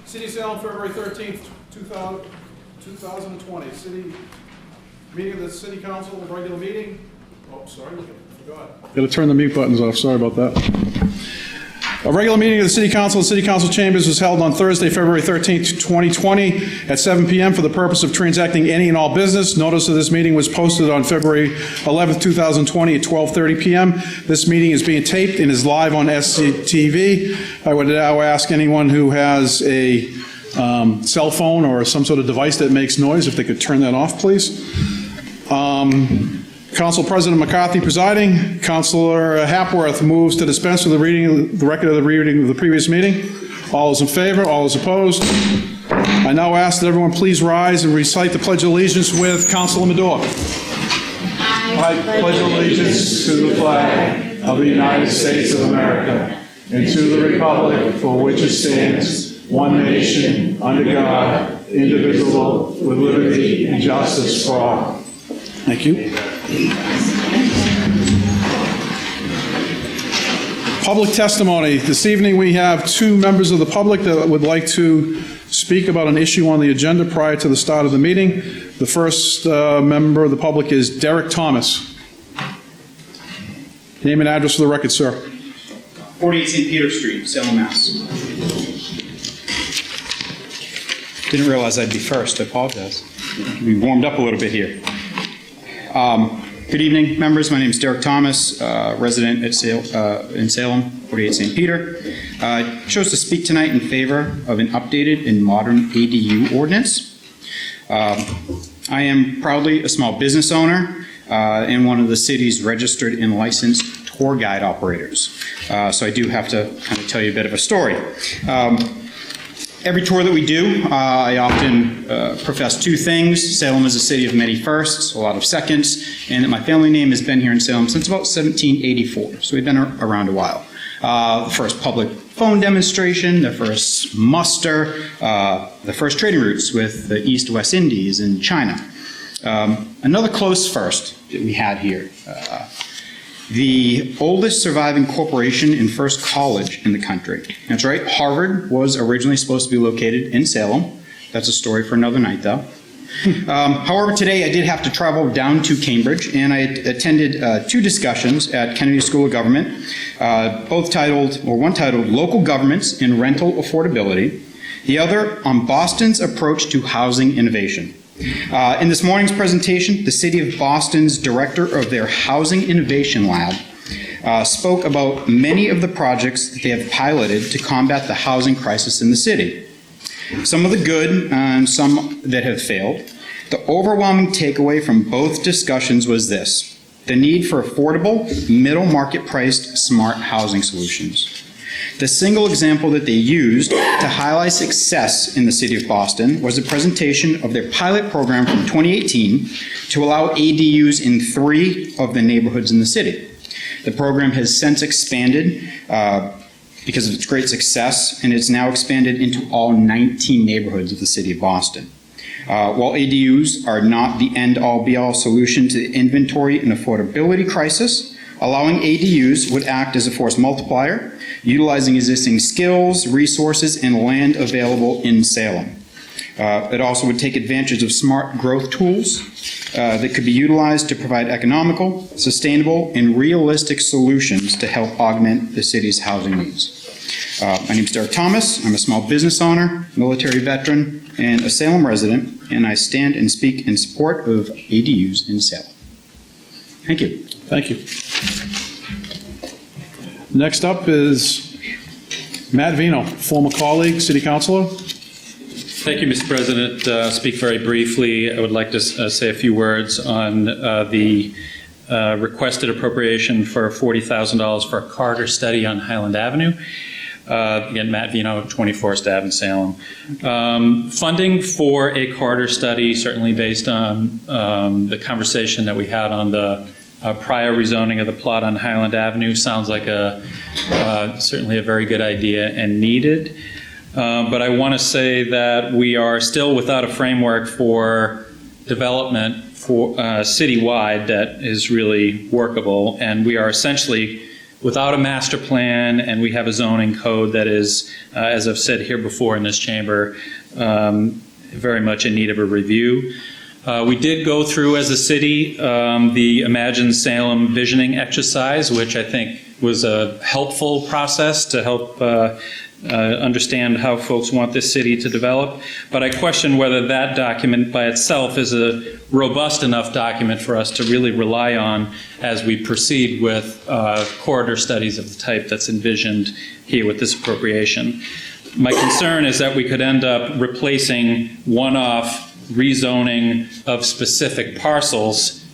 City of Salem, February 13th, 2020. City meeting of the City Council, regular meeting. Oh, sorry, I forgot. Got to turn the mute buttons off. Sorry about that. A regular meeting of the City Council in City Council Chambers was held on Thursday, February 13th, 2020 at 7 p.m. for the purpose of transacting any and all business. Notice of this meeting was posted on February 11th, 2020 at 12:30 p.m. This meeting is being taped and is live on SCTV. I would now ask anyone who has a cell phone or some sort of device that makes noise, if they could turn that off, please. Council President McCarthy presiding. Councilor Hapworth moves to dispense with the record of the reading of the previous meeting. All those in favor? All those opposed? I now ask that everyone please rise and recite the Pledge of Allegiance with Councilor Medor. I pledge allegiance to the flag of the United States of America and to the republic for which it stands, one nation, under God, indivisible, with liberty and justice for all. Thank you. Public testimony. This evening we have two members of the public that would like to speak about an issue on the agenda prior to the start of the meeting. The first member of the public is Derek Thomas. Name and address for the record, sir. 48 St. Peter Street, Salem, Mass. Didn't realize I'd be first. I apologize. We warmed up a little bit here. Good evening, members. My name is Derek Thomas, resident at in Salem, 48 St. Peter. I chose to speak tonight in favor of an updated and modern ADU ordinance. I am proudly a small business owner and one of the city's registered and licensed tour guide operators. So I do have to kind of tell you a bit of a story. Every tour that we do, I often profess two things. Salem is a city of many firsts, a lot of seconds, and that my family name has been here in Salem since about 1784. So we've been around a while. The first public phone demonstration, the first muster, the first trading routes with the East West Indies and China. Another close first that we had here. The oldest surviving corporation and first college in the country. That's right, Harvard was originally supposed to be located in Salem. That's a story for another night, though. However, today I did have to travel down to Cambridge, and I attended two discussions at Kennedy School of Government, one titled Local Governments and Rental Affordability, the other on Boston's approach to housing innovation. In this morning's presentation, the City of Boston's director of their Housing Innovation Lab spoke about many of the projects that they have piloted to combat the housing crisis in the city. Some of the good and some that have failed. The overwhelming takeaway from both discussions was this: the need for affordable, middle market priced, smart housing solutions. The single example that they used to highlight success in the city of Boston was a presentation of their pilot program from 2018 to allow ADUs in 3 of the neighborhoods in the city. The program has since expanded because of its great success, and it's now expanded into all 19 neighborhoods of the city of Boston. While ADUs are not the end-all be-all solution to the inventory and affordability crisis, allowing ADUs would act as a force multiplier, utilizing existing skills, resources, and land available in Salem. It also would take advantage of smart growth tools that could be utilized to provide economical, sustainable, and realistic solutions to help augment the city's housing needs. My name is Derek Thomas. I'm a small business owner, military veteran, and a Salem resident, and I stand and speak in support of ADUs in Salem. Thank you. Thank you. Next up is Matt Vino, former colleague, city councilor. Thank you, Mr. President. Speak very briefly. I would like to say a few words on the requested appropriation for $40,000 for a corridor study on Highland Avenue. Again, Matt Vino, 24th Ave in Salem. Funding for a corridor study, certainly based on the conversation that we had on the prior rezoning of the plot on Highland Avenue, sounds like certainly a very good idea and needed. But I want to say that we are still without a framework for development for citywide that is really workable, and we are essentially without a master plan, and we have a zoning code that is, as I've said here before in this chamber, very much in need of a review. We did go through as a city the Imagine Salem visioning exercise, which I think was a helpful process to help understand how folks want this city to develop. But I question whether that document by itself is a robust enough document for us to really rely on as we proceed with corridor studies of the type that's envisioned here with this appropriation. My concern is that we could end up replacing one-off rezoning of specific parcels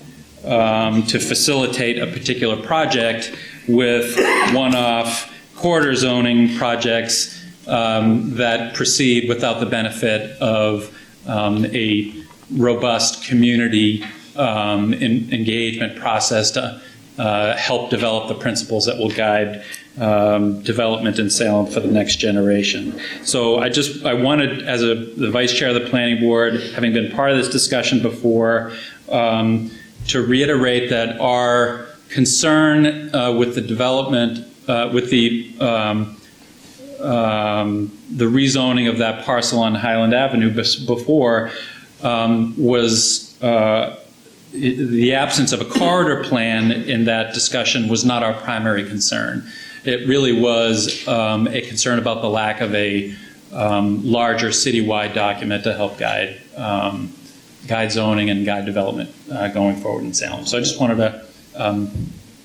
to facilitate a particular project with one-off corridor zoning projects that proceed without the benefit of a robust community engagement process to help develop the principles that will guide development in Salem for the next generation. So I wanted, as the vice chair of the planning board, having been part of this discussion before, to reiterate that our concern with the development, with the rezoning of that parcel on Highland Avenue before was the absence of a corridor plan in that discussion was not our primary concern. It really was a concern about the lack of a larger citywide document to help guide zoning and guide development going forward in Salem. So I just wanted to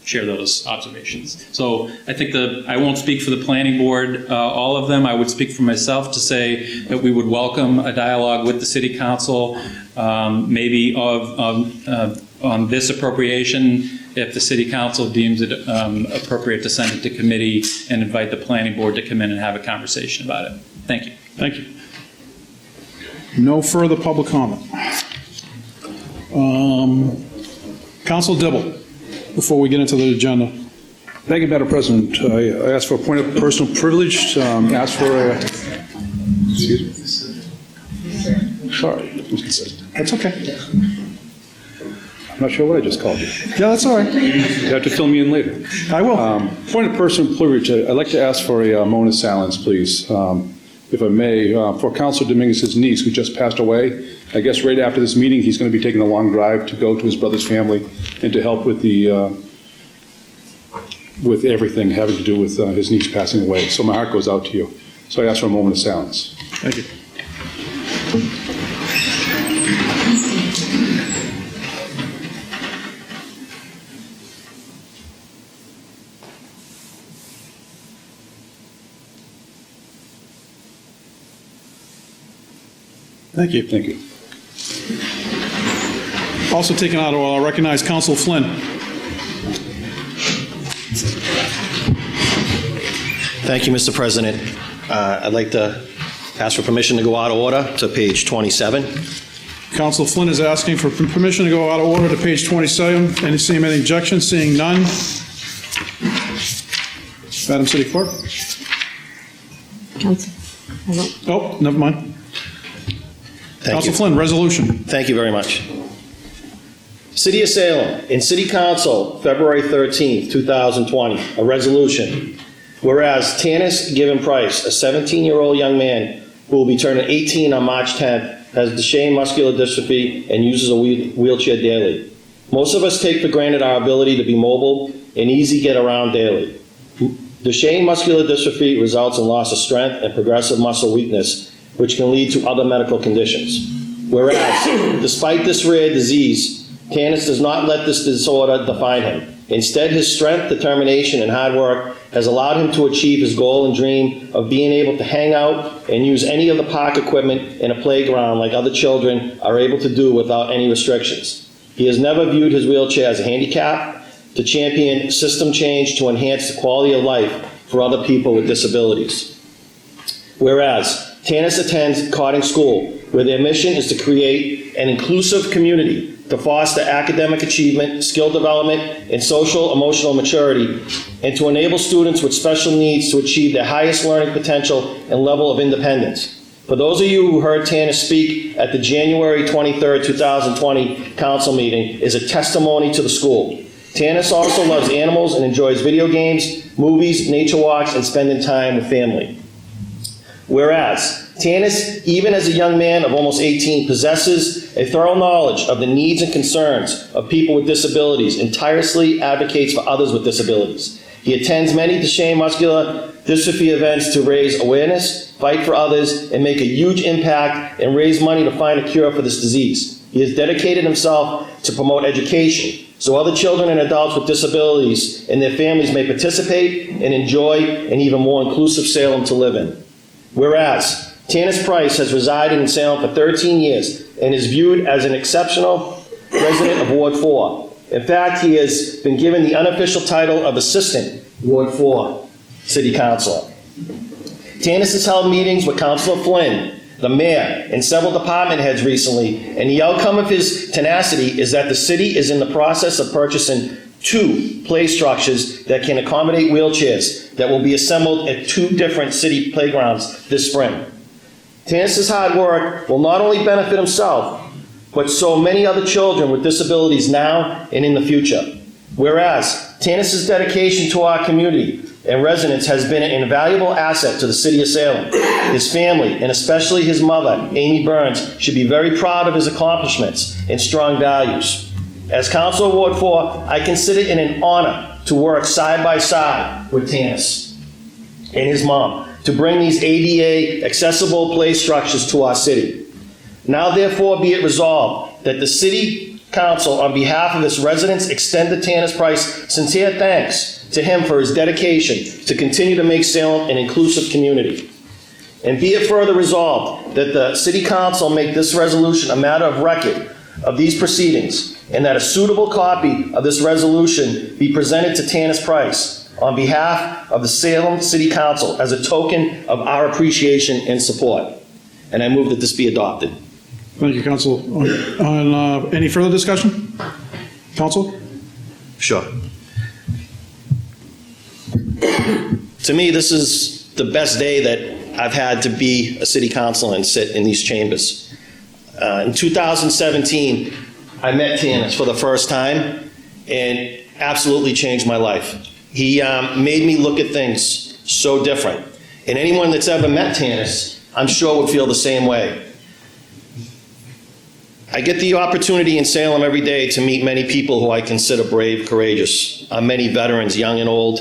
share those observations. So I think I won't speak for the planning board, all of them. I would speak for myself to say that we would welcome a dialogue with the city council, maybe on this appropriation, if the city council deems it appropriate to send it to committee and invite the planning board to come in and have a conversation about it. Thank you. Thank you. No further public comment. Council Dibble, before we get into the agenda. Thank you, Madam President. I asked for a point of personal privilege, asked for a... Excuse me? Sorry. That's okay. I'm not sure what I just called you. Yeah, that's all right. You have to fill me in later. I will. Point of personal privilege, I'd like to ask for a moment of silence, please, if I may, for Councilor Dominguez's niece, who just passed away. I guess right after this meeting, he's going to be taking a long drive to go to his brother's family and to help with with everything having to do with his niece passing away. So my heart goes out to you. So I ask for a moment of silence. Thank you. Thank you. Thank you. Also taken out of order, I'll recognize Council Flynn. Thank you, Mr. President. I'd like to ask for permission to go out of order to page 27. Council Flynn is asking for permission to go out of order to page 27. Any objections? Seeing none. Madam City Clerk? Council. Oh, never mind. Thank Council you. Flynn, resolution. Thank you very much. City of Salem, in City Council, February 13th, 2020, a resolution. Whereas Tanis Given Price, a 17-year-old young man who will be turning 18 on March 10th, has Duchenne muscular dystrophy and uses a wheelchair daily. Most of us take for granted our ability to be mobile and easy get around daily. Duchenne muscular dystrophy results in loss of strength and progressive muscle weakness, which can lead to other medical conditions. Whereas, despite this rare disease, Tanis does not let this disorder define him. Instead, his strength, determination, and hard work has allowed him to achieve his goal and dream of being able to hang out and use any of the park equipment in a playground like other children are able to do without any restrictions. He has never viewed his wheelchair as a handicap, to champion system change to enhance the quality of life for other people with disabilities. Whereas, Tanis attends Cotting School, where their mission is to create an inclusive community to foster academic achievement, skill development, and social emotional maturity, and to enable students with special needs to achieve their highest learning potential and level of independence. For those of you who heard Tanis speak at the January 23rd, 2020 council meeting, is a testimony to the school. Tanis also loves animals and enjoys video games, movies, nature walks, and spending time with family. Whereas, Tanis, even as a young man of almost 18, possesses a thorough knowledge of the needs and concerns of people with disabilities and tirelessly advocates for others with disabilities. He attends many Duchenne muscular dystrophy events to raise awareness, fight for others, and make a huge impact and raise money to find a cure for this disease. He has dedicated himself to promote education so other children and adults with disabilities and their families may participate and enjoy an even more inclusive Salem to live in. Whereas, Tanis Price has resided in Salem for 13 years and is viewed as an exceptional resident of Ward 4. In fact, he has been given the unofficial title of Assistant Ward 4 City Councilor. Tanis has held meetings with Councilor Flynn, the mayor, and several department heads recently, and the outcome of his tenacity is that the city is in the process of purchasing 2 play structures that can accommodate wheelchairs that will be assembled at 2 different city playgrounds this spring. Tanis's hard work will not only benefit himself, but so many other children with disabilities now and in the future. Whereas, Tanis's dedication to our community and residents has been an invaluable asset to the city of Salem. His family, and especially his mother, Amy Burns, should be very proud of his accomplishments and strong values. As Councilor Ward 4, I consider it an honor to work side by side with Tanis and his mom to bring these ADA accessible play structures to our city. Now therefore be it resolved that the City Council, on behalf of its residents, extend to Tanis Price sincere thanks to him for his dedication to continue to make Salem an inclusive community. And be it further resolved that the City Council make this resolution a matter of record of these proceedings, and that a suitable copy of this resolution be presented to Tanis Price on behalf of the Salem City Council as a token of our appreciation and support. And I move that this be adopted. Thank you, Council. Any further discussion? Council? Sure. To me, this is the best day that I've had to be a city councilor and sit in these chambers. In 2017, I met Tanis for the first time and absolutely changed my life. He made me look at things so different. And anyone that's ever met Tanis, I'm sure would feel the same way. I get the opportunity in Salem every day to meet many people who I consider brave, courageous. Many veterans, young and old.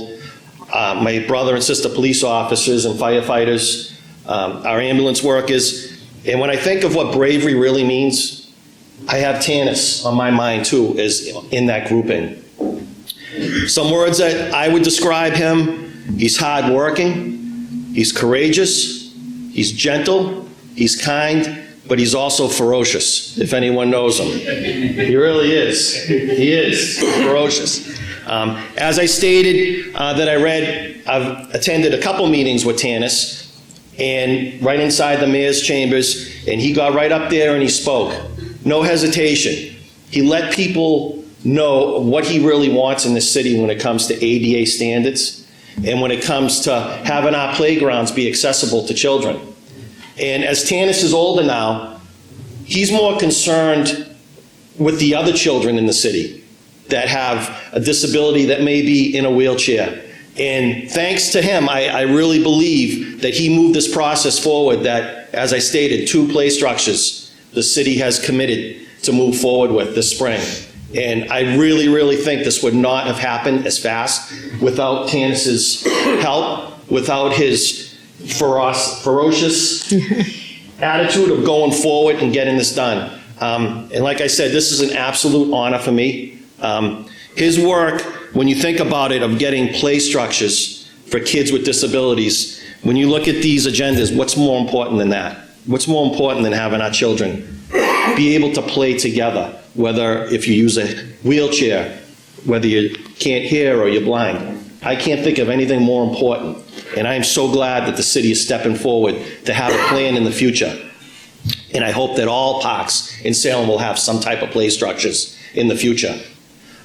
My brother and sister police officers and firefighters, our ambulance workers. And when I think of what bravery really means, I have Tanis on my mind too, as in that grouping. Some words that I would describe him: he's hardworking, he's courageous, he's gentle, he's kind, but he's also ferocious, if anyone knows him. He really is. He is ferocious. As I stated, that I read, I've attended a couple meetings with Tanis, and right inside the mayor's chambers, and he got right up there and he spoke. No hesitation. He let people know what he really wants in this city when it comes to ADA standards and when it comes to having our playgrounds be accessible to children. And as Tanis is older now, he's more concerned with the other children in the city that have a disability that may be in a wheelchair. And thanks to him, I really believe that he moved this process forward that, as I stated, 2 play structures the city has committed to move forward with this spring. And I really, really think this would not have happened as fast without Tanis's help, without his ferocious attitude of going forward and getting this done. And like I said, this is an absolute honor for me. His work, when you think about it, of getting play structures for kids with disabilities, when you look at these agendas, what's more important than that? What's more important than having our children be able to play together, whether if you use a wheelchair, whether you can't hear or you're blind? I can't think of anything more important. And I am so glad that the city is stepping forward to have a plan in the future. And I hope that all parks in Salem will have some type of play structures in the future.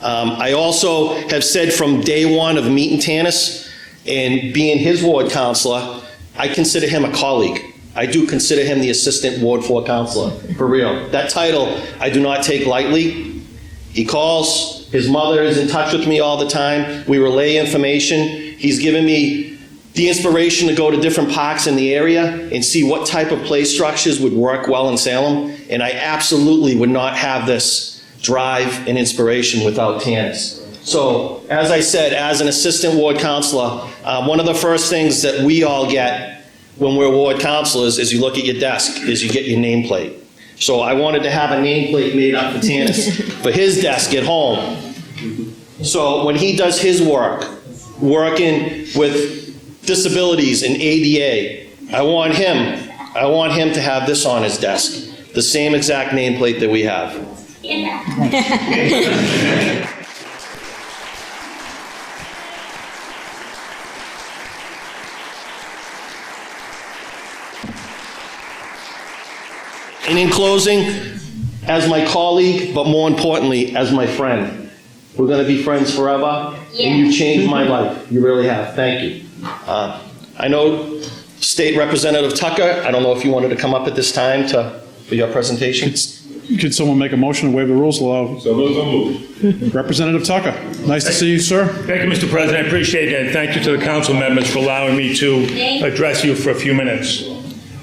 I also have said from day one of meeting Tanis and being his ward counselor, I consider him a colleague. I do consider him the assistant Ward 4 counselor, for real. That title I do not take lightly. He calls, His mother is in touch with me all the time. We relay information. He's given me the inspiration to go to different parks in the area and see what type of play structures would work well in Salem. And I absolutely would not have this drive and inspiration without Tanis. So, as I said, as an assistant ward counselor, one of the first things that we all get when we're ward counselors is you look at your desk, is you get your nameplate. So I wanted to have a nameplate made up for Tanis for his desk at home. So when he does his work, working with disabilities and ADA, I want him to have this on his desk, the same exact nameplate that we have. And in closing, as my colleague, but more importantly, as my friend, we're going to be friends forever, and you've changed my life. You really have. Thank you. I know State Representative Tucker, I don't know if you wanted to come up at this time for your presentation. Could someone make a motion to waive the rules? Allow Representative Tucker. Nice to see you, sir. Thank you, Mr. President. I appreciate it, and thank you to the council members for allowing me to address you for a few minutes.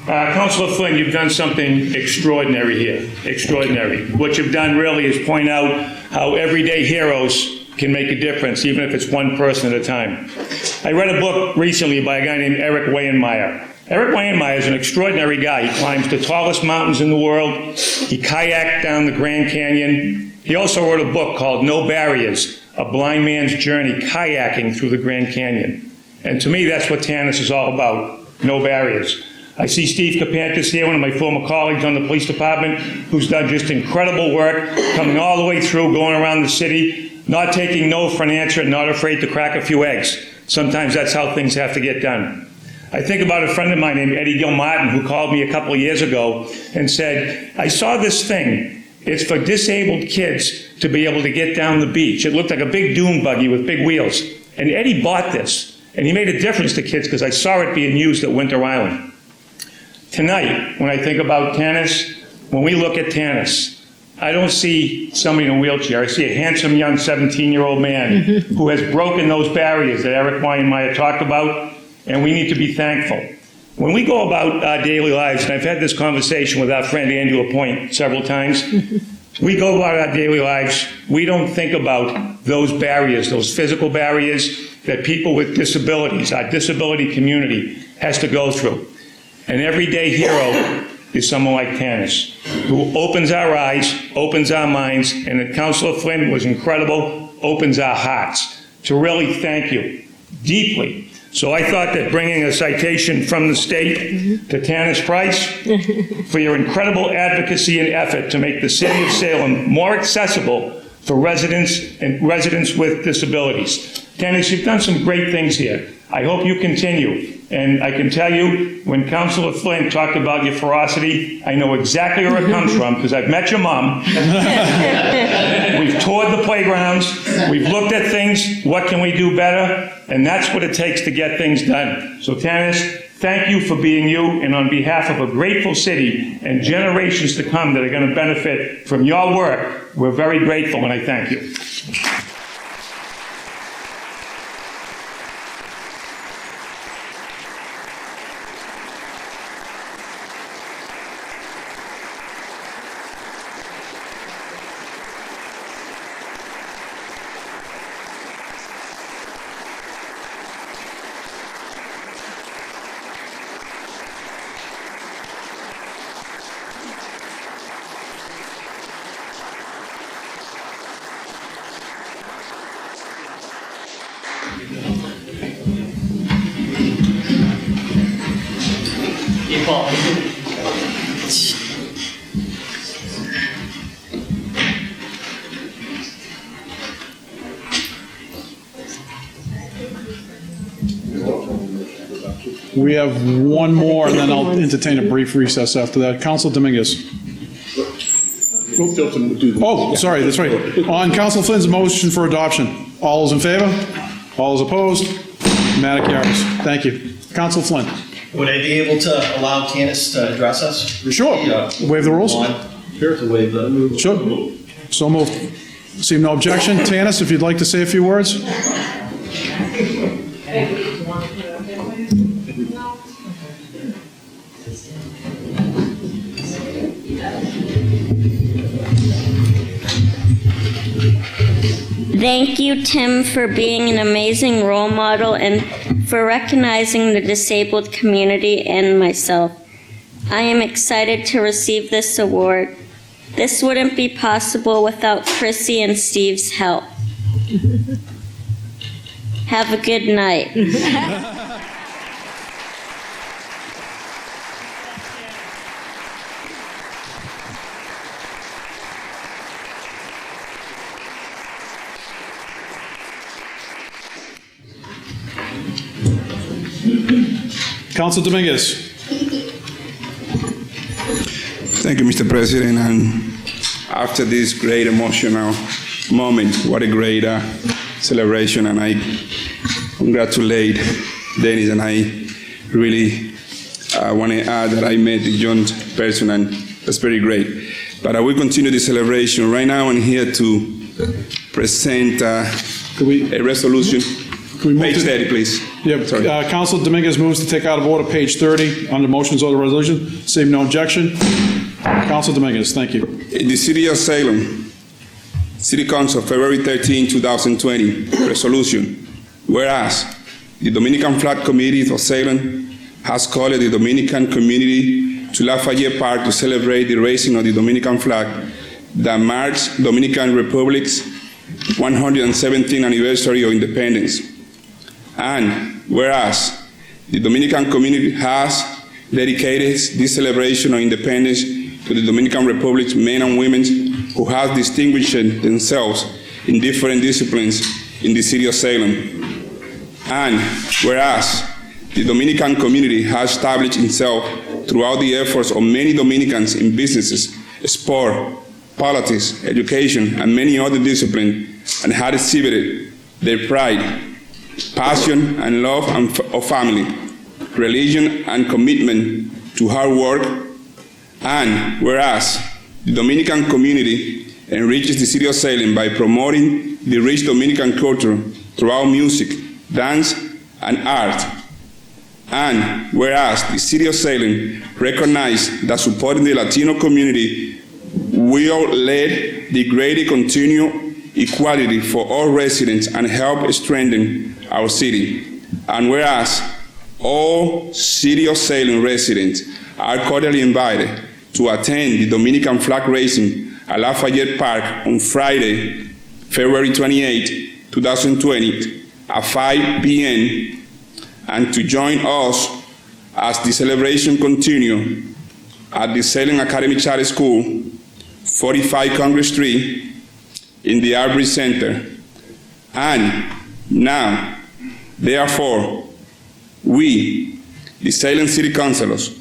Councilor Flynn, you've done something extraordinary here, extraordinary. What you've done really is point out how everyday heroes can make a difference, even if it's one person at a time. I read a book recently by a guy named Eric Wayenmeyer. Eric Wayenmeyer is an extraordinary guy. He climbs the tallest mountains in the world. He kayaked down the Grand Canyon. He also wrote a book called No Barriers, A Blind Man's Journey Kayaking Through the Grand Canyon. And to me, that's what Tanis is all about, no barriers. I see Steve Kapantis here, one of my former colleagues on the police department, who's done just incredible work, coming all the way through, going around the city, not taking no for an answer, not afraid to crack a few eggs. Sometimes that's how things have to get done. I think about a friend of mine named Eddie Gilmartin, who called me a couple of years ago and said, I saw this thing. It's for disabled kids to be able to get down the beach. It looked like a big dune buggy with big wheels. And Eddie bought this, and he made a difference to kids because I saw it being used at Winter Island. Tonight, when I think about Tanis, when we look at Tanis, I don't see somebody in a wheelchair. I see a handsome young 17-year-old man who has broken those barriers that Eric Wayenmeyer talked about, and we need to be thankful. When we go about our daily lives, and I've had this conversation with our friend Andrew Lapointe several times, we go about our daily lives, we don't think about those barriers, those physical barriers that people with disabilities, our disability community, has to go through. An everyday hero is someone like Tanis, who opens our eyes, opens our minds, and Councilor Flynn was incredible, opens our hearts, to really thank you deeply. So I thought that bringing a citation from the state to Tanis Price for your incredible advocacy and effort to make the city of Salem more accessible for residents and residents with disabilities. Tanis, you've done some great things here. I hope you continue. And I can tell you, when Councilor Flynn talked about your ferocity, I know exactly where it comes from, because I've met your mom. We've toured the playgrounds. We've looked at things. What can we do better? And that's what it takes to get things done. So, Tanis, thank you for being you. And on behalf of a grateful city and generations to come that are going to benefit from your work, we're very grateful, and I thank you. We have one more, and then I'll entertain a brief recess after that. Council Dominguez. Oh, sorry, that's right. On Council Flynn's motion for adoption, all those in favor? All those opposed? Matter carries. Thank you. Council Flynn. Would I be able to allow Tanis to address us? Sure. Waive the rules? Here to waive the... Sure. So moved. Seeing no objection, Tanis, if you'd like to say a few words? Thank you, Tim, for being an amazing role model and for recognizing the disabled community and myself. I am excited to receive this award. This wouldn't be possible without Chrissy and Steve's help. Have a good night. Council Dominguez. Thank you, Mr. President. And after this great emotional moment, what a great celebration. And I congratulate Dennis. And I really want to add that I met a young person, and that's very great. But I will continue the celebration. Right now, I'm here to present a resolution. Page 30, please. Yeah, Sorry. Council Dominguez moves to take out of order page 30 under motions of the resolution. Seeing no objection. Council Dominguez, thank you. In the city of Salem, City Council, February 13, 2020, resolution. Whereas the Dominican Flag Committee of Salem has called the Dominican community to Lafayette Park to celebrate the raising of the Dominican flag that marks Dominican Republic's 117th anniversary of independence. And whereas the Dominican community has dedicated this celebration of independence to the Dominican Republic's men and women who have distinguished themselves in different disciplines in the city of Salem. And whereas the Dominican community has established itself throughout the efforts of many Dominicans in businesses, sport, politics, education, and many other disciplines, and had exhibited their pride, passion, and love of family, religion, and commitment to hard work. And whereas the Dominican community enriches the city of Salem by promoting the rich Dominican culture throughout music, dance, and art. And whereas the city of Salem recognizes that supporting the Latino community will lead the greater continued equality for all residents and help strengthen our city. And whereas all City of Salem residents are cordially invited to attend the Dominican flag raising at Lafayette Park on Friday, February 28, 2020 at 5 p.m. and to join us as the celebration continues at the Salem Academy Charter School, 45 Congress Street, in the Arbery Center. And now, therefore, we, the Salem City Councilors,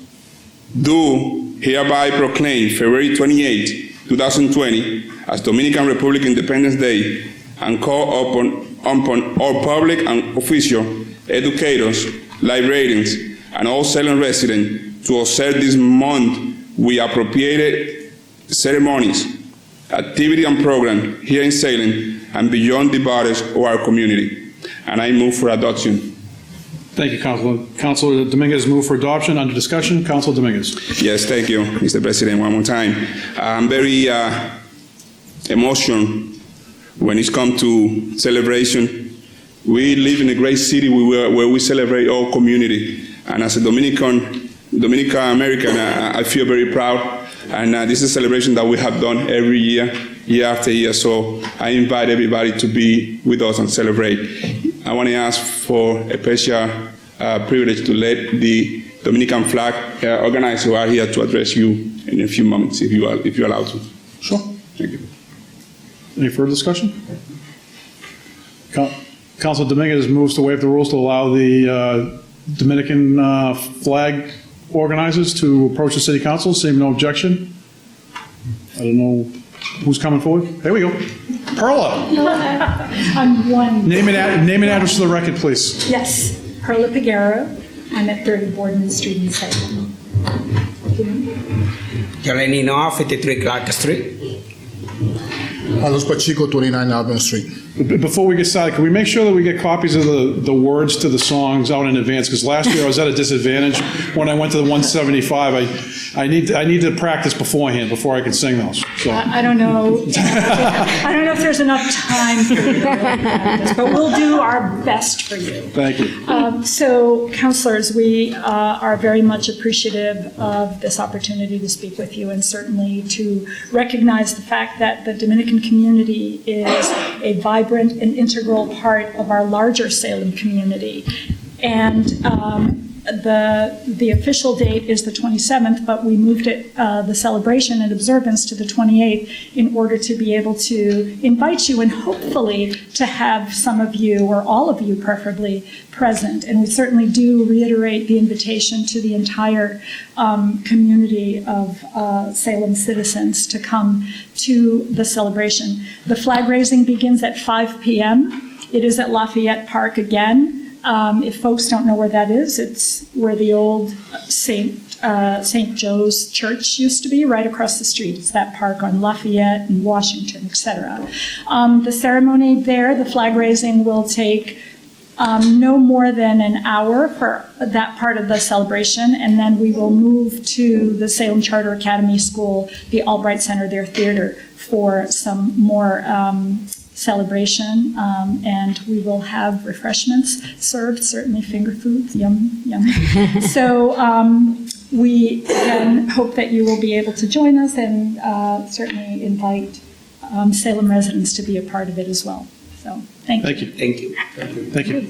do hereby proclaim February 28, 2020 as Dominican Republic Independence Day and call upon all public and official educators, librarians, and all Salem residents to observe this month with appropriated ceremonies, activity, and program here in Salem and beyond the borders of our community. And I move for adoption. Thank you, Councilor. Councilor Dominguez move for adoption. Under discussion, Councilor Dominguez. Yes, thank you, Mr. President, one more time. I'm very emotional when it's come to celebration. We live in a great city where we celebrate all community. And as a Dominican American, I feel very proud. And this is a celebration that we have done every year, year after year. So I invite everybody to be with us and celebrate. I want to ask for a special privilege to let the Dominican flag organizers who are here to address you in a few moments, if you're allowed to. Sure. Thank you. Any further discussion? Councilor Dominguez moves to waive the rules to allow the Dominican flag organizers to approach the city council. Seeing no objection. I don't know who's coming forward. There we go. Perla. I'm one. Name and address for the record, please. Yes, Perla Piguero. I'm at 30 Boardman Street in Salem. Jolenino, 53 Clark Street. Carlos Pacheco, 29 Auburn Street. Before we get started, can we make sure that we get copies of the words to the songs out in advance? Because last year I was at a disadvantage when I went to the 175. I need to practice beforehand before I can sing those. So I don't know. I don't know if there's enough time for you to really practice, but we'll do our best for you. thank you. So, councilors, we are very much appreciative of this opportunity to speak with you and certainly to recognize the fact that the Dominican community is a vibrant and integral part of our larger Salem community. And the official date is the 27th, but we moved it, the celebration and observance, to the 28th in order to be able to invite you and hopefully to have some of you, or all of you preferably, present. And we certainly do reiterate the invitation to the entire community of Salem citizens to come to the celebration. The flag raising begins at 5 p.m. It is at Lafayette Park again. If folks don't know where that is, it's where the old St. Joe's Church used to be, right across the street. It's that park on Lafayette and Washington, etc. The ceremony there, the flag raising, will take no more than an hour for that part of the celebration, and then we will move to the Salem Charter Academy School, the Albright Center, their theater, for some more celebration, and we will have refreshments served, certainly finger foods, yum, yum. So we again hope that you will be able to join us and certainly invite Salem residents to be a part of it as well. So thank you. Thank you. Thank you. Thank you.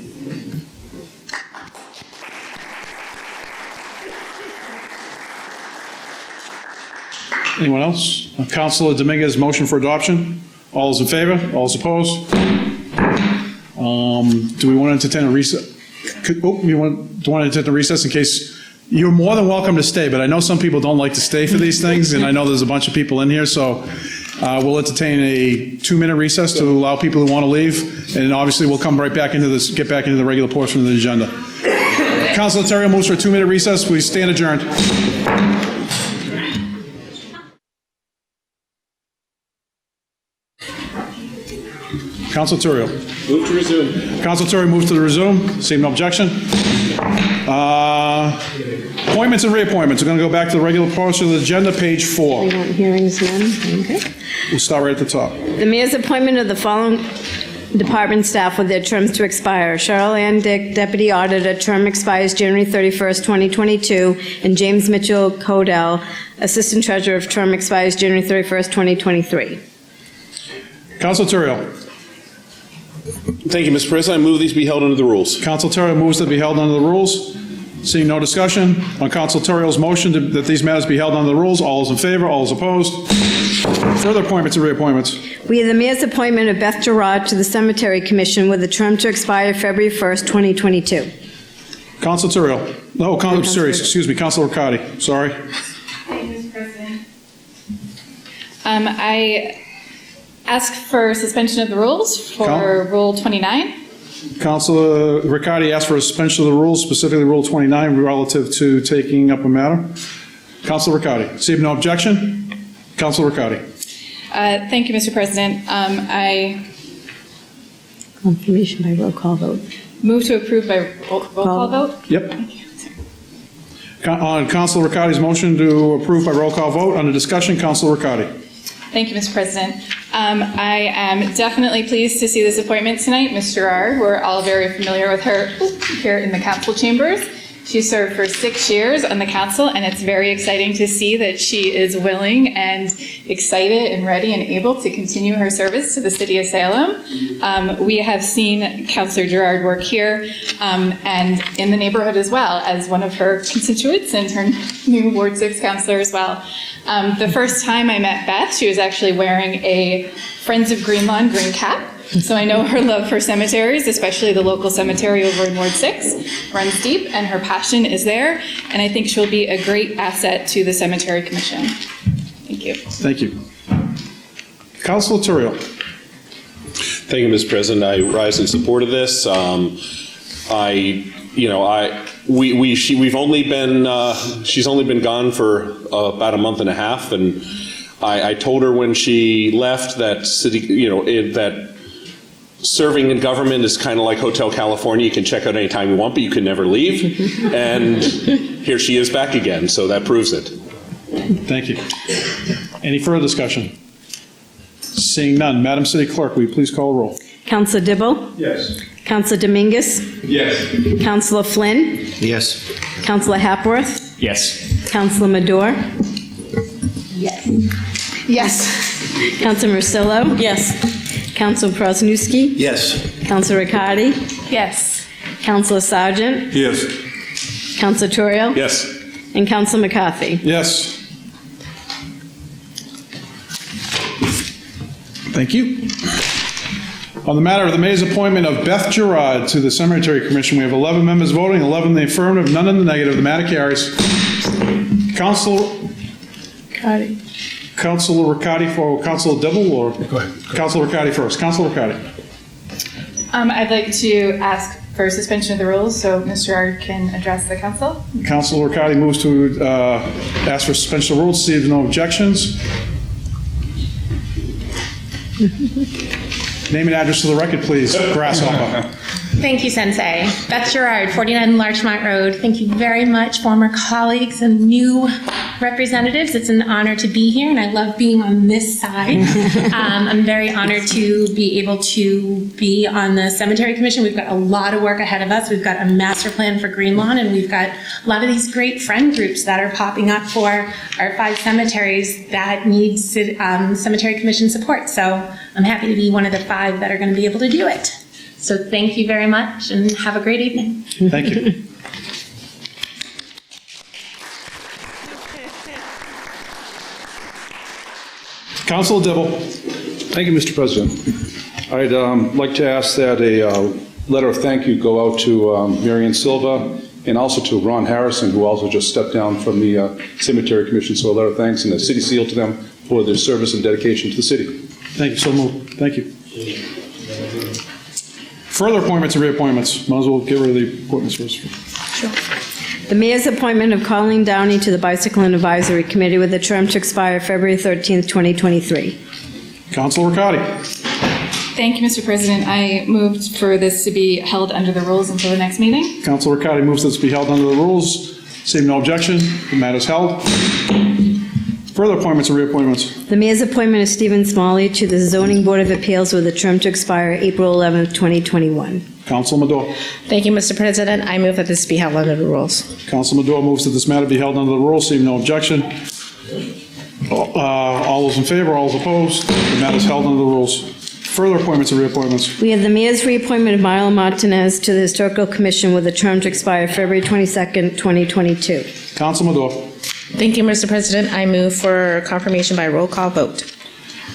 Anyone else? Councilor Dominguez, motion for adoption. All those in favor? All those opposed? Do we want to entertain a recess? Do you want to entertain a recess in case? You're more than welcome to stay, but I know some people don't like to stay for these things, and I know there's a bunch of people in here, so we'll entertain a 2-minute recess to allow people who want to leave, and obviously we'll come right back into this, get back into the regular portion of the agenda. Councilor Terrio moves for a 2-minute recess. We stand adjourned. Councilor Terrio. Move to resume. Councilor Terrio moves to resume. Seeing no objection. Appointments and reappointments. We're going to go back to the regular portion of the agenda, page 4. We want hearings none, okay. We'll start right at the top. The mayor's appointment of the following department staff with their terms to expire. Cheryl Ann Dick, Deputy Auditor, term expires January 31st, 2022, and James Mitchell Codell, Assistant Treasurer, term expires January 31st, 2023. Councilor Terrio. Thank you, Mr. President. I move these be held under the rules. Councilor Terrio moves to be held under the rules. Seeing no discussion on Councilor Terrio's motion that these matters be held under the rules, all those in favor, all those opposed. Further appointments and reappointments. We have the mayor's appointment of Beth Gerard to the Cemetery Commission with a term to expire February 1st, 2022. Councilor Terrio. No, excuse me, Councilor Riccardi. Sorry. Thank you, Mr. President. I ask for suspension of the rules for Rule 29. Councilor Riccardi asked for a suspension of the rules, specifically Rule 29, relative to taking up a matter. Councilor Riccardi. Seeing no objection. Councilor Riccardi. Thank you, Mr. President. I Confirmation by roll call vote. move to approve by roll call vote. Yep. On Councilor Riccardi's motion to approve by roll call vote, under discussion, Councilor Riccardi. Thank you, Mr. President. I am definitely pleased to see this appointment tonight. Ms. Gerard, we're all very familiar with her here in the council chambers. She served for 6 years on the council, and it's very exciting to see that she is willing and excited and ready and able to continue her service to the city of Salem. We have seen Councilor Gerard work here and in the neighborhood as well as one of her constituents and her new Ward 6 councilor as well. The first time I met Beth, she was actually wearing a Friends of Green Lawn green cap. So I know her love for cemeteries, especially the local cemetery over in Ward 6, runs deep, and her passion is there. And I think she'll be a great asset to the Cemetery Commission. Thank you. Thank you. Councilor Terrio. Thank you, Mr. President. I rise in support of this. We've only been, she's only been gone for about a month and a half, and I told her when she left that that serving in government is kind of like Hotel California. You can check out anytime you want, but you can never leave. And here she is back again, so that proves it. Thank you. Any further discussion? Seeing none, Madam City Clerk, will you please call the roll? Counselor Dibble? Yes. Counselor Dominguez? Yes. Counselor Flynn? Yes. Counselor Hapworth? Yes. Counselor Madore? Yes. Counselor Marcillo? Yes. Counselor Prosnewski? Yes. Counselor Riccardi? Yes. Counselor Sargent? Yes. Counselor Torrio? Yes. And Counselor McCarthy? Yes. Thank you. On the matter of the mayor's appointment of Beth Gerard to the Cemetery Commission, we have 11 members voting, 11 in the affirmative, none in the negative. The matter carries. Councilor Riccardi for Councilor Dibble, or? Go ahead. Councilor Riccardi first. Councilor Riccardi. I'd like to ask for suspension of the rules so Mr. Ard can address the council. Councilor Riccardi moves to ask for suspension of rules, receives no objections. Name and address to the record, please. Grasshopper. Thank you, Sensei. Beth Gerard, 49 Larchmont Road. Thank you very much, former colleagues and new representatives. It's an honor to be here, and I love being on this side. I'm very honored to be able to be on the Cemetery Commission. We've got a lot of work ahead of us. We've got a master plan for Green Lawn, and we've got a lot of these great friend groups that are popping up for our 5 cemeteries that need Cemetery Commission support. So I'm happy to be one of the 5 that are going to be able to do it. So thank you very much and have a great evening. Thank you. Councilor Dibble. Thank you, Mr. President. I'd like to ask that a letter of thank you go out to Marion Silva and also to Ron Harrison, who also just stepped down from the Cemetery Commission. So a letter of thanks and a city seal to them for their service and dedication to the city. Thank you. So moved. Thank you. Further appointments and reappointments. Might as well get rid of the appointments first. The mayor's appointment of Colleen Downey to the Bicycle and Advisory Committee with a term to expire February 13th, 2023. Councilor Riccardi. Thank you, Mr. President. I moved for this to be held under the rules until the next meeting. Councilor Riccardi moves this be held under the rules. Seeing no objection, the matter is held. Further appointments and reappointments. The mayor's appointment of Stephen Smalley to the Zoning Board of Appeals with a term to expire April 11th, 2021. Councilor Madore. Thank you, Mr. President. I move that this be held under the rules. Councilor Madore moves that this matter be held under the rules. Seeing no objection. All those in favor, all those opposed, the matter is held under the rules. Further appointments and reappointments. We have the mayor's reappointment of Milo Martinez to the Historical Commission with a term to expire February 22nd, 2022. Councilor Madore. Thank you, Mr. President. I move for confirmation by roll call vote.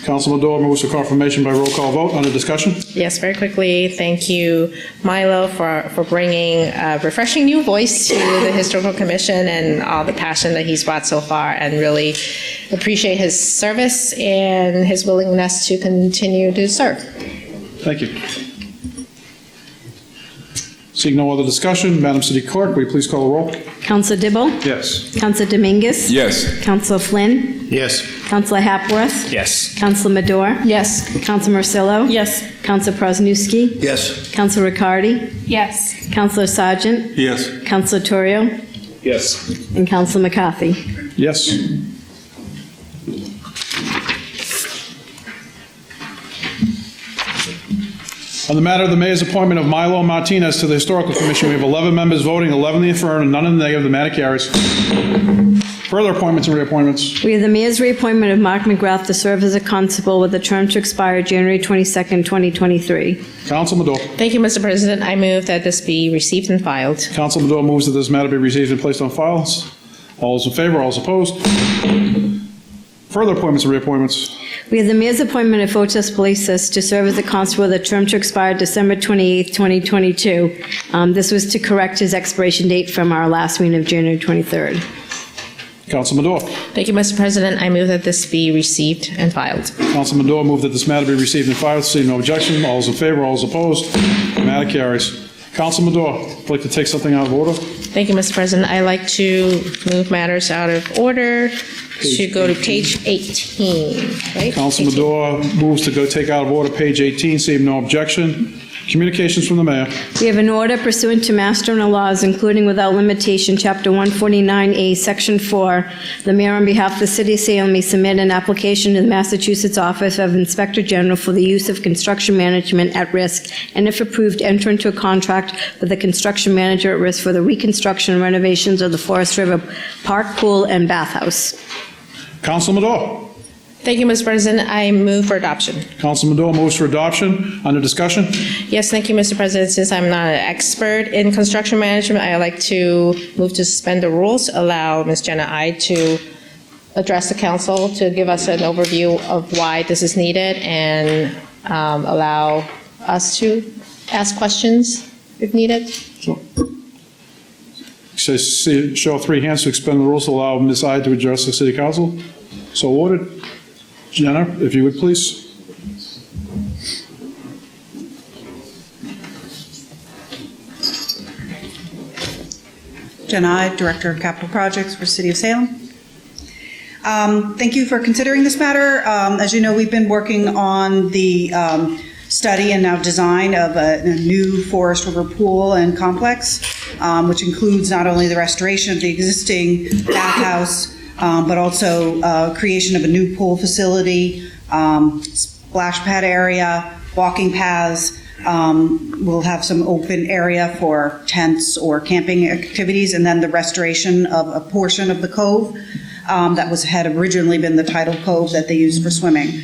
Councilor Madore moves for confirmation by roll call vote. Under discussion? Yes, very quickly. Thank you, Milo, for bringing a refreshing new voice to the Historical Commission and all the passion that he's brought so far, and really appreciate his service and his willingness to continue to serve. Thank you. Seeing no other discussion, Madam City Clerk, will you please call the roll? Counselor Dibble? Yes. Counselor Dominguez? Yes. Counselor Flynn? Yes. Counselor Hapworth? Yes. Counselor Madore? Yes. Counselor Marcillo? Yes. Counselor Prosnewski? Yes. Counselor Riccardi? Yes. Counselor Sargent? Yes. Counselor Torrio? Yes. And Counselor McCarthy? Yes. On the matter of the mayor's appointment of Milo Martinez to the Historical Commission, we have 11 members voting, 11 in the affirmative, none in the negative. The matter carries. Further appointments and reappointments. We have the mayor's reappointment of Mark McGrath to serve as a constable with a term to expire January 22nd, 2023. Council Madore. Thank you, Mr. President. I move that this be received and filed. Council Madore moves that this matter be received and placed on files. All those in favor, all those opposed. Further appointments and reappointments. We have the mayor's appointment of Fotis Policis to serve as a constable with a term to expire December 28th, 2022. This was to correct his expiration date from our last meeting of January 23rd. Council Madore. Thank you, Mr. President. I move that this be received and filed. Council Madore moved that this matter be received and filed. Seeing no objection, all those in favor, all those opposed. The matter carries. Council Madore, would like to take something out of order? Thank you, Mr. President. I like to move matters out of order to go to page 18, right? Council Madore moves to go take out of order page 18, seeing no objection. Communications from the mayor. We have an order pursuant to Mass General Laws, including without limitation, Chapter 149A, Section 4. The mayor, on behalf of the city of Salem, may submit an application to the Massachusetts Office of Inspector General for the use of construction management at risk, and if approved, enter into a contract with the construction manager at risk for the reconstruction and renovations of the Forest River Park Pool and Bathhouse. Council Madore. Thank you, Mr. President. I move for adoption. Council Madore moves for adoption. Under discussion? Yes, thank you, Mr. President. Since I'm not an expert in construction management, I like to move to suspend the rules, allow Ms. Jenna Ide to address the council to give us an overview of why this is needed and allow us to ask questions if needed. Sure. Show of three hands to expend the rules to allow Ms. Ide to address the city council. So ordered. Jenna, if you would, please. Jenna Ide, Director of Capital Projects for City of Salem. Thank you for considering this matter. As you know, we've been working on the study and now design of a new Forest River pool and complex, which includes not only the restoration of the existing bathhouse, but also creation of a new pool facility, splash pad area, walking paths. We'll have some open area for tents or camping activities, and then the restoration of a portion of the cove that had originally been the tidal cove that they used for swimming.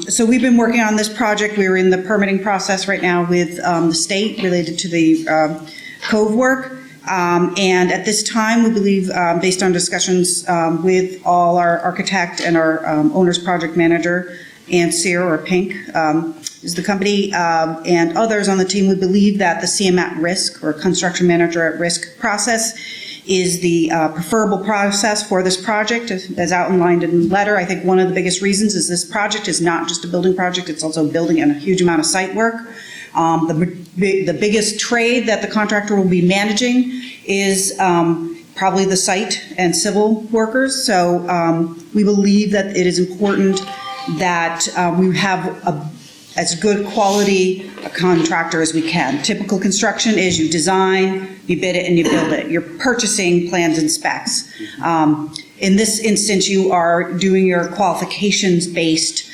So we've been working on this project. We're in the permitting process right now with the state related to the cove work. And at this time, we believe, based on discussions with all our architect and our owner's project manager, Sear or Pink is the company, and others on the team, we believe that the CM at risk or construction manager at risk process is the preferable process for this project, as outlined in the letter. I think one of the biggest reasons is this project is not just a building project, it's also building and a huge amount of site work. The biggest trade that the contractor will be managing is probably the site and civil workers. So we believe that it is important that we have as good quality a contractor as we can. Typical construction is you design, you bid it, and you build it. You're purchasing plans and specs. In this instance, you are doing your qualifications-based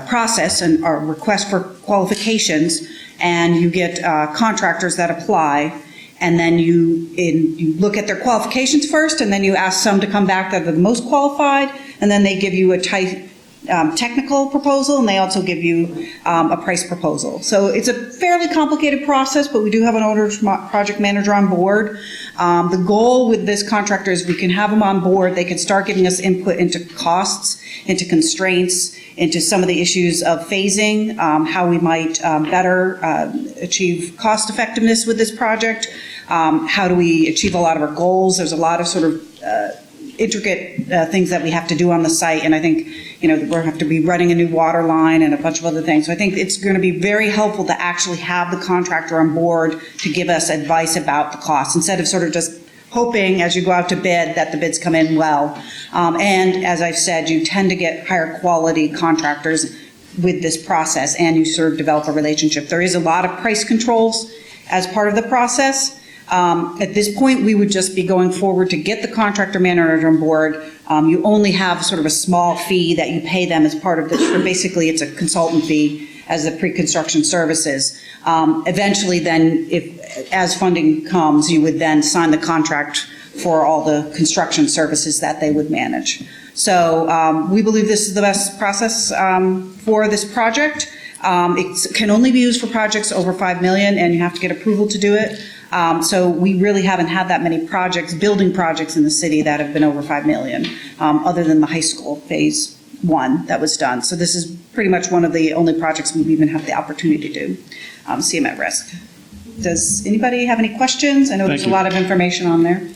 process and a request for qualifications, and you get contractors that apply, and then you look at their qualifications first, and then you ask some to come back that are the most qualified, and then they give you a technical proposal, and they also give you a price proposal. So it's a fairly complicated process, but we do have an owner's project manager on board. The goal with this contractor is we can have them on board. They can start giving us input into costs, into constraints, into some of the issues of phasing, how we might better achieve cost effectiveness with this project, how do we achieve a lot of our goals. There's a lot of sort of intricate things that we have to do on the site, and I think we're going to have to be running a new water line and a bunch of other things. So I think it's going to be very helpful to actually have the contractor on board to give us advice about the cost, instead of sort of just hoping as you go out to bid that the bids come in well. And as I've said, you tend to get higher quality contractors with this process, and you sort of develop a relationship. There is a lot of price controls as part of the process. At this point, we would just be going forward to get the contractor manager on board. You only have sort of a small fee that you pay them as part of this. Basically, it's a consultant fee as the pre-construction services. Eventually, then, as funding comes, you would then sign the contract for all the construction services that they would manage. So we believe this is the best process for this project. It can only be used for projects over $5 million, and you have to get approval to do it. So we really haven't had that many projects, building projects in the city that have been over $5 million, other than the high school phase 1 that was done. So this is pretty much one of the only projects we even have the opportunity to do, CM at risk. Does anybody have any questions? I know there's a lot of information on there.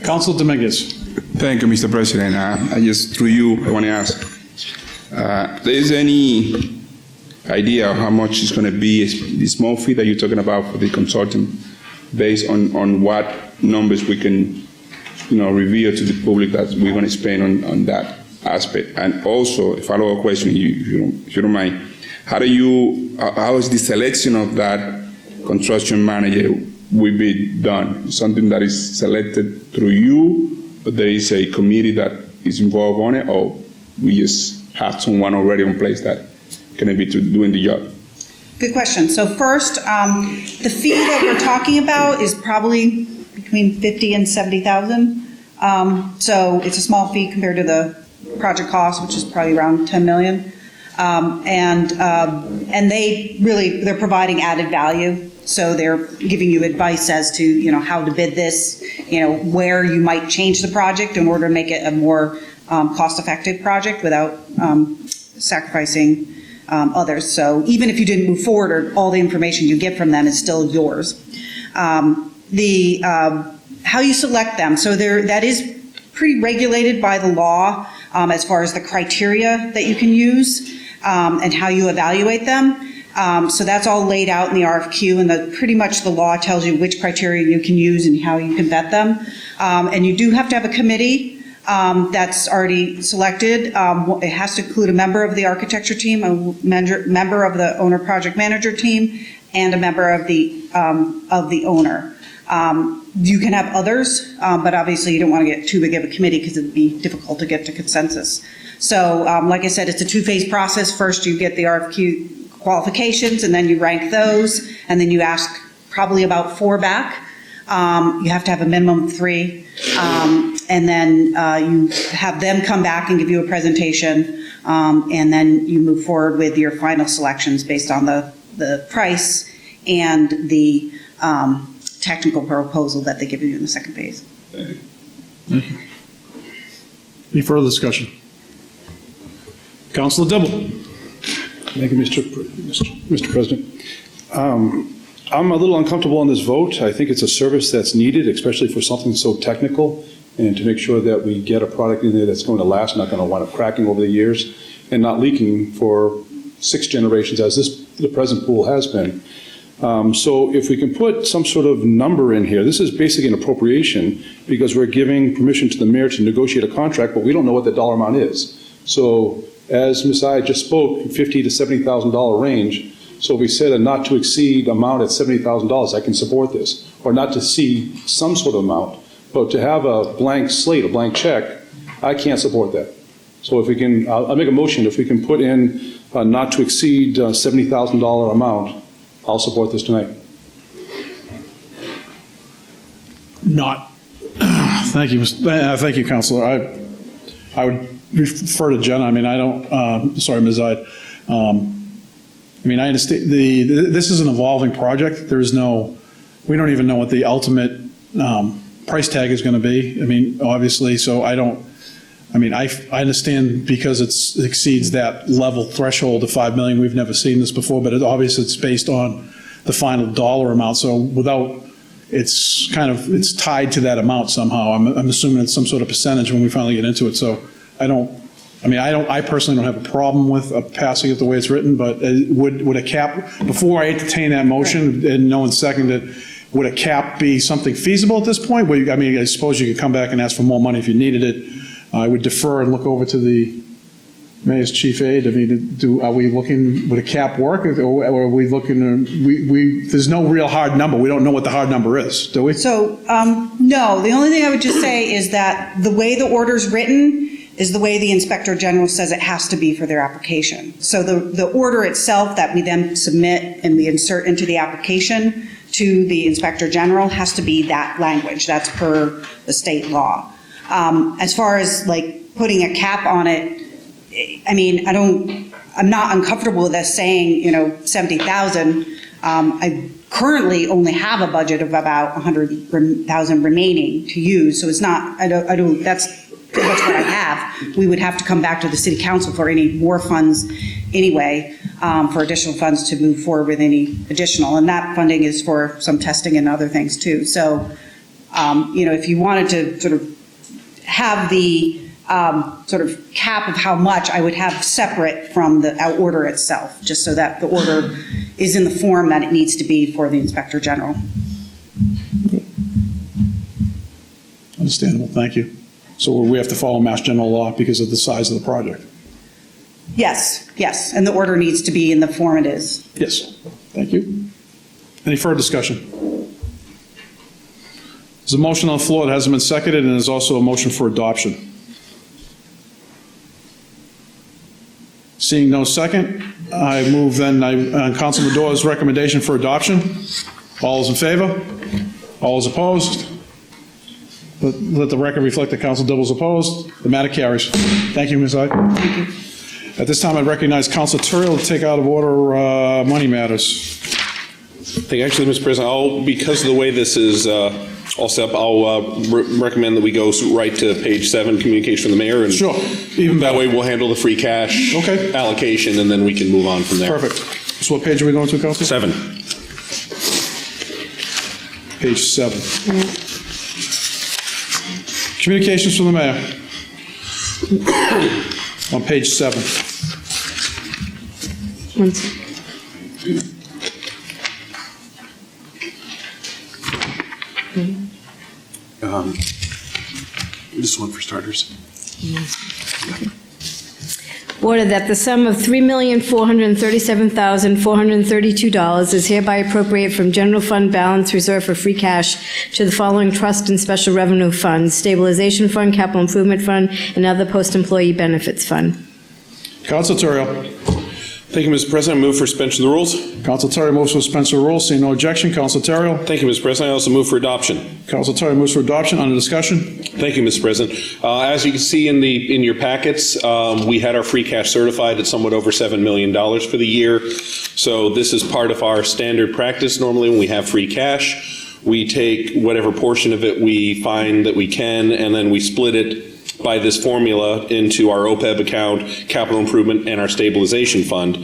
Council Dominguez. Thank you, Mr. President. I just, through you, I want to ask, there is any idea of how much is going to be the small fee that you're talking about for the consultant, based on what numbers we can, reveal to the public that we're going to spend on that aspect? And also, a follow-up question, if you don't mind, how is the selection of that construction manager will be done? Something that is selected through you, but there is a committee that is involved on it, or we just have someone already in place that can be doing the job? Good question. So first, the fee that we're talking about is probably between 50 and 70,000. So it's a small fee compared to the project cost, which is probably around 10 million. And they're providing added value. So they're giving you advice as to, how to bid this, where you might change the project in order to make it a more cost-effective project without sacrificing others. So even if you didn't move forward, all the information you get from them is still yours. How you select them, so that is pretty regulated by the law as far as the criteria that you can use and how you evaluate them. So that's all laid out in the RFQ, and pretty much the law tells you which criteria you can use and how you can vet them. And you do have to have a committee that's already selected. It has to include a member of the architecture team, a member of the owner project manager team, and a member of the owner. You can have others, but obviously you don't want to get too big of a committee because it'd be difficult to get to consensus. So like I said, it's a two-phase process. First, you get the RFQ qualifications, and then you rank those, and then you ask probably about 4 back. You have to have a minimum of 3, and then you have them come back and give you a presentation, and then you move forward with your final selections based on the price and the technical proposal that they give you in the second phase. Any further discussion? Councilor Dibble. Thank you, Mr. President. I'm a little uncomfortable on this vote. I think it's a service that's needed, especially for something so technical, and to make sure that we get a product in there that's going to last, not going to wind up cracking over the years, and not leaking for 6 generations as the present pool has been. So if we can put some sort of number in here, this is basically an appropriation because we're giving permission to the mayor to negotiate a contract, but we don't know what the dollar amount is. So as Ms. I just spoke, $50,000 to $70,000 range. So if we said a not to exceed amount at $70,000, I can support this, or not to see some sort of amount. But to have a blank slate, a blank check, I can't support that. So if we can, I'll make a motion, if we can put in a not to exceed $70,000 amount, I'll support this tonight. Thank you, Councilor. I would refer to Jenna. I mean, I don't, sorry, Ms. Ide. I mean, I understand this is an evolving project. We don't even know what the ultimate price tag is going to be. I mean, obviously, so I understand because it exceeds that level threshold of 5 million. We've never seen this before, but obviously it's based on the final dollar amount. So it's tied to that amount somehow. I'm assuming it's some sort of percentage when we finally get into it. So I personally don't have a problem with passing it the way it's written, but would a cap, before I entertain that motion and no one seconded, would a cap be something feasible at this point? I suppose you could come back and ask for more money if you needed it. I would defer and look over to the mayor's chief aide. I mean, are we looking, would a cap work, or are we looking, there's no real hard number. We don't know what the hard number is, do we? So, no, the only thing I would just say is that the way the order's written is the way the Inspector General says it has to be for their application. So the order itself that we then submit and we insert into the application to the Inspector General has to be that language. That's per the state law. As far as like putting a cap on it, I mean, I'm not uncomfortable with us saying, 70,000. I currently only have a budget of about 100,000 remaining to use. So it's not, that's pretty much what I have. We would have to come back to the city council for any more funds anyway, for additional funds to move forward with any additional. And that funding is for some testing and other things too. So, if you wanted to sort of have the sort of cap of how much I would have separate from the order itself, just so that the order is in the form that it needs to be for the Inspector General. Understandable, thank you. So we have to follow Mass General Law because of the size of the project? Yes, yes, and the order needs to be in the form it is. Yes, thank you. Any further discussion? There's a motion on the floor that hasn't been seconded, and there's also a motion for adoption. Seeing no second, I move then on Council Mador's recommendation for adoption. All is in favor? All is opposed? Let the record reflect that Council Dibble is opposed. The matter carries. Thank you, Ms. Ide. Thank you. At this time, I recognize Council Turiel to take out of order money matters. Actually, Mr. President, because of the way this is all set up, I'll recommend that we go right to page 7, communication from the mayor. And sure, even that way we'll handle the free cash allocation, and then we can move on from there. Perfect. So what page are we going to, Council? 7. Page 7. Communications from the mayor. On page 7. One second. This one for starters. Order that the sum of $3,437,432 is hereby appropriated from general fund balance reserved for free cash to the following trust and special revenue funds: stabilization fund, capital improvement fund, and other post-employee benefits fund. Council Turiel. Thank you, Mr. President. I move for suspension of the rules. Council Terry moves for suspension of the rules. Seeing no objection, Council Turiel. Thank you, Mr. President. I also move for adoption. Council Terry moves for adoption. Under discussion. Thank you, Mr. President. As you can see in your packets, we had our free cash certified at somewhat over $7 million for the year. So this is part of our standard practice. Normally, when we have free cash, we take whatever portion of it we find that we can, and then we split it by this formula into our OPEB account, capital improvement, and our stabilization fund.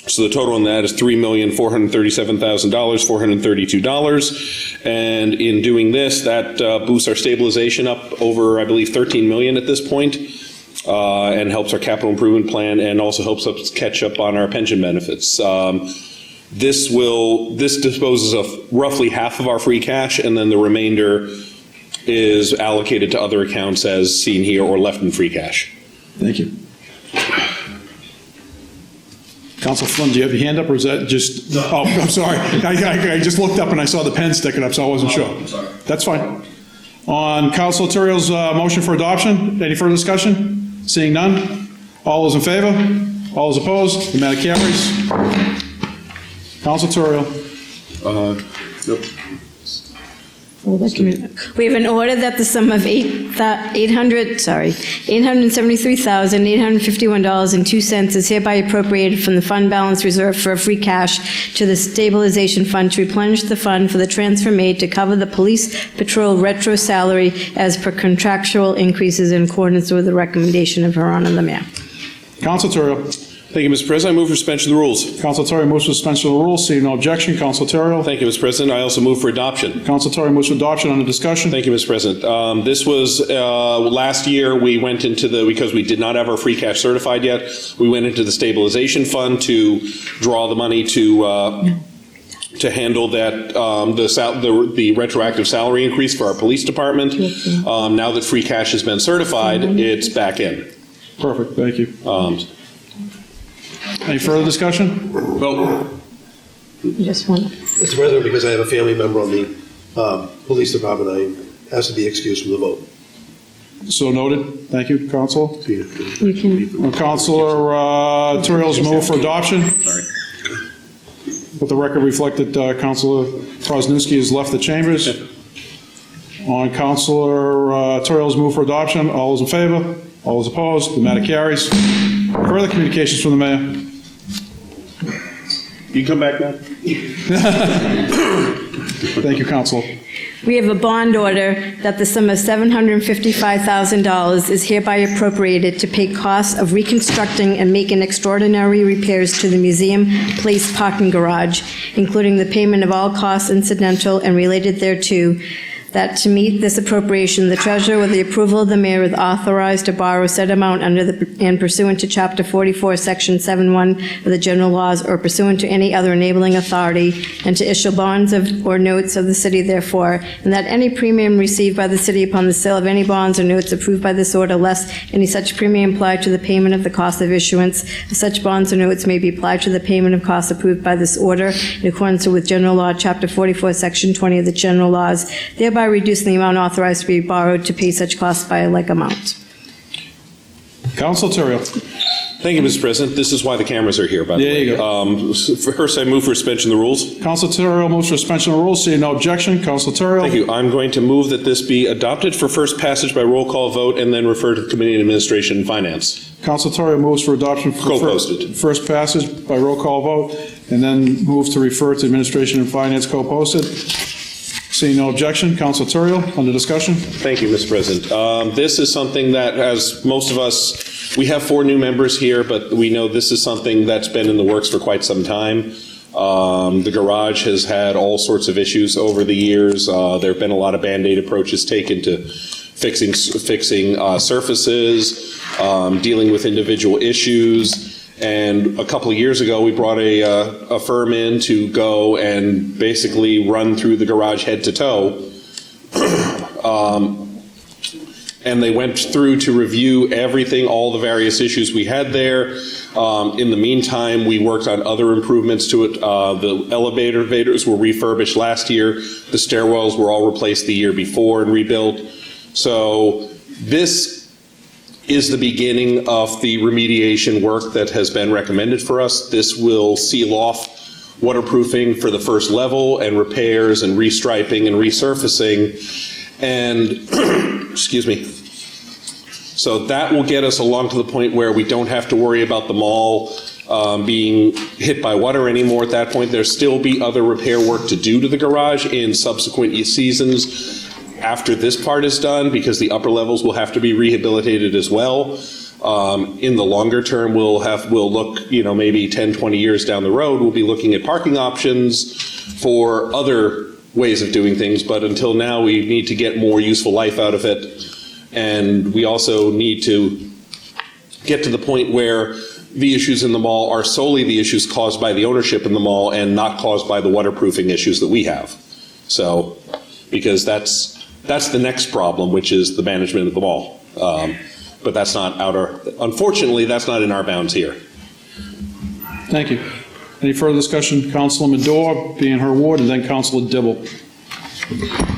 So the total on that is $3,437,432. And in doing this, that boosts our stabilization up over, I believe, $13 million at this point, and helps our capital improvement plan, and also helps us catch up on our pension benefits. This disposes of roughly half of our free cash, and then the remainder is allocated to other accounts as seen here, or left in free cash. Thank you. Council Flynn, do you have your hand up, or is that just? No. Oh, I'm sorry. I just looked up and I saw the pen sticking up, so I wasn't sure. I'm sorry. That's fine. On Council Turiel's motion for adoption, any further discussion? Seeing none. All those in favor? All those opposed? The matter carries. Council Turiel. Nope. We have an order that the sum of $873,851.02 is hereby appropriated from the fund balance reserved for free cash to the stabilization fund to replenish the fund for the transfer made to cover the police patrol retro salary as per contractual increases in accordance with the recommendation of Her Honor the Mayor. Council Turiel. Thank you, Mr. President. I move for suspension of the rules. Council Terry moves for suspension of the rules. Seeing no objection, Council Turiel. Thank you, Mr. President. I also move for adoption. Council Terry moves for adoption. Under discussion. Thank you, Mr. President. This was last year. We went into because we did not have our free cash certified yet. We went into the stabilization fund to draw the money to handle that the retroactive salary increase for our police department. Now that free cash has been certified, it's back in. Perfect. Thank you. Any further discussion? Well, just one. Mr. President, because I have a family member on the police department, I ask to be excused from the vote. So noted. Thank you, Council. You can. Councilor Turiel's move for adoption. Sorry. Let the record reflect that Councilor Krasnowski has left the chambers. On Councilor Turiel's move for adoption, all those in favor? All those opposed? The matter carries. Further communications from the mayor. You come back now. Thank you, Councilor. We have a bond order that the sum of $755,000 is hereby appropriated to pay costs of reconstructing and making extraordinary repairs to the Museum Place parking garage, including the payment of all costs incidental and related thereto, that to meet this appropriation, the treasurer, with the approval of the mayor, is authorized to borrow said amount and pursuant to Chapter 44, Section 7-1 of the general laws, or pursuant to any other enabling authority, and to issue bonds or notes of the city therefore, and that any premium received by the city upon the sale of any bonds or notes approved by this order, less any such premium applied to the payment of the cost of issuance of such bonds or notes, may be applied to the payment of costs approved by this order in accordance with General Law, Chapter 44, Section 20 of the general laws, thereby reducing the amount authorized to be borrowed to pay such costs by a like amount. Council Terrio. Thank you, Mr. President. This is why the cameras are here, by the way. There you go. First, I move for suspension of the rules. Council Terrio moves for suspension of the rules. Seeing no objection, Council Terrio. Thank you. I'm going to move that this be adopted for first passage by roll call vote and then refer to the Committee on Administration and Finance. Council Terrio moves for adoption for co-posted. First passage by roll call vote, and then moves to refer to Administration and Finance co-posted. Seeing no objection, Council Terrio, under discussion. Thank you, Mr. President. This is something that, as most of us, we have 4 new members here, but we know this is something that's been in the works for quite some time. The garage has had all sorts of issues over the years. There have been a lot of Band-Aid approaches taken to fixing surfaces, dealing with individual issues. And a couple of years ago, we brought a firm in to go and basically run through the garage head to toe. And they went through to review everything, all the various issues we had there. In the meantime, we worked on other improvements to it. The elevators were refurbished last year. The stairwells were all replaced the year before and rebuilt. So this is the beginning of the remediation work that has been recommended for us. This will seal off waterproofing for the first level and repairs and restriping and resurfacing. And, excuse me. So that will get us along to the point where we don't have to worry about the mall being hit by water anymore at that point. There'll still be other repair work to do to the garage in subsequent seasons after this part is done, because the upper levels will have to be rehabilitated as well. In the longer term, we'll look, maybe 10, 20 years down the road, we'll be looking at parking options for other ways of doing things. But until now, we need to get more useful life out of it. And we also need to get to the point where the issues in the mall are solely the issues caused by the ownership in the mall and not caused by the waterproofing issues that we have. So, because that's the next problem, which is the management of the mall. But that's not unfortunately, that's not in our bounds here. Thank you. Any further discussion? Councilwoman Dorr, being her ward, and then Councilor Dibble.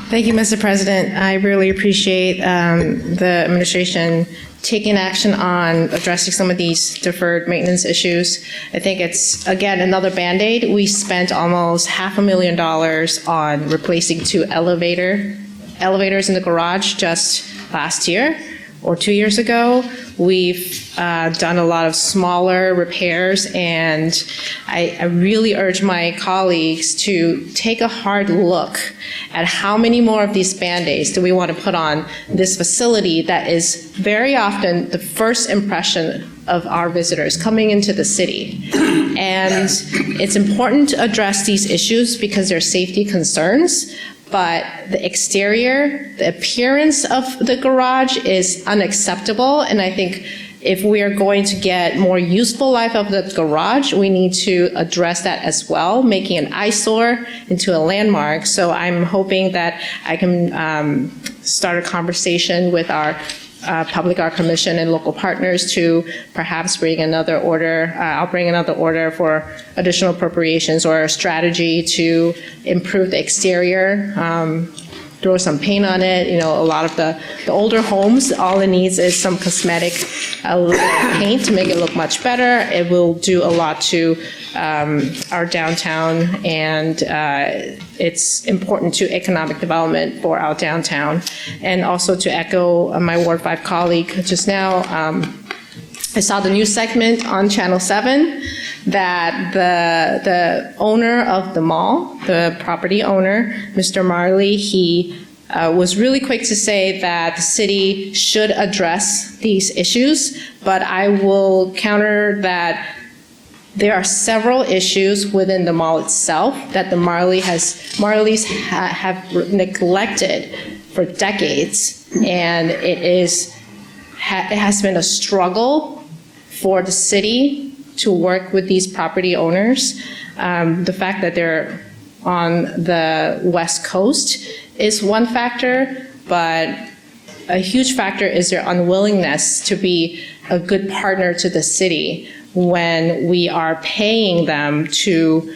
Thank you, Mr. President. I really appreciate the administration taking action on addressing some of these deferred maintenance issues. I think it's, again, another Band-Aid. We spent almost $500,000 on replacing 2 elevators in the garage just last year or 2 years ago. We've done a lot of smaller repairs, and I really urge my colleagues to take a hard look at how many more of these Band-Aids do we want to put on this facility that is very often the first impression of our visitors coming into the city. And it's important to address these issues because they're safety concerns. But the exterior, the appearance of the garage is unacceptable. And I think if we are going to get more useful life of the garage, we need to address that as well, making an eyesore into a landmark. So I'm hoping that I can start a conversation with our Public Art Commission and local partners to perhaps bring another order. I'll bring another order for additional appropriations or a strategy to improve the exterior, throw some paint on it. A lot of the older homes, all it needs is some cosmetic paint to make it look much better. It will do a lot to our downtown, and it's important to economic development for our downtown. And also to echo my Ward 5 colleague just now, I saw the news segment on Channel 7 that the owner of the mall, the property owner, Mr. Marley, he was really quick to say that the city should address these issues, but I will counter that There are several issues within the mall itself that the Marleys have neglected for decades, and it has been a struggle for the city to work with these property owners. The fact that they're on the West Coast is one factor, but a huge factor is their unwillingness to be a good partner to the city when we are paying them to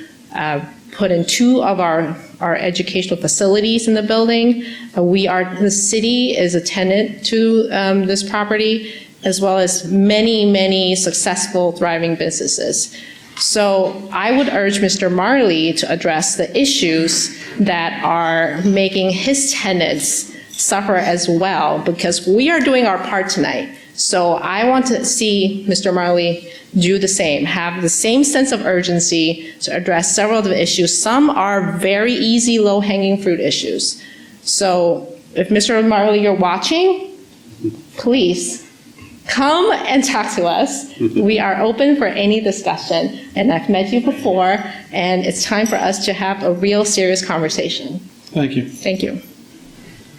put in 2 of our educational facilities in the building. The city is a tenant to this property, as well as many, many successful, thriving businesses. So I would urge Mr. Marley to address the issues that are making his tenants suffer as well, because we are doing our part tonight. So I want to see Mr. Marley do the same, have the same sense of urgency to address several of the issues. Some are very easy, low-hanging fruit issues. So if Mr. Marley, you're watching, please come and talk to us. We are open for any discussion, and I've met you before, and it's time for us to have a real serious conversation. Thank you. Thank you.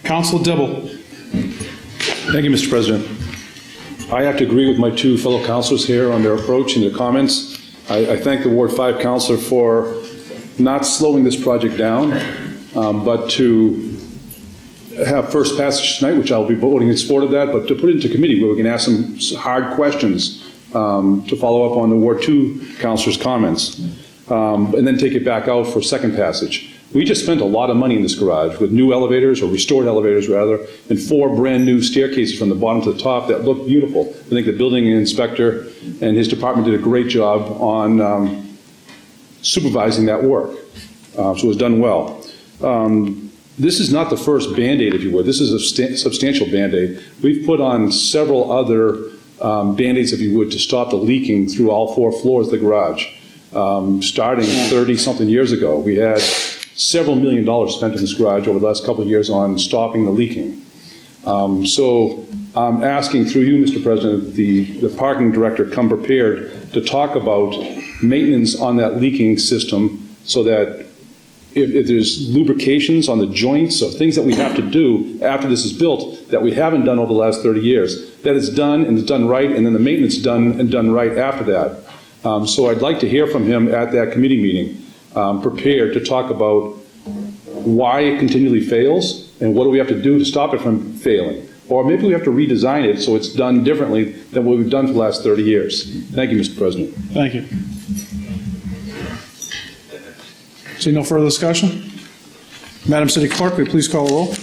Councilor Dibble. Thank you, Mr. President. I have to agree with my 2 fellow councilors here on their approach and their comments. I thank the Ward 5 councilor for not slowing this project down, but to have first passage tonight, which I'll be voting in support of that, but to put it into committee where we can ask some hard questions to follow up on the Ward 2 councilor's comments, and then take it back out for second passage. We just spent a lot of money in this garage with new elevators, or restored elevators rather, and 4 brand-new staircases from the bottom to the top that look beautiful. I think the building inspector and his department did a great job on supervising that work, so it was done well. This is not the first Band-Aid, if you would. This is a substantial Band-Aid. We've put on several other Band-Aids, if you would, to stop the leaking through all 4 floors of the garage. Starting 30-something years ago, we had several $1 million spent in this garage over the last couple of years on stopping the leaking. So I'm asking through you, Mr. President, the parking director come prepared to talk about maintenance on that leaking system, so that if there's lubrications on the joints or things that we have to do after this is built that we haven't done over the last 30 years, that it's done and it's done right, and then the maintenance done right after that. So I'd like to hear from him at that committee meeting, prepared to talk about why it continually fails and what do we have to do to stop it from failing. Or maybe we have to redesign it so it's done differently than what we've done for the last 30 years. Thank you, Mr. President. Thank you. See no further discussion? Madam City Clerk, will you please call the roll?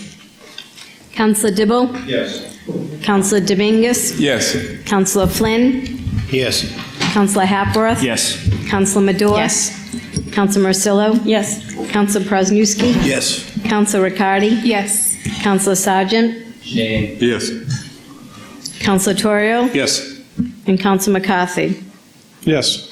Councilor Dibble? Yes. Councilor Dominguez? Yes. Councilor Flynn? Yes. Councilor Hapworth? Yes. Councilor Madore? Yes. Councilor Marcillo? Yes. Councilor Presnewski? Yes. Councilor Riccardi? Yes. Councilor Sargent? Yes. Councilor Torrio? Yes. And Councilor McCarthy? Yes.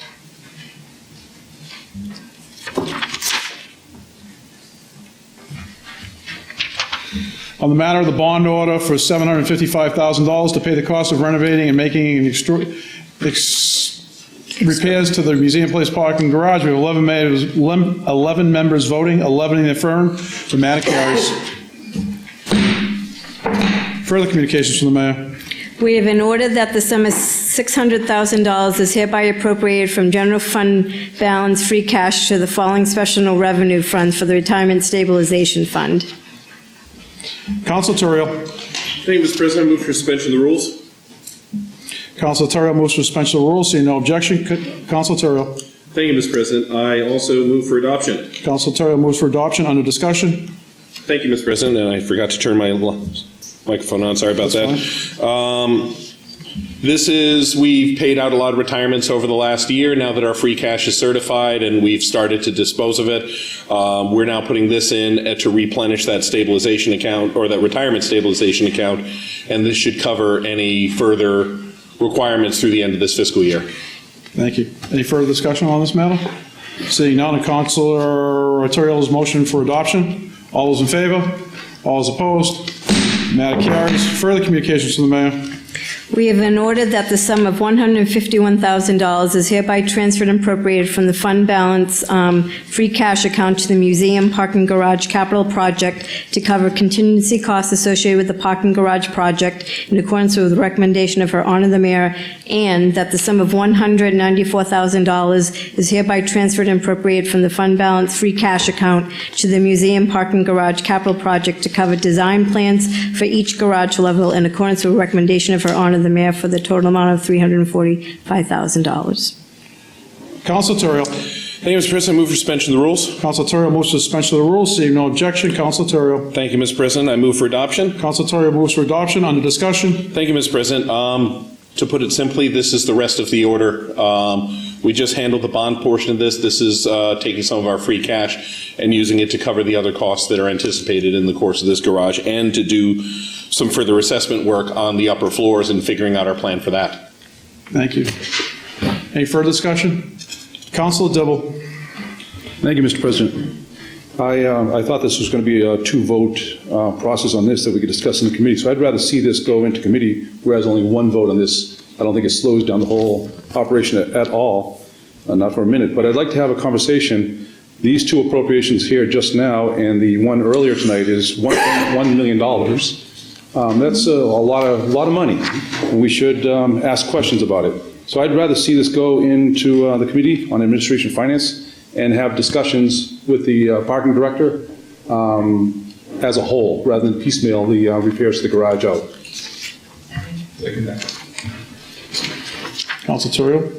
On the matter of the bond order for $755,000 to pay the cost of renovating and making repairs to the Museum Place parking garage, we have 11 members voting, 11 in the affirmative. The matter carries. Further communications from the mayor. We have an order that the sum of $600,000 is hereby appropriated from general fund balance free cash to the following special revenue funds for the Retirement Stabilization Fund. Councilor Torrio. Thank you, Mr. President. I move for suspension of the rules. Councilor Torrio moves for suspension of the rules. Seeing no objection, Councilor Torrio. Thank you, Mr. President. I also move for adoption. Councilor Torrio moves for adoption. Under discussion. Thank you, Mr. President, and I forgot to turn my microphone on. Sorry about that. We've paid out a lot of retirements over the last year now that our free cash is certified and we've started to dispose of it. We're now putting this in to replenish that stabilization account, or that retirement stabilization account, and this should cover any further requirements through the end of this fiscal year. Thank you. Any further discussion on this matter? Seeing none, Councilor Torrio's motion for adoption. All those in favor? All those opposed? Matter carries. Further communications from the mayor. We have an order that the sum of $151,000 is hereby transferred and appropriated from the fund balance free cash account to the museum parking garage capital project to cover contingency costs associated with the parking garage project in accordance with the recommendation of Her Honor the Mayor, and that the sum of $194,000 is hereby transferred and appropriated from the fund balance free cash account to the museum parking garage capital project to cover design plans for each garage level in accordance with the recommendation of Her Honor the Mayor for the total amount of $345,000. Council Terrell. Thank you, Mr. President. I move for suspension of the rules. Council Terrell moves for suspension of the rules. Seeing no objection, Council Terrell. Thank you, Mr. President. I move for adoption. Council Terrell moves for adoption. Under discussion. Thank you, Mr. President. To put it simply, this is the rest of the order. We just handled the bond portion of this. This is taking some of our free cash and using it to cover the other costs that are anticipated in the course of this garage and to do some further assessment work on the upper floors and figuring out our plan for that. Thank you. Any further discussion? Councilor Dibble. Thank you, Mr. President. I thought this was going to be a two-vote process on this that we could discuss in the committee, so I'd rather see this go into committee, whereas only one vote on this, I don't think it slows down the whole operation at all, not for a minute, but I'd like to have a conversation. These two appropriations here just now and the one earlier tonight is $1 million. That's a lot of money, and we should ask questions about it. So I'd rather see this go into the Committee on Administration and Finance and have discussions with the parking director as a whole, rather than piecemeal the repairs to the garage out. Council Terrell.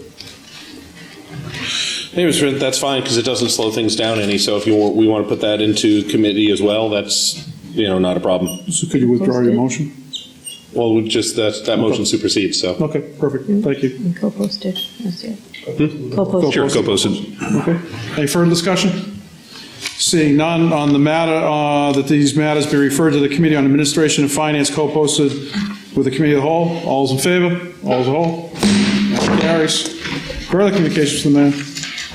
Hey, Mr. President, that's fine because it doesn't slow things down any. So if we want to put that into committee as well, that's not a problem. So could you withdraw your motion? Well, just that motion supersedes. So okay, perfect. Thank you. And co-posted. That's it. Co-posted. Sure, co-posted. Okay. Any further discussion? Seeing none on the matter that these matters be referred to the Committee on Administration and Finance, co-posted with the Committee of the Whole. All is in favor? All is a whole? Motion carries. Further communications from the mayor.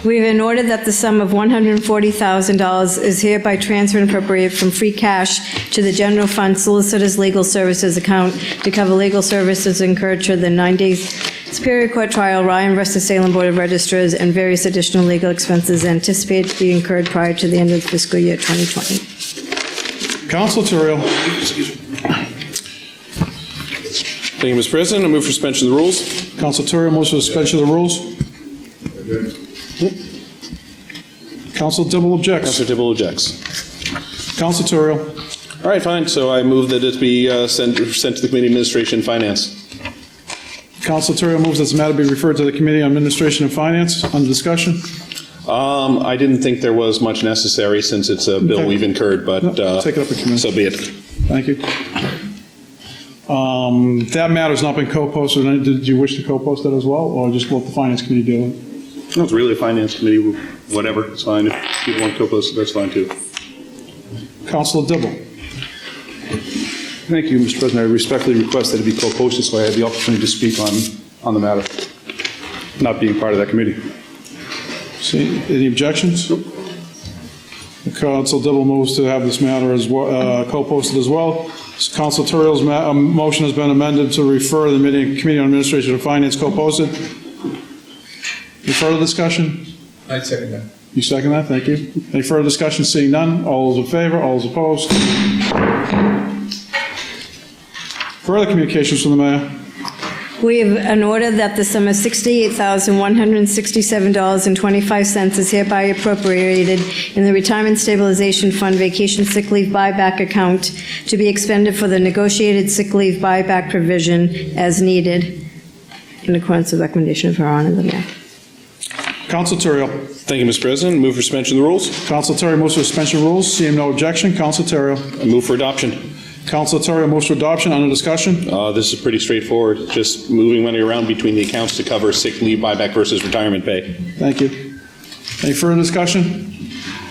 We have an order that the sum of $140,000 is hereby transferred and appropriated from free cash to the general fund solicitor's legal services account to cover legal services incurred to the 9-day Superior Court trial, Ryan versus Salem Board of Registrars, and various additional legal expenses anticipated to be incurred prior to the end of the fiscal year 2020. Council Terrell. Thank you, Mr. President. I move for suspension of the rules. Council Terrell moves for suspension of the rules. Council Dibble objects. Councilor Dibble objects. Council Terrell. All right, fine. So I move that it be sent to the Committee on Administration and Finance. Council Terrell moves that the matter be referred to the Committee on Administration and Finance. Under discussion. I didn't think there was much necessary since it's a bill we've incurred, but take it up in committee. So be it. Thank you. That matter has not been co-posted. Did you wish to co-post that as well, or just let the Finance Committee do it? No, it's really a Finance Committee. Whatever, it's fine. If people want to co-post it, that's fine too. Councilor Dibble. Thank you, Mr. President. I respectfully request that it be co-posted so I have the opportunity to speak on the matter, not being part of that committee. See, any objections? Council Dibble moves to have this matter as well, co-posted as well. Council Terrell's motion has been amended to refer to the Committee on Administration and Finance, co-posted. Any further discussion? I second that. You second that? Thank you. Any further discussion? Seeing none. All those in favor? All those opposed? Further communications from the mayor. We have an order that the sum of $68,167.25 is hereby appropriated in the Retirement Stabilization Fund Vacation Sick Leave Buyback account to be expended for the negotiated sick leave buyback provision as needed in accordance with the recommendation of Her Honor the Mayor. Council Terrell. Thank you, Mr. President. Move for suspension of the rules. Council Terrell moves for suspension of rules. Seeing no objection. Council Terrell. I move for adoption. Council Terrell moves for adoption. Under discussion. This is pretty straightforward. Just moving money around between the accounts to cover sick leave buyback versus retirement pay. Thank you. Any further discussion?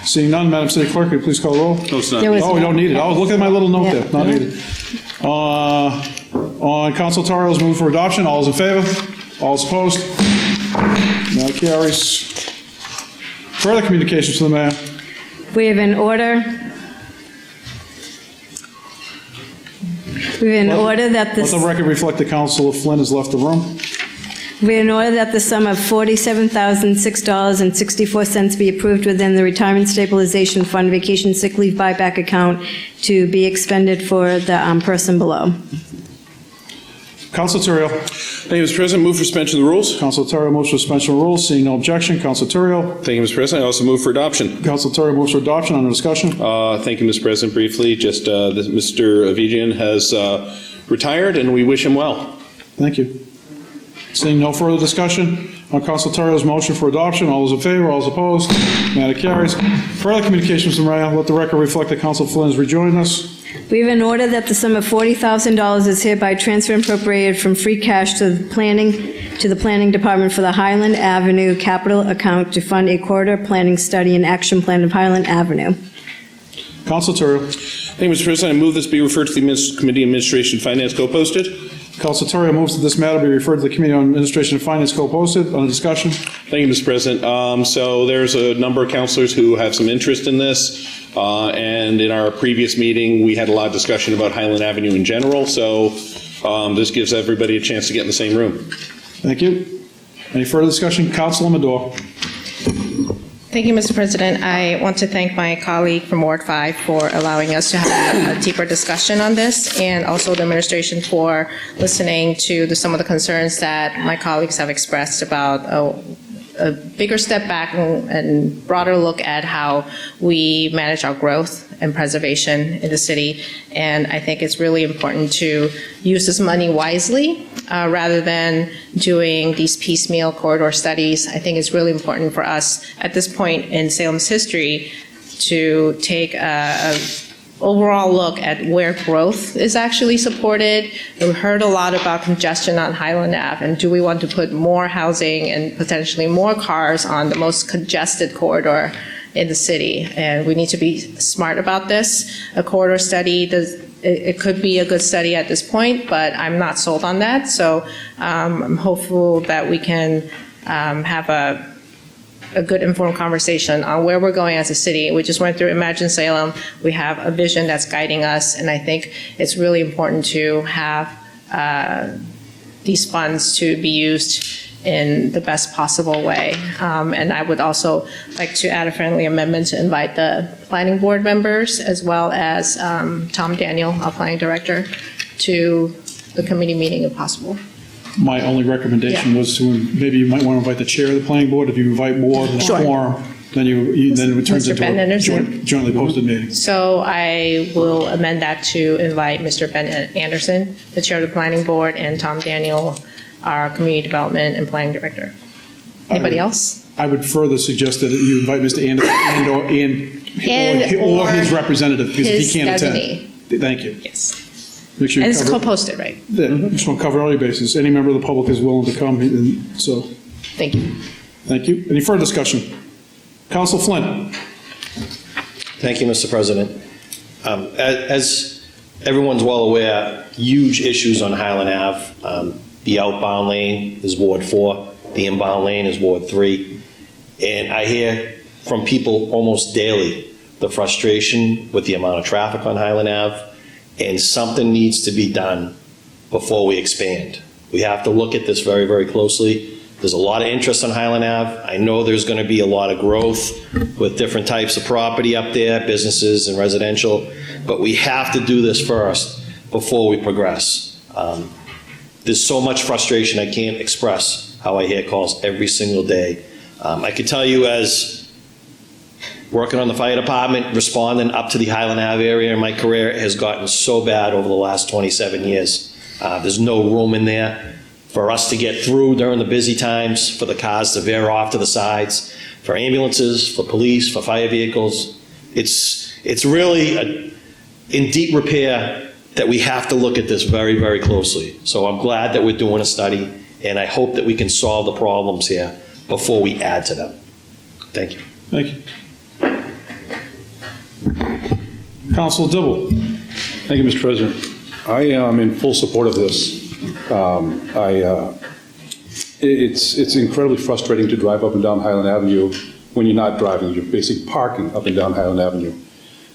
Seeing none, Madam City Clerk, could you please call the roll? No, it's not. Oh, we don't need it. I was looking at my little note there. Not needed. On Council Terrell's move for adoption, all those in favor? All those opposed? That carries. Further communications to the mayor. We have an order We have an order that Let this. the record reflect that Councilor Flynn has left the room. We have an order that the sum of $47,006.64 be approved within the Retirement Stabilization Fund Vacation Sick Leave Buyback Account to be expended for the person below. Councilor Terrio. Thank you, Mr. President. Move for suspension of the rules. Councilor Terrio moves for suspension of rules. Seeing no objection, Councilor Terrio. Thank you, Mr. President. I also move for adoption. Councilor Terrio moves for adoption. Under discussion. Thank you, Mr. President. Briefly, just Mr. Avigian has retired, and we wish him well. Thank you. Seeing no further discussion on Councilor Terrio's motion for adoption, all those in favor, all those opposed, matter carries. Further communications from Mayor, let the record reflect that Councilor Flynn is rejoining us. We have an order that the sum of $40,000 is hereby transferred and appropriated from free cash to the planning department for the Highland Avenue capital account to fund a corridor planning study and action plan of Highland Avenue. Councilor Terrio. Thank you, Mr. President. I move this be referred to the Committee on Administration and Finance co-posted. Councilor Terrio moves that this matter be referred to the Committee on Administration and Finance co-posted. On discussion. Thank you, Mr. President. So there's a number of councilors who have some interest in this, and in our previous meeting, we had a lot of discussion about Highland Avenue in general, so this gives everybody a chance to get in the same room. Thank you. Any further discussion? Councilor Madore. Thank you, Mr. President. I want to thank my colleague from Ward 5 for allowing us to have a deeper discussion on this, and also the administration for listening to some of the concerns that my colleagues have expressed about a bigger step back and broader look at how we manage our growth and preservation in the city. And I think it's really important to use this money wisely rather than doing these piecemeal corridor studies. I think it's really important for us at this point in Salem's history to take a overall look at where growth is actually supported. We heard a lot about congestion on Highland Ave, and do we want to put more housing and potentially more cars on the most congested corridor in the city? And we need to be smart about this. A corridor study, it could be a good study at this point, but I'm not sold on that. So I'm hopeful that we can have a good informed conversation on where we're going as a city. We just went through Imagine Salem. We have a vision that's guiding us, and I think it's really important to have these funds to be used in the best possible way. And I would also like to add a friendly amendment to invite the planning board members as well as Tom Daniel, our planning director, to the committee meeting if possible. My only recommendation was to, maybe you might want to invite the chair of the planning board. If you invite more than a Sure. quorum, then then it turns Mr. into Ben a Anderson? jointly posted meeting. So I will amend that to invite Mr. Ben Anderson, the chair of the planning board, and Tom Daniel, our community development and planning director. Anybody else? I would further suggest that you invite Mr. Anderson or his representative, because if his he can't designee. attend. Thank you. Yes. Make sure you And it's cover. co-posted, right? Yeah, just want to cover all your bases. Any member of the public is willing to come, and so. Thank you. Thank you. Any further discussion? Council Flynn. Thank you, Mr. President. As everyone's well aware, huge issues on Highland Ave. The outbound lane is Ward 4, the inbound lane is Ward 3. And I hear from people almost daily the frustration with the amount of traffic on Highland Ave, and something needs to be done before we expand. We have to look at this very, very closely. There's a lot of interest on Highland Ave. I know there's going to be a lot of growth with different types of property up there, businesses and residential, but we have to do this first before we progress. There's so much frustration, I can't express how I hear calls every single day. I can tell you, as working on the fire department, responding up to the Highland Ave area in my career has gotten so bad over the last 27 years. There's no room in there for us to get through during the busy times, for the cars to veer off to the sides, for ambulances, for police, for fire vehicles. It's really in deep repair that we have to look at this very, very closely. So I'm glad that we're doing a study, and I hope that we can solve the problems here before we add to them. Thank you. Thank you. Council Dibble. Thank you, Mr. President. I am in full support of this. It's incredibly frustrating to drive up and down Highland Avenue when you're not driving. You're basically parking up and down Highland Avenue.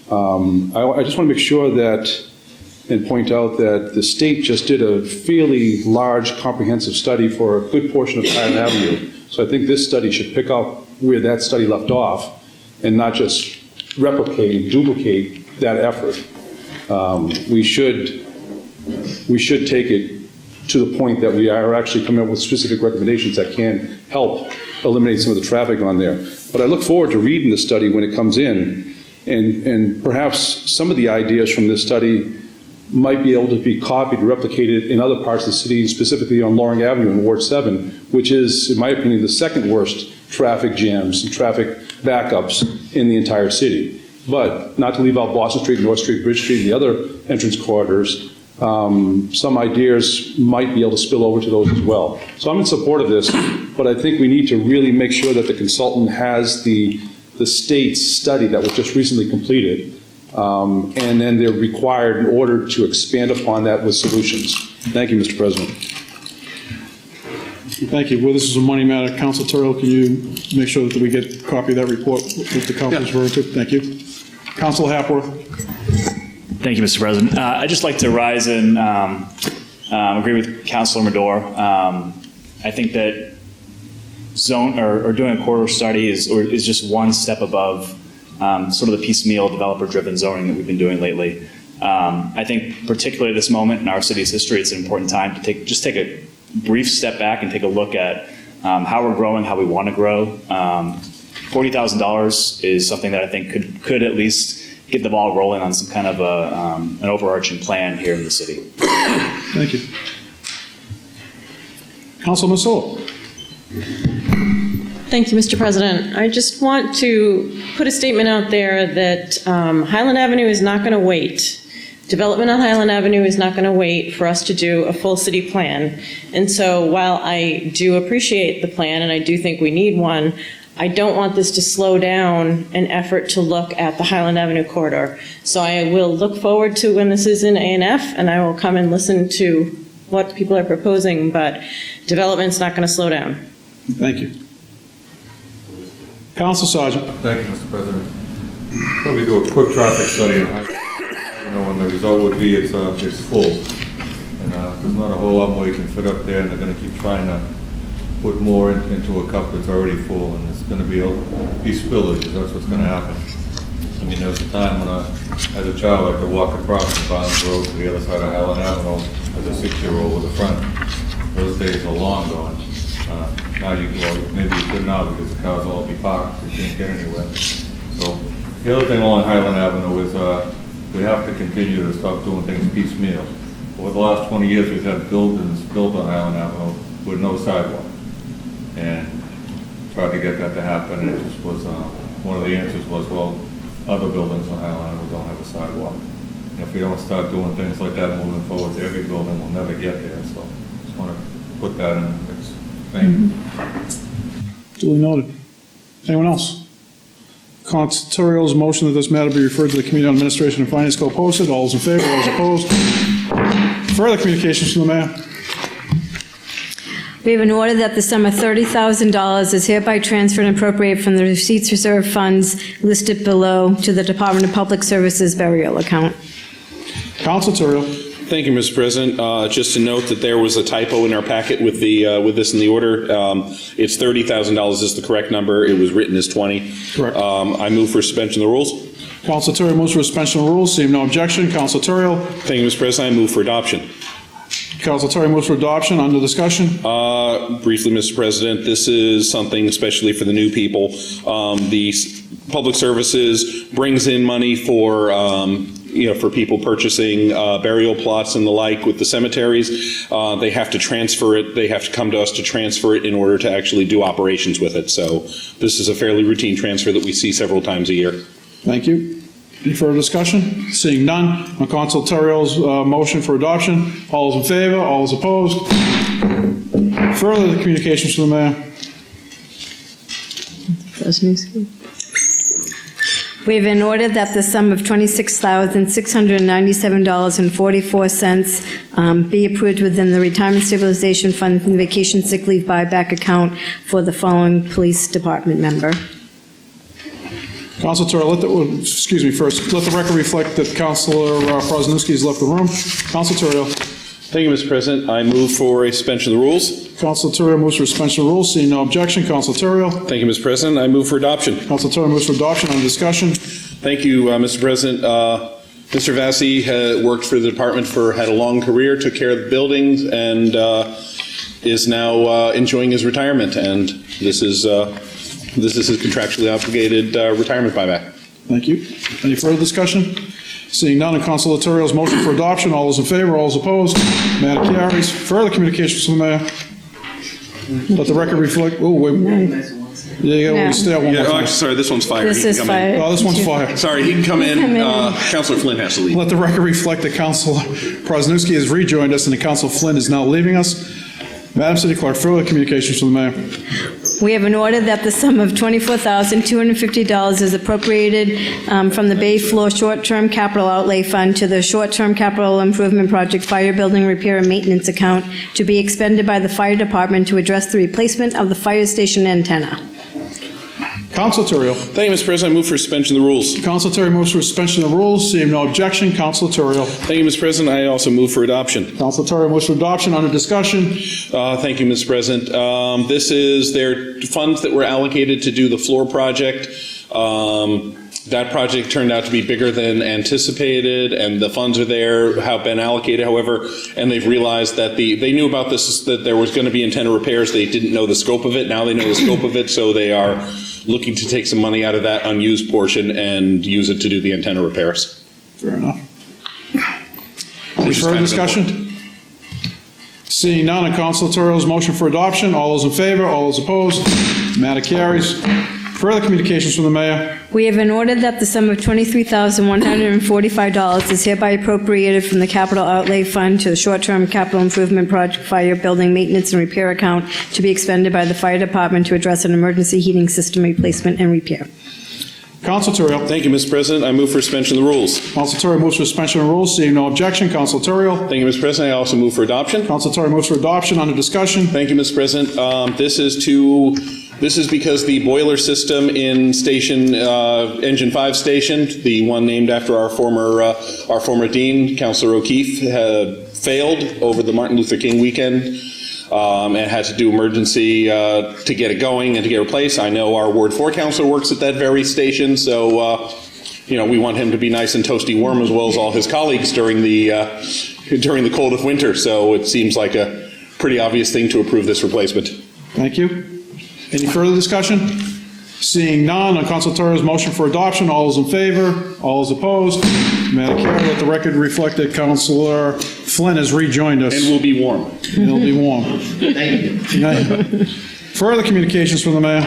I just want to make sure that and point out that the state just did a fairly large comprehensive study for a good portion of Highland Avenue. So I think this study should pick up where that study left off and not just replicate and duplicate that effort. We should take it to the point that we are actually coming up with specific recommendations that can help eliminate some of the traffic on there. But I look forward to reading the study when it comes in, and perhaps some of the ideas from this study might be able to be copied and replicated in other parts of the city, specifically on Loring Avenue in Ward 7, which is, in my opinion, the second worst traffic jams and traffic backups in the entire city. But not to leave out Boston Street, North Street, Bridge Street, and the other entrance corridors, some ideas might be able to spill over to those as well. So I'm in support of this, but I think we need to really make sure that the consultant has the state's study that was just recently completed, and then they're required in order to expand upon that with solutions. Thank you, Mr. President. Thank you. Well, this is a money matter. Council Terrell, can you make sure that we get a copy of that report that the council is referring to? Thank you. Council Hapworth. Thank you, Mr. President. I'd just like to rise and agree with Councilor Madore. I think that doing a corridor study is just one step above sort of the piecemeal developer-driven zoning that we've been doing lately. I think particularly at this moment in our city's history, it's an important time to take a brief step back and take a look at how we're growing, how we want to grow. $40,000 is something that I think could at least get the ball rolling on some kind of an overarching plan here in the city. Thank you. Councilman Sewell. Thank you, Mr. President. I just want to put a statement out there that Highland Avenue is not going to wait. Development on Highland Avenue is not going to wait for us to do a full city plan. And so while I do appreciate the plan and I do think we need one, I don't want this to slow down an effort to look at the Highland Avenue corridor. So I will look forward to when this is in A&F, and I will come and listen to what people are proposing, but development's not going to slow down. Thank you. Council Sergeant. Thank you, Mr. President. Probably do a quick traffic study. I don't know when the result would be. It's full, and there's not a whole lot more you can fit up there, and they're going to keep trying to put more into a cup that's already full, and it's going to be spillage. That's what's going to happen. I mean, there was a time when as a child, I could walk across the Barnes Road to the other side of Highland Avenue as a 6-year-old with a friend. Those days are long gone. Now maybe you could now because the cars will all be parked. You can't get anywhere. So the other thing along Highland Avenue is we have to continue to stop doing things piecemeal. Over the last 20 years, we've had buildings built on Highland Avenue with no sidewalk. And tried to get that to happen, and it just was, one of the answers was, well, other buildings on Highland Avenue don't have a sidewalk. And if we don't start doing things like that moving forward, every building will never get there, so just want to put that in the mix. Thank you. Duly noted. Anyone else? Council Terrell's motion that this matter be referred to the Committee on Administration and Finance co-posted. All those in favor, all those opposed? Further communications from the mayor. We have an order that the sum of $30,000 is hereby transferred and appropriated from the receipts reserve funds listed below to the Department of Public Services burial account. Council Terrell. Thank you, Mr. President. Just to note that there was a typo in our packet with this in the order. It's $30,000 is the correct number. It was written as 20. Correct. I move for suspension of the rules. Council Terrell moves for suspension of rules. Seeing no objection. Council Terrell. Thank you, Mr. President. I move for adoption. Council Terry moves for adoption. Under discussion. Briefly, Mr. President, this is something especially for the new people. The Public Services brings in money for for people purchasing burial plots and the like with the cemeteries. They have to transfer it. They have to come to us to transfer it in order to actually do operations with it. So this is a fairly routine transfer that we see several times a year. Thank you. Any further discussion? Seeing none, on Council Terrell's motion for adoption, all those in favor, all those opposed? Further communications from the mayor. We have an order that the sum of $26,697.44 be approved within the Retirement Stabilization Fund and Vacation Sick Leave Buyback account for the following police department member. Council Terrell, excuse me, first, let the record reflect that Councilor Prosnowski has left the room. Council Terrell. Thank you, Mr. President. I move for a suspension of the rules. Council Terrell moves for suspension of rules. Seeing no objection, Council Terrell. Thank you, Mr. President. I move for adoption. Council Terrell moves for adoption. On discussion. Thank you, Mr. President. Mr. Vassie had worked for the department had a long career, took care of the buildings, and is now enjoying his retirement. And this is his contractually obligated retirement buyback. Thank you. Any further discussion? Seeing none, on Councilor Terrell's motion for adoption, all those in favor, all those opposed, matter carries. Further communications from the mayor. Let the record reflect. Oh, wait. Yeah, we stay one more time. Sorry, this one's fire. This is fire. Oh, this one's fire. Sorry, he can come in. Councilor Flynn has to leave. Let the record reflect that Councilor Prosnowski has rejoined us and that Councilor Flynn is now leaving us. Madam City Clerk, further communications from the mayor. We have an order that the sum of $24,250 is appropriated from the Bay Floor Short-Term Capital Outlay Fund to the Short-Term Capital Improvement Project Fire Building Repair and Maintenance Account to be expended by the fire department to address the replacement of the fire station antenna. Council Terrell. Thank you, Mr. President. I move for suspension of the rules. Council Terrell moves for suspension of the rules. Seeing no objection, Council Terrell. Thank you, Mr. President. I also move for adoption. Council Terrell moves for adoption. Under discussion. Thank you, Mr. President. This is their funds that were allocated to do the floor project. That project turned out to be bigger than anticipated, and the funds are there, have been allocated, however, and they've realized that they knew about this, that there was going to be antenna repairs. They didn't know the scope of it. Now they know the scope of it, so they are looking to take some money out of that unused portion and use it to do the antenna repairs. Fair enough. Any further discussion? Seeing none, on Council Terrell's motion for adoption, all those in favor, all those opposed, matter carries. Further communications from the mayor. We have an order that the sum of $23,145 is hereby appropriated from the Capital Outlay Fund to the Short-Term Capital Improvement Project Fire Building Maintenance and Repair Account to be expended by the fire department to address an emergency heating system replacement and repair. Council Terrell. Thank you, Mr. President. I move for suspension of the rules. Council Terrell moves for suspension of rules. Seeing no objection, Council Terrell. Thank you, Mr. President. I also move for adoption. Council Terrell moves for adoption. Under discussion. Thank you, Mr. President. This is because the boiler system in Engine 5 station, the one named after our former dean, Councilor O'Keefe, had failed over the Martin Luther King weekend. And had to do emergency to get it going and to get replaced. I know our Ward 4 councilor works at that very station, so we want him to be nice and toasty warm as well as all his colleagues during the cold of winter. So it seems like a pretty obvious thing to approve this replacement. Thank you. Any further discussion? Seeing none, on Council Terrell's motion for adoption, all those in favor, all those opposed, matter carried. Let the record reflect that Councilor Flynn has rejoined us. And will be warm. He'll be warm. Thank you. Further communications from the mayor.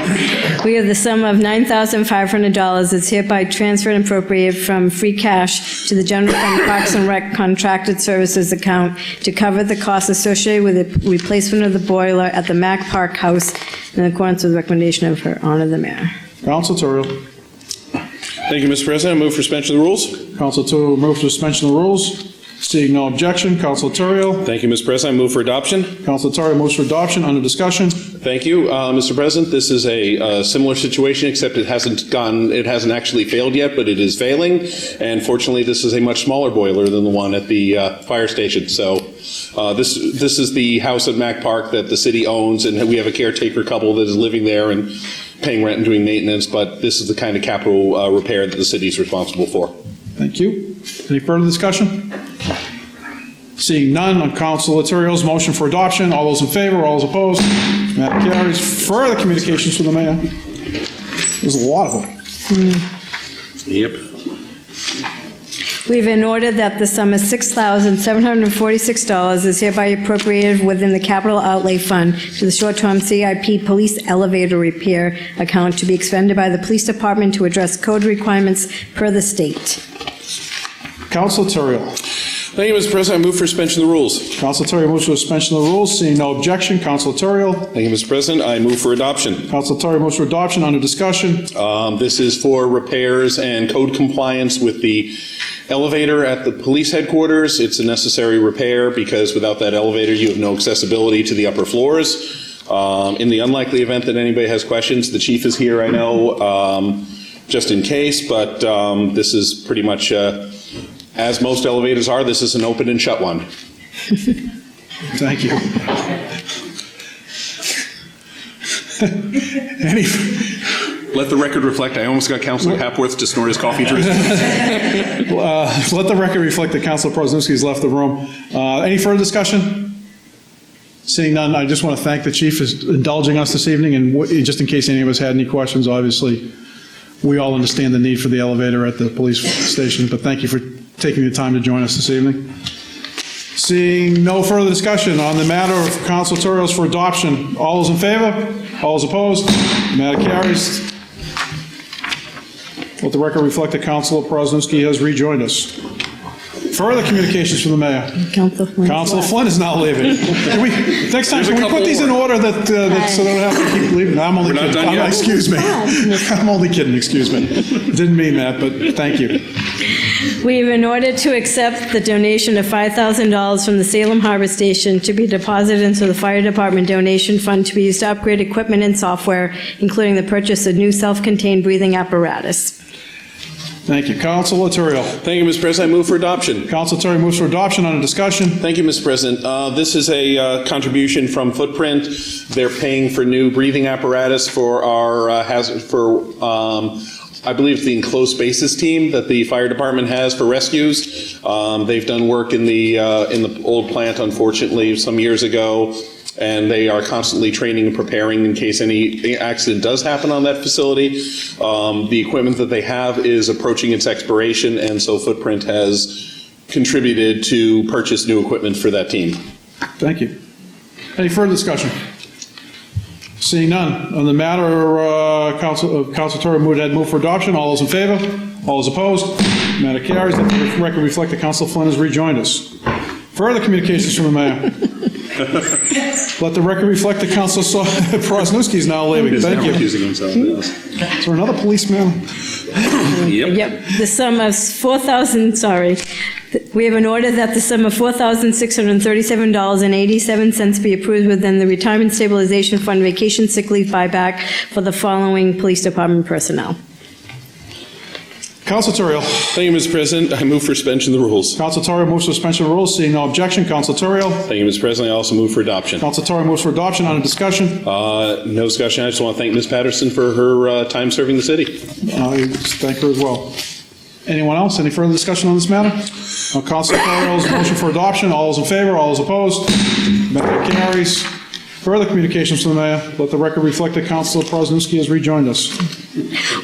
We have the sum of $9,500 is hereby transferred and appropriated from free cash to the General Fund Parks and Rec Contracted Services account to cover the costs associated with the replacement of the boiler at the Mack Park House in accordance with the recommendation of Her Honor the Mayor. Council Terrell. Thank you, Mr. President. I move for suspension of the rules. Council Terrell moves for suspension of the rules. Seeing no objection, Council Terrell. Thank you, Mr. President. I move for adoption. Council Terrell moves for adoption. Under discussion. Thank you, Mr. President. This is a similar situation, except it hasn't actually failed yet, but it is failing. And fortunately, this is a much smaller boiler than the one at the fire station. So this is the house at Mack Park that the city owns, and we have a caretaker couple that is living there and paying rent and doing maintenance. But this is the kind of capital repair that the city is responsible for. Thank you. Any further discussion? Seeing none, on Councilor Terrell's motion for adoption, all those in favor, all those opposed, matter carries. Further communications from the mayor. There's a lot of them. Yep. We have an order that the sum of $6,746 is hereby appropriated within the Capital Outlay Fund to the short-term CIP Police Elevator Repair account to be expended by the Police Department to address code requirements per the state. Councilor Terrell. Thank you, Mr. President. I move for suspension of the rules. Councilor Terrell moves for suspension of the rules. Seeing no objection, Councilor Terrell. Thank you, Mr. President. I move for adoption. Councilor Terrell moves for adoption. Under discussion. This is for repairs and code compliance with the elevator at the police headquarters. It's a necessary repair because without that elevator, you have no accessibility to the upper floors. In the unlikely event that anybody has questions, the chief is here, I know. just in case, but this is pretty much, as most elevators are, this is an open and shut one. Thank you. Any, Let the record reflect, I almost got Councilor Hapworth to snort his coffee drink. let the record reflect that Councilor Prosnowski has left the room. Any further discussion? Seeing none, I just want to thank the chief for indulging us this evening, and just in case any of us had any questions, obviously, we all understand the need for the elevator at the police station, but thank you for taking the time to join us this evening. Seeing no further discussion on the matter of council materials for adoption, all those in favor? All those opposed? The matter carries. Let the record reflect that Councilor Prosnowski has rejoined us. Further communications from the mayor. Councilor Flynn is now leaving. Next time, can we put these in order so they don't have to keep leaving? I'm only kidding. Excuse me. I'm only kidding, excuse me. Didn't mean that, but thank you. We have in order to accept the donation of $5,000 from the Salem Harbor Station to be deposited into the Fire Department Donation Fund to be used to upgrade equipment and software, including the purchase of new self-contained breathing apparatus. Thank you. Councilor Turiel. Thank you, Mr. President. I move for adoption. Councilor Turiel moves for adoption. Under discussion. Thank you, Mr. President. This is a contribution from Footprint. They're paying for new breathing apparatus for our I believe the enclosed spaces team that the fire department has for rescues. They've done work in the old plant, unfortunately, some years ago, and they are constantly training and preparing in case any accident does happen on that facility. The equipment that they have is approaching its expiration, and so Footprint has contributed to purchase new equipment for that team. Thank you. Any further discussion? Seeing none. On the matter, Councilor Turiel had moved for adoption. All those in favor? All those opposed? The matter carries. Let the record reflect that Councilor Flynn has rejoined us. Further communications from the mayor. Let the record reflect that Councilor Prosnowski is now leaving. Thank you. Is there another policeman? Yep. The sum of we have an order that the sum of $4,637.87 be approved within the Retirement Stabilization Fund vacation sick leave buyback for the following police department personnel. Councilor Turiel. Thank you, Mr. President. I move for suspension of the rules. Councilor Turiel moves for suspension of the rules. Seeing no objection, Councilor Turiel. Thank you, Mr. President. I also move for adoption. Councilor Turiel moves for adoption. Under discussion. No discussion. I just want to thank Ms. Patterson for her time serving the city. I thank her as well. Anyone else? Any further discussion on this matter? Councilor Turiel's motion for adoption. All those in favor? All those opposed? Matter carries. Further communications from the mayor. Let the record reflect that Councilor Prosnowski has rejoined us.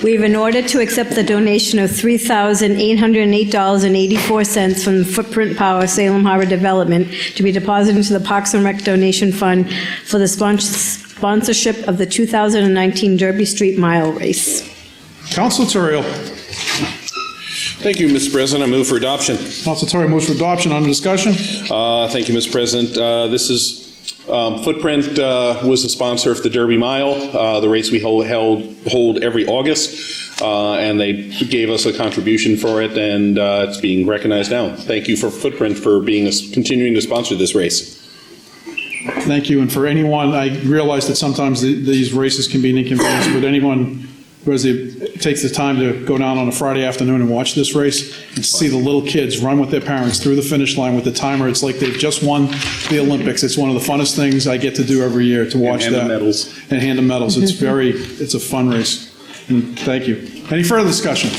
We have an order to accept the donation of $3,808.84 from the Footprint Power Salem Harbor Development to be deposited into the Parks and Rec Donation Fund for the sponsorship of the 2019 Derby Street Mile Race. Councilor Turiel. Thank you, Mr. President. I move for adoption. Councilor Turiel moves for adoption. Under discussion. Thank you, Mr. President. This is Footprint was a sponsor of the Derby Mile, the race we hold every August, and they gave us a contribution for it, and it's being recognized now. Thank you for Footprint for continuing to sponsor this race. Thank you, and for anyone, I realize that sometimes these races can be an inconvenience, but anyone who takes the time to go down on a Friday afternoon and watch this race and see the little kids run with their parents through the finish line with the timer, it's like they've just won the Olympics. It's one of the funnest things I get to do every year, to watch that. And hand them medals. And hand them medals. It's a fun race. And thank you. Any further discussion?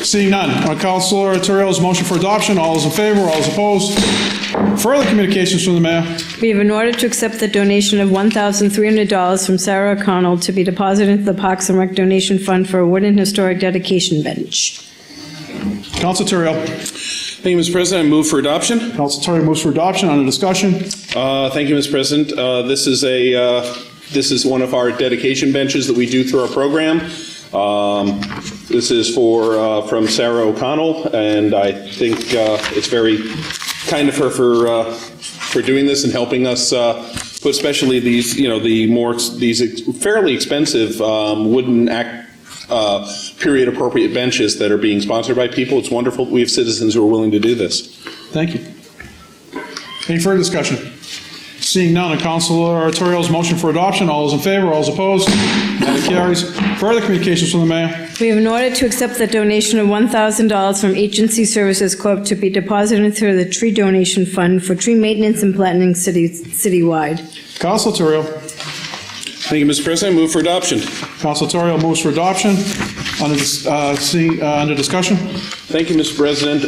Seeing none. On Councilor Turiel's motion for adoption, all those in favor, all those opposed? Further communications from the mayor. We have an order to accept the donation of $1,300 from Sarah O'Connell to be deposited into the Parks and Rec Donation Fund for a wooden historic dedication bench. Councilor Turiel. Thank you, Mr. President. I move for adoption. Councilor Turiel moves for adoption. Under discussion. Thank you, Mr. President. This is one of our dedication benches that we do through our program. This is from Sarah O'Connell, and I think it's very kind of her for doing this and helping us put especially these fairly expensive wooden period appropriate benches that are being sponsored by people. It's wonderful that we have citizens who are willing to do this. Thank you. Any further discussion? Seeing none, on Councilor Turiel's motion for adoption, all those in favor, all those opposed? That carries. Further communications from the mayor. We have an order to accept the donation of $1,000 from Agency Services Corp. to be deposited into the tree donation fund for tree maintenance and planting citywide. Council Terrell. Thank you, Mr. President. I move for adoption. Council Terrell moves for adoption. Under discussion. Thank you, Mr. President.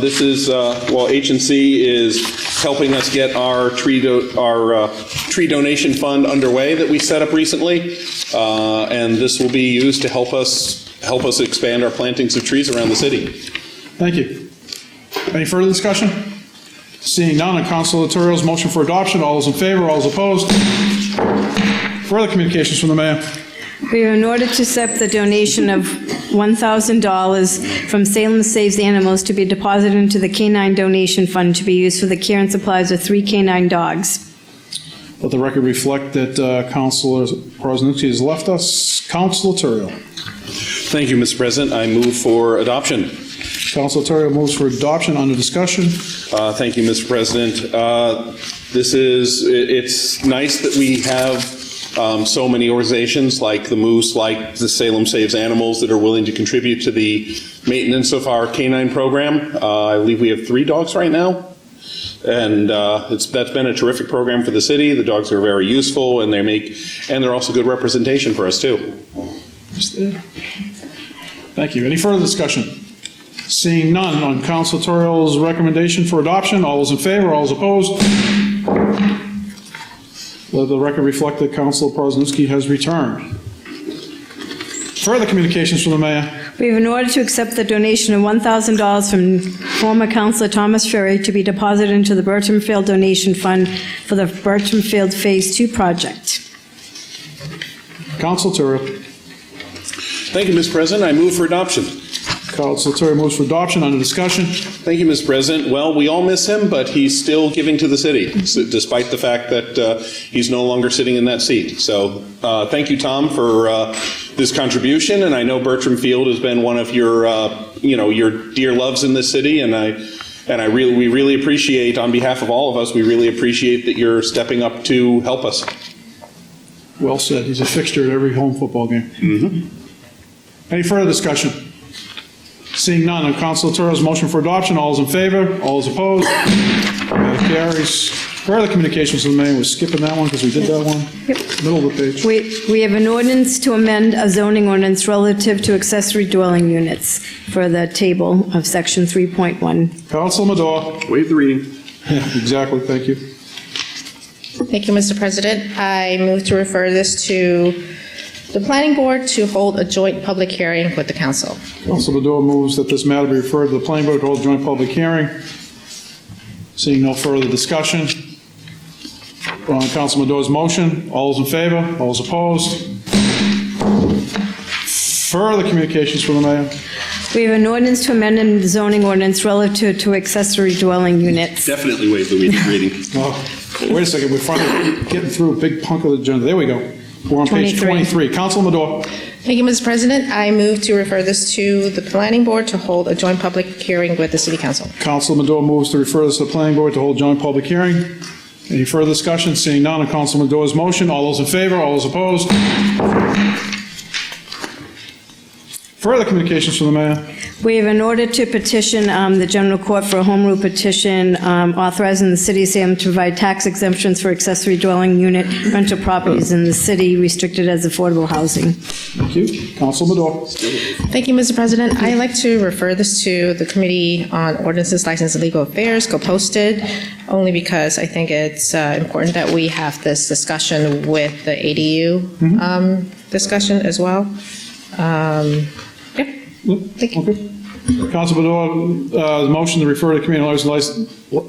This is, H&C is helping us get our tree donation fund underway that we set up recently. And this will be used to help us expand our plantings of trees around the city. Thank you. Any further discussion? Seeing none on Council Terrell's motion for adoption, all those in favor, all those opposed? Further communications from the mayor. We have an order to accept the donation of $1,000 from Salem Saves Animals to be deposited into the Canine Donation Fund to be used for the care and supplies of 3 canine dogs. Let the record reflect that Councilor Prosniewski has left us. Councilor Terrell. Thank you, Mr. President. I move for adoption. Councilor Terrell moves for adoption. Under discussion. Thank you, Mr. President. It's nice that we have so many organizations like the Moose, like the Salem Saves Animals that are willing to contribute to the maintenance of our canine program. I believe we have 3 dogs right now. And that's been a terrific program for the city. The dogs are very useful, and they're also good representation for us too. Thank you. Any further discussion? Seeing none on Council Terrell's recommendation for adoption, all those in favor, all those opposed? Let the record reflect that Councilor Prosniewski has returned. Further communications from the mayor. We have an order to accept the donation of $1,000 from former Councilor Thomas Ferry to be deposited into the Bertram Field Donation Fund for the Bertram Field Phase 2 project. Council Terrell. Thank you, Mr. President. I move for adoption. Council Terrell moves for adoption. Under discussion. Thank you, Mr. President. Well, we all miss him, but he's still giving to the city, despite the fact that he's no longer sitting in that seat. So thank you, Tom, for this contribution. And I know Bertram Field has been one of your, your dear loves in this city. And we really appreciate, on behalf of all of us, we really appreciate that you're stepping up to help us. Well said. He's a fixture at every home football game. Mm-hmm. Any further discussion? Seeing none on Council Terrell's motion for adoption, all those in favor, all those opposed? That carries. Further communications from the mayor. We're skipping that one because we did that one. Yep. Middle of the page. We have an ordinance to amend a zoning ordinance relative to accessory dwelling units for the table of section 3.1. Council Madore. Waive the reading. Yeah, exactly. Thank you. Thank you, Mr. President. I move to refer this to the planning board to hold a joint public hearing with the council. Council Madore moves that this matter be referred to the planning board to hold a joint public hearing. Seeing no further discussion on Council Madore's motion, all those in favor, all those opposed? Further communications from the mayor. We have an ordinance to amend a zoning ordinance relative to accessory dwelling units. Definitely waive the reading. Oh, wait a second, we're finally getting through a big hunk of the agenda. There we go. We're on page 23. Council Madore. Thank you, Mr. President. I move to refer this to the planning board to hold a joint public hearing with the city council. Council Madore moves to refer this to the planning board to hold joint public hearing. Any further discussion? Seeing none on Council Madore's motion, all those in favor, all those opposed? Further communications from the mayor. We have an order to petition the general court for a home rule petition authorizing the city of Salem to provide tax exemptions for accessory dwelling unit rental properties in the city restricted as affordable housing. Thank you. Council Madore. Thank you, Mr. President. I'd like to refer this to the Committee on Ordinances, License, and Legal Affairs, co-posted, only because I think it's important that we have this discussion with the ADU discussion as well. Thank you. Okay. Council Madore, the motion to refer to Committee on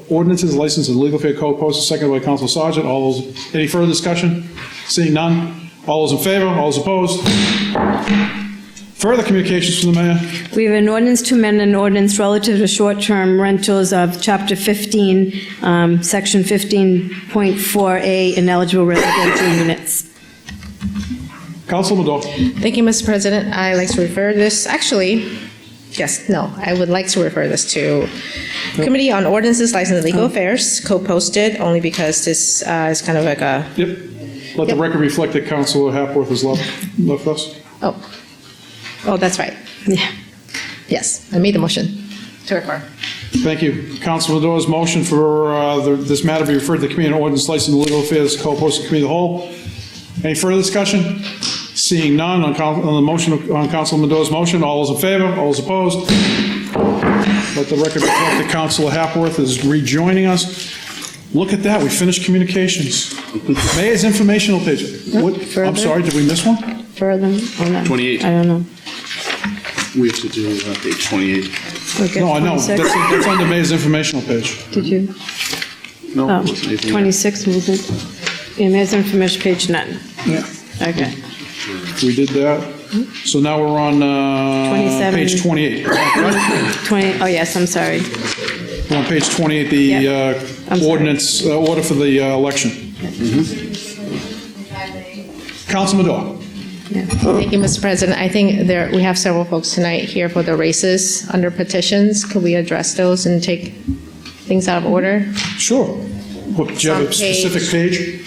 Ordinances, License, and Legal Affairs co-posted, seconded by Council Sergeant. All those, any further discussion? Seeing none. All those in favor? All those opposed? Further communications from the mayor. We have an ordinance to amend an ordinance relative to short-term rentals of Chapter 15, Section 15.4A, ineligible residential units. Council Madore. Thank you, Mr. President. I'd like to refer this, I would like to refer this to Committee on Ordinances, License, and Legal Affairs, co-posted, only because this is kind of like a Let the record reflect that Councilor Hapworth has left us. Oh, that's right. Yeah. Yes, I made the motion to refer. Thank you. Councilor Medora's motion for this matter be referred to the Committee on Ordinance, Licensing, and Legal Affairs, co-posted Committee of the Whole. Any further discussion? Seeing none on the motion on Councilor Medora's motion, all those in favor, all those opposed? Let the record reflect that Councilor Hapworth is rejoining us. Look at that, we finished communications. Mayor's informational page. I'm sorry, did we miss one? Further? Oh, no. 28. I don't know. We have to do page 28. Okay, No, I know, 26. that's on the Mayor's informational page. Did you? No, Oh, it wasn't anything there. 26 wasn't. Yeah, there's information, page 9. Yeah. Okay. We did that. So now we're on 27. page 28. Right? 20, oh, yes, I'm sorry. We're on page 28, the ordinance, order for the election. Councilman Medore. Thank you, Mr. President. I think we have several folks tonight here for the races under petitions. Could we address those and take things out of order? Sure. Do you have a specific page?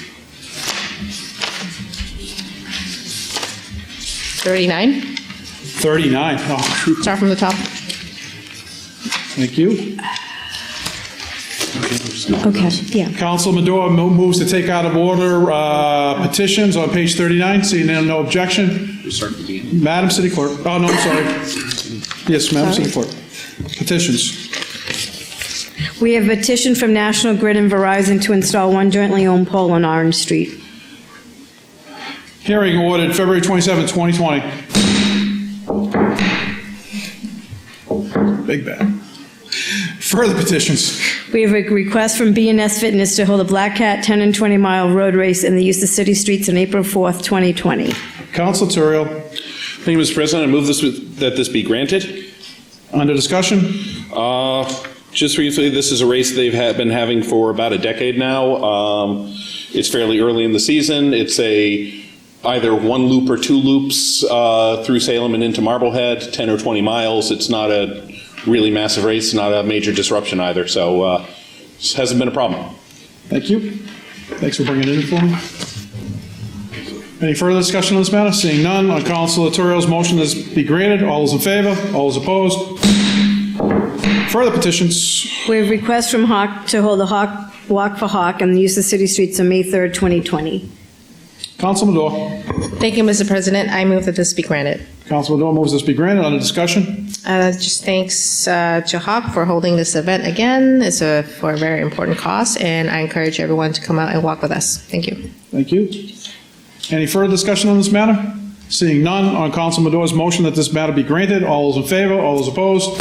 39? 39. Oh, Start from the top. thank you. Okay, yeah. Council Medore moves to take out of order petitions on page 39. Seeing no objection. Madam City Clerk. Oh, no, I'm sorry. Yes, Madam City Clerk. Petitions. We have a petition from National Grid and Verizon to install one jointly owned pole on Orange Street. Hearing ordered February 27, 2020. Big bad. Further petitions. We have a request from B&S Fitness to hold a Black Cat 10 and 20 mile road race in the use of city streets on April 4th, 2020. Council Turiel. Thank you, Mr. President. I move that this be granted. Under discussion? Just briefly, this is a race they've been having for about a decade now. It's fairly early in the season. It's either one loop or two loops through Salem and into Marblehead, 10 or 20 miles. It's not a really massive race, not a major disruption either, so this hasn't been a problem. Thank you. Thanks for bringing it in for me. Any further discussion on this matter? Seeing none, on Councilor Turiel's motion this be granted. All those in favor? All those opposed? Further petitions. We have a request from Hawk to hold a Hawk Walk for Hawk in the use of city streets on May 3rd, 2020. Council Medore. Thank you, Mr. President. I move that this be granted. Council Medore moves this be granted. Under discussion? Just thanks to Hawk for holding this event again. It's for a very important cause, and I encourage everyone to come out and walk with us. Thank you. Thank you. Any further discussion on this matter? Seeing none, on Council Medore's motion that this matter be granted. All those in favor? All those opposed?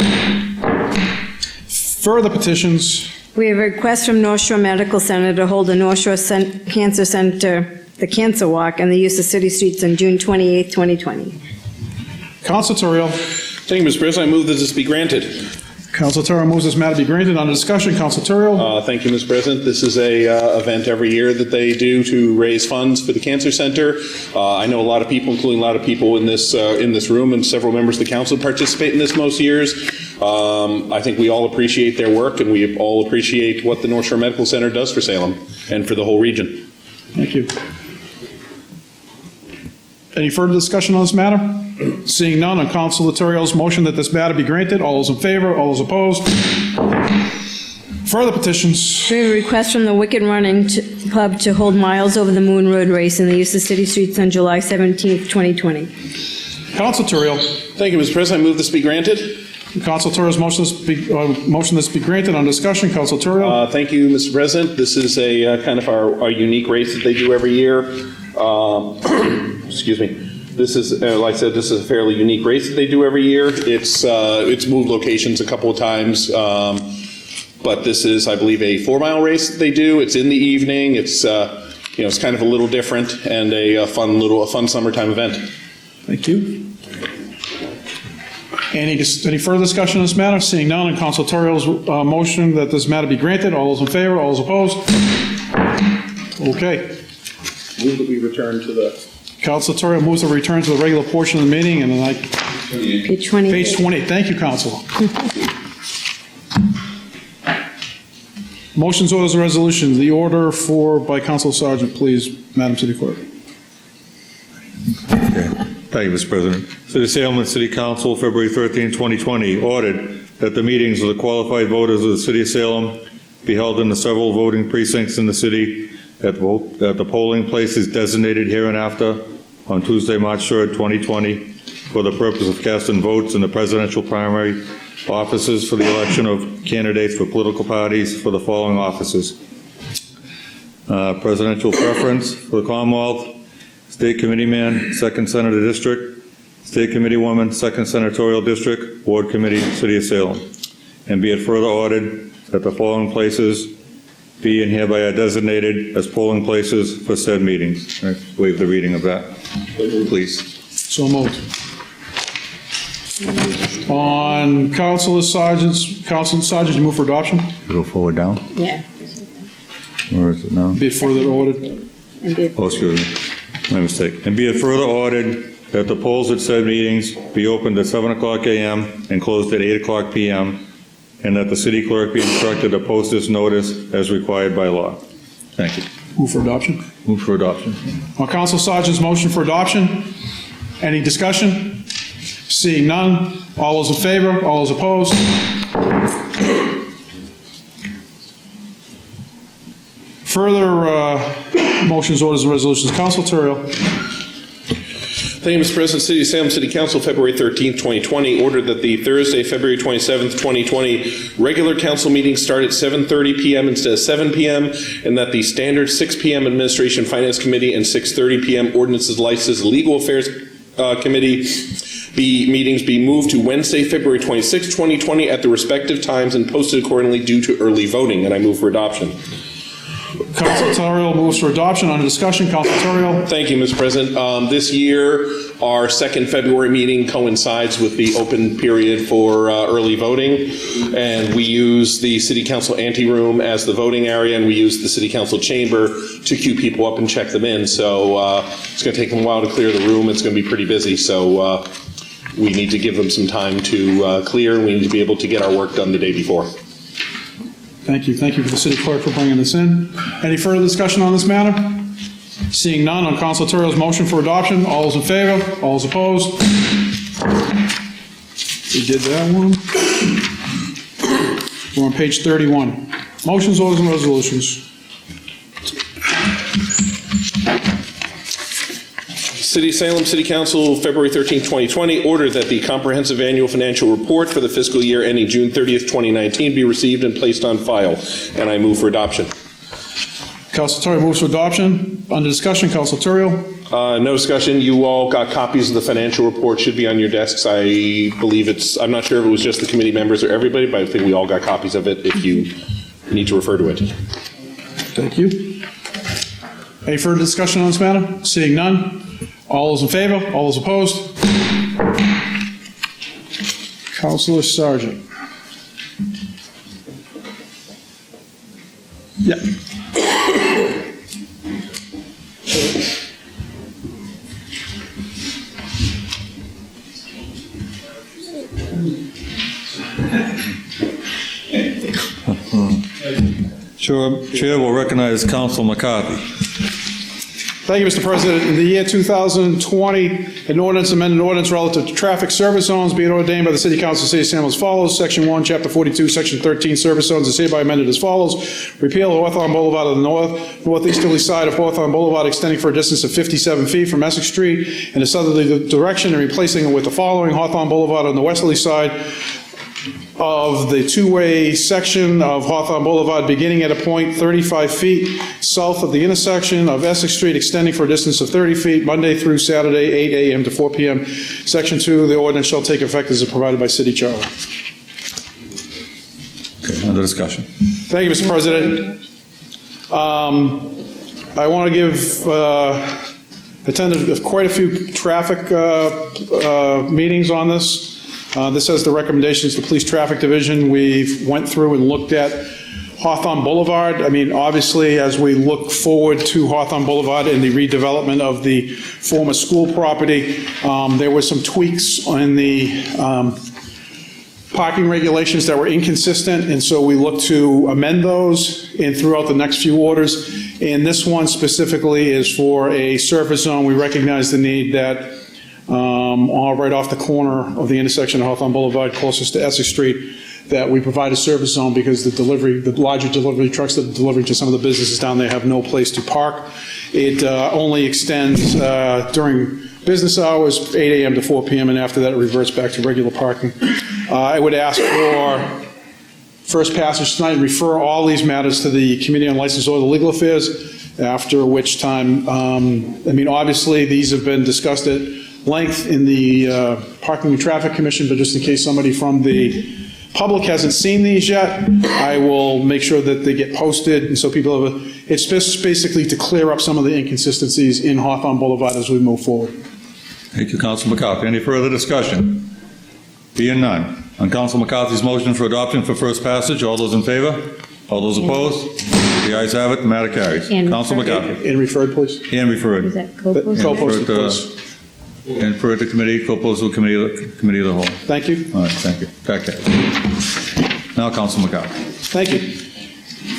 Further petitions. We have a request from North Shore Medical Center to hold the North Shore Cancer Center, the Cancer Walk, and the use of city streets on June 28th, 2020. Council Turiel. Thank you, Mr. President. I move that this be granted. Council Turiel moves this matter be granted. Under discussion, Council Turiel. Thank you, Mr. President. This is a event every year that they do to raise funds for the Cancer Center. I know a lot of people, including a lot of people in this room, and several members of the council participate in this most years. I think we all appreciate their work, and we all appreciate what the North Shore Medical Center does for Salem and for the whole region. Thank you. Any further discussion on this matter? Seeing none, on Councilor Turiel's motion that this matter be granted. All those in favor? All those opposed? Further petitions. We have a request from the Wicked Running Club to hold Miles Over the Moon Road Race in the use of city streets on July 17th, 2020. Council Turiel. Thank you, Mr. President. I move this be granted. Council Turiel's motion this be granted. On discussion, Council Turiel. Thank you, Mr. President. This is a kind of our unique race that they do every year. Excuse me. This is, like I said, this is a fairly unique race that they do every year. It's moved locations a couple of times, but this is, I believe, a 4-mile race that they do. It's in the evening. It's it's kind of a little different and a fun summertime event. Thank you. Any further discussion on this matter? Seeing none, on Council Turiel's motion that this matter be granted. All those in favor? All those opposed? Okay. Move that we return to the... Council Turiel moves to return to the regular portion of the meeting, and then Page 20. Page 20. Thank you, Councilor. Motions, orders, and resolutions. The order by Council Sergeant, please, Madam City Clerk. Thank you, Mr. President. City of Salem and City Council, February 13, 2020, ordered that the meetings of the qualified voters of the City of Salem be held in the several voting precincts in the city at the polling places designated hereinafter on Tuesday, March 3rd, 2020, for the purpose of casting votes in the presidential primary offices for the election of candidates for political parties for the following offices. Presidential preference for the Commonwealth, State Committeeman, 2nd Senator District, State Committeewoman, 2nd Senatorial District, Ward Committee, City of Salem. And be it further ordered that the following places be and hereby are designated as polling places for said meetings. I waive the reading of that, please. So moved. On Council Sergeant, you move for adoption? Go forward down. Yeah. Where is it now? Be it further ordered. Oh, excuse me. My mistake. And be it further ordered that the polls at said meetings be opened at 7 o'clock a.m. and closed at 8 o'clock p.m., and that the city clerk be instructed to post this notice as required by law. Thank you. Move for adoption. Move for adoption. On Council Sergeant's motion for adoption, any discussion? Seeing none, all those in favor, all those opposed? Further motions, orders, and resolutions. Council Terrell. Thank you, Mr. President. City of Salem City Council, February 13th, 2020, ordered that the Thursday, February 27th, 2020, regular council meetings start at 7:30 p.m. instead of 7 p.m., and that the standard 6 p.m. Administration Finance Committee and 6:30 p.m. Ordinances, Licenses, Legal Affairs Committee meetings be moved to Wednesday, February 26th, 2020, at the respective times and posted accordingly due to early voting, and I move for adoption. Council Terrell moves for adoption. Under discussion, Council Terrell. Thank you, Mr. President. This year, our second February meeting coincides with the open period for early voting, and we use the City Council anteroom as the voting area, and we use the City Council chamber to queue people up and check them in. So it's going to take them a while to clear the room. It's going to be pretty busy, so we need to give them some time to clear, and we need to be able to get our work done the day before. Thank you. Thank you for the city clerk for bringing this in. Any further discussion on this matter? Seeing none, on Council Terrell's motion for adoption, all those in favor, all those opposed? We did that one. We're on page 31. Motions, orders, and resolutions. City of Salem City Council, February 13, 2020, ordered that the comprehensive annual financial report for the fiscal year ending June 30th, 2019 be received and placed on file, and I move for adoption. Council Terrell moves for adoption. Under discussion, Council Terrell. No discussion. You all got copies of the financial report, should be on your desks. I believe I'm not sure if it was just the committee members or everybody, but I think we all got copies of it if you need to refer to it. Thank you. Any further discussion on this matter? Seeing none. All those in favor? All those opposed? Councilor Sargent. Yeah. Chair will recognize Council McCarthy. Thank you, Mr. President. In the year 2020, an ordinance amended an ordinance relative to traffic service zones being ordained by the City Council of the City of Salem as follows. Section 1, Chapter 42, Section 13, service zones is hereby amended as follows. Repeal Hawthorne Boulevard on the northeasterly side of Hawthorne Boulevard extending for a distance of 57 feet from Essex Street in a southerly direction and replacing it with the following. Hawthorne Boulevard on the westerly side of the two-way section of Hawthorne Boulevard beginning at a point 35 feet south of the intersection of Essex Street extending for a distance of 30 feet Monday through Saturday 8 a.m. to 4 p.m. Section 2, the ordinance shall take effect as provided by City Charter. Okay, under discussion. Thank you, Mr. President. I want to give attended quite a few traffic meetings on this. This has the recommendations of the Police Traffic Division. We've went through and looked at Hawthorne Boulevard. I mean, obviously, as we look forward to Hawthorne Boulevard and the redevelopment of the former school property, there were some tweaks in the parking regulations that were inconsistent, and so we look to amend those and throughout the next few orders. And this one specifically is for a surface zone. We recognize the need that right off the corner of the intersection of Hawthorne Boulevard, closest to Essex Street, that we provide a service zone because the larger delivery trucks that are delivering to some of the businesses down there have no place to park. It only extends during business hours, 8 a.m. to 4 p.m., and after that it reverts back to regular parking. I would ask for first passage tonight and refer all these matters to the Committee on License or the Legal Affairs, after which time, obviously these have been discussed at length in the Parking and Traffic Commission, but just in case somebody from the public hasn't seen these yet, I will make sure that they get posted, and so people have it's just basically to clear up some of the inconsistencies in Hawthorne Boulevard as we move forward. Thank you, Council McCarthy. Any further discussion? Being none. On Council McCarthy's motion for adoption for first passage, all those in favor? All those opposed? The ayes have it, the matter carries. Council McCarthy. And referred, please. And referred. Is that co-posted? Co-posted, please. And referred to committee, co-posted to committee of the whole. Thank you. All right, thank you. Back there. Now, Council McCarthy. Thank you.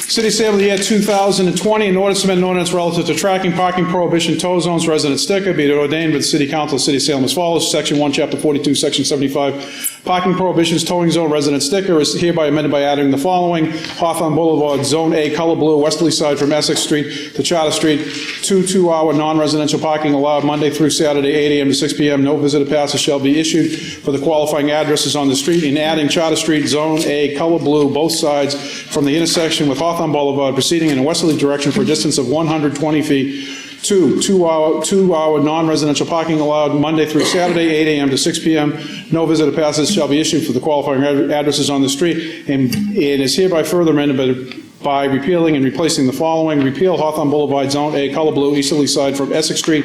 City of Salem, the year 2020, an ordinance to amend an ordinance relative to tracking, parking prohibition, tow zones, resident sticker, be it ordained by the City Council of the City of Salem as follows. Section 1, Chapter 42, Section 75, parking prohibitions, towing zone, resident sticker is hereby amended by adding the following. Hawthorne Boulevard, Zone A, color blue, westerly side from Essex Street to Charter Street, 2-hour non-residential parking allowed Monday through Saturday, 8 a.m. to 6 p.m. No visitor passes shall be issued for the qualifying addresses on the street, and adding Charter Street, Zone A, color blue, both sides from the intersection with Hawthorne Boulevard, proceeding in a westerly direction for a distance of 120 feet. 2-hour non-residential parking allowed Monday through Saturday, 8 a.m. to 6 p.m. No visitor passes shall be issued for the qualifying addresses on the street, and it is hereby further amended by repealing and replacing the following. Repeal Hawthorne Boulevard, Zone A, color blue, easterly side from Essex Street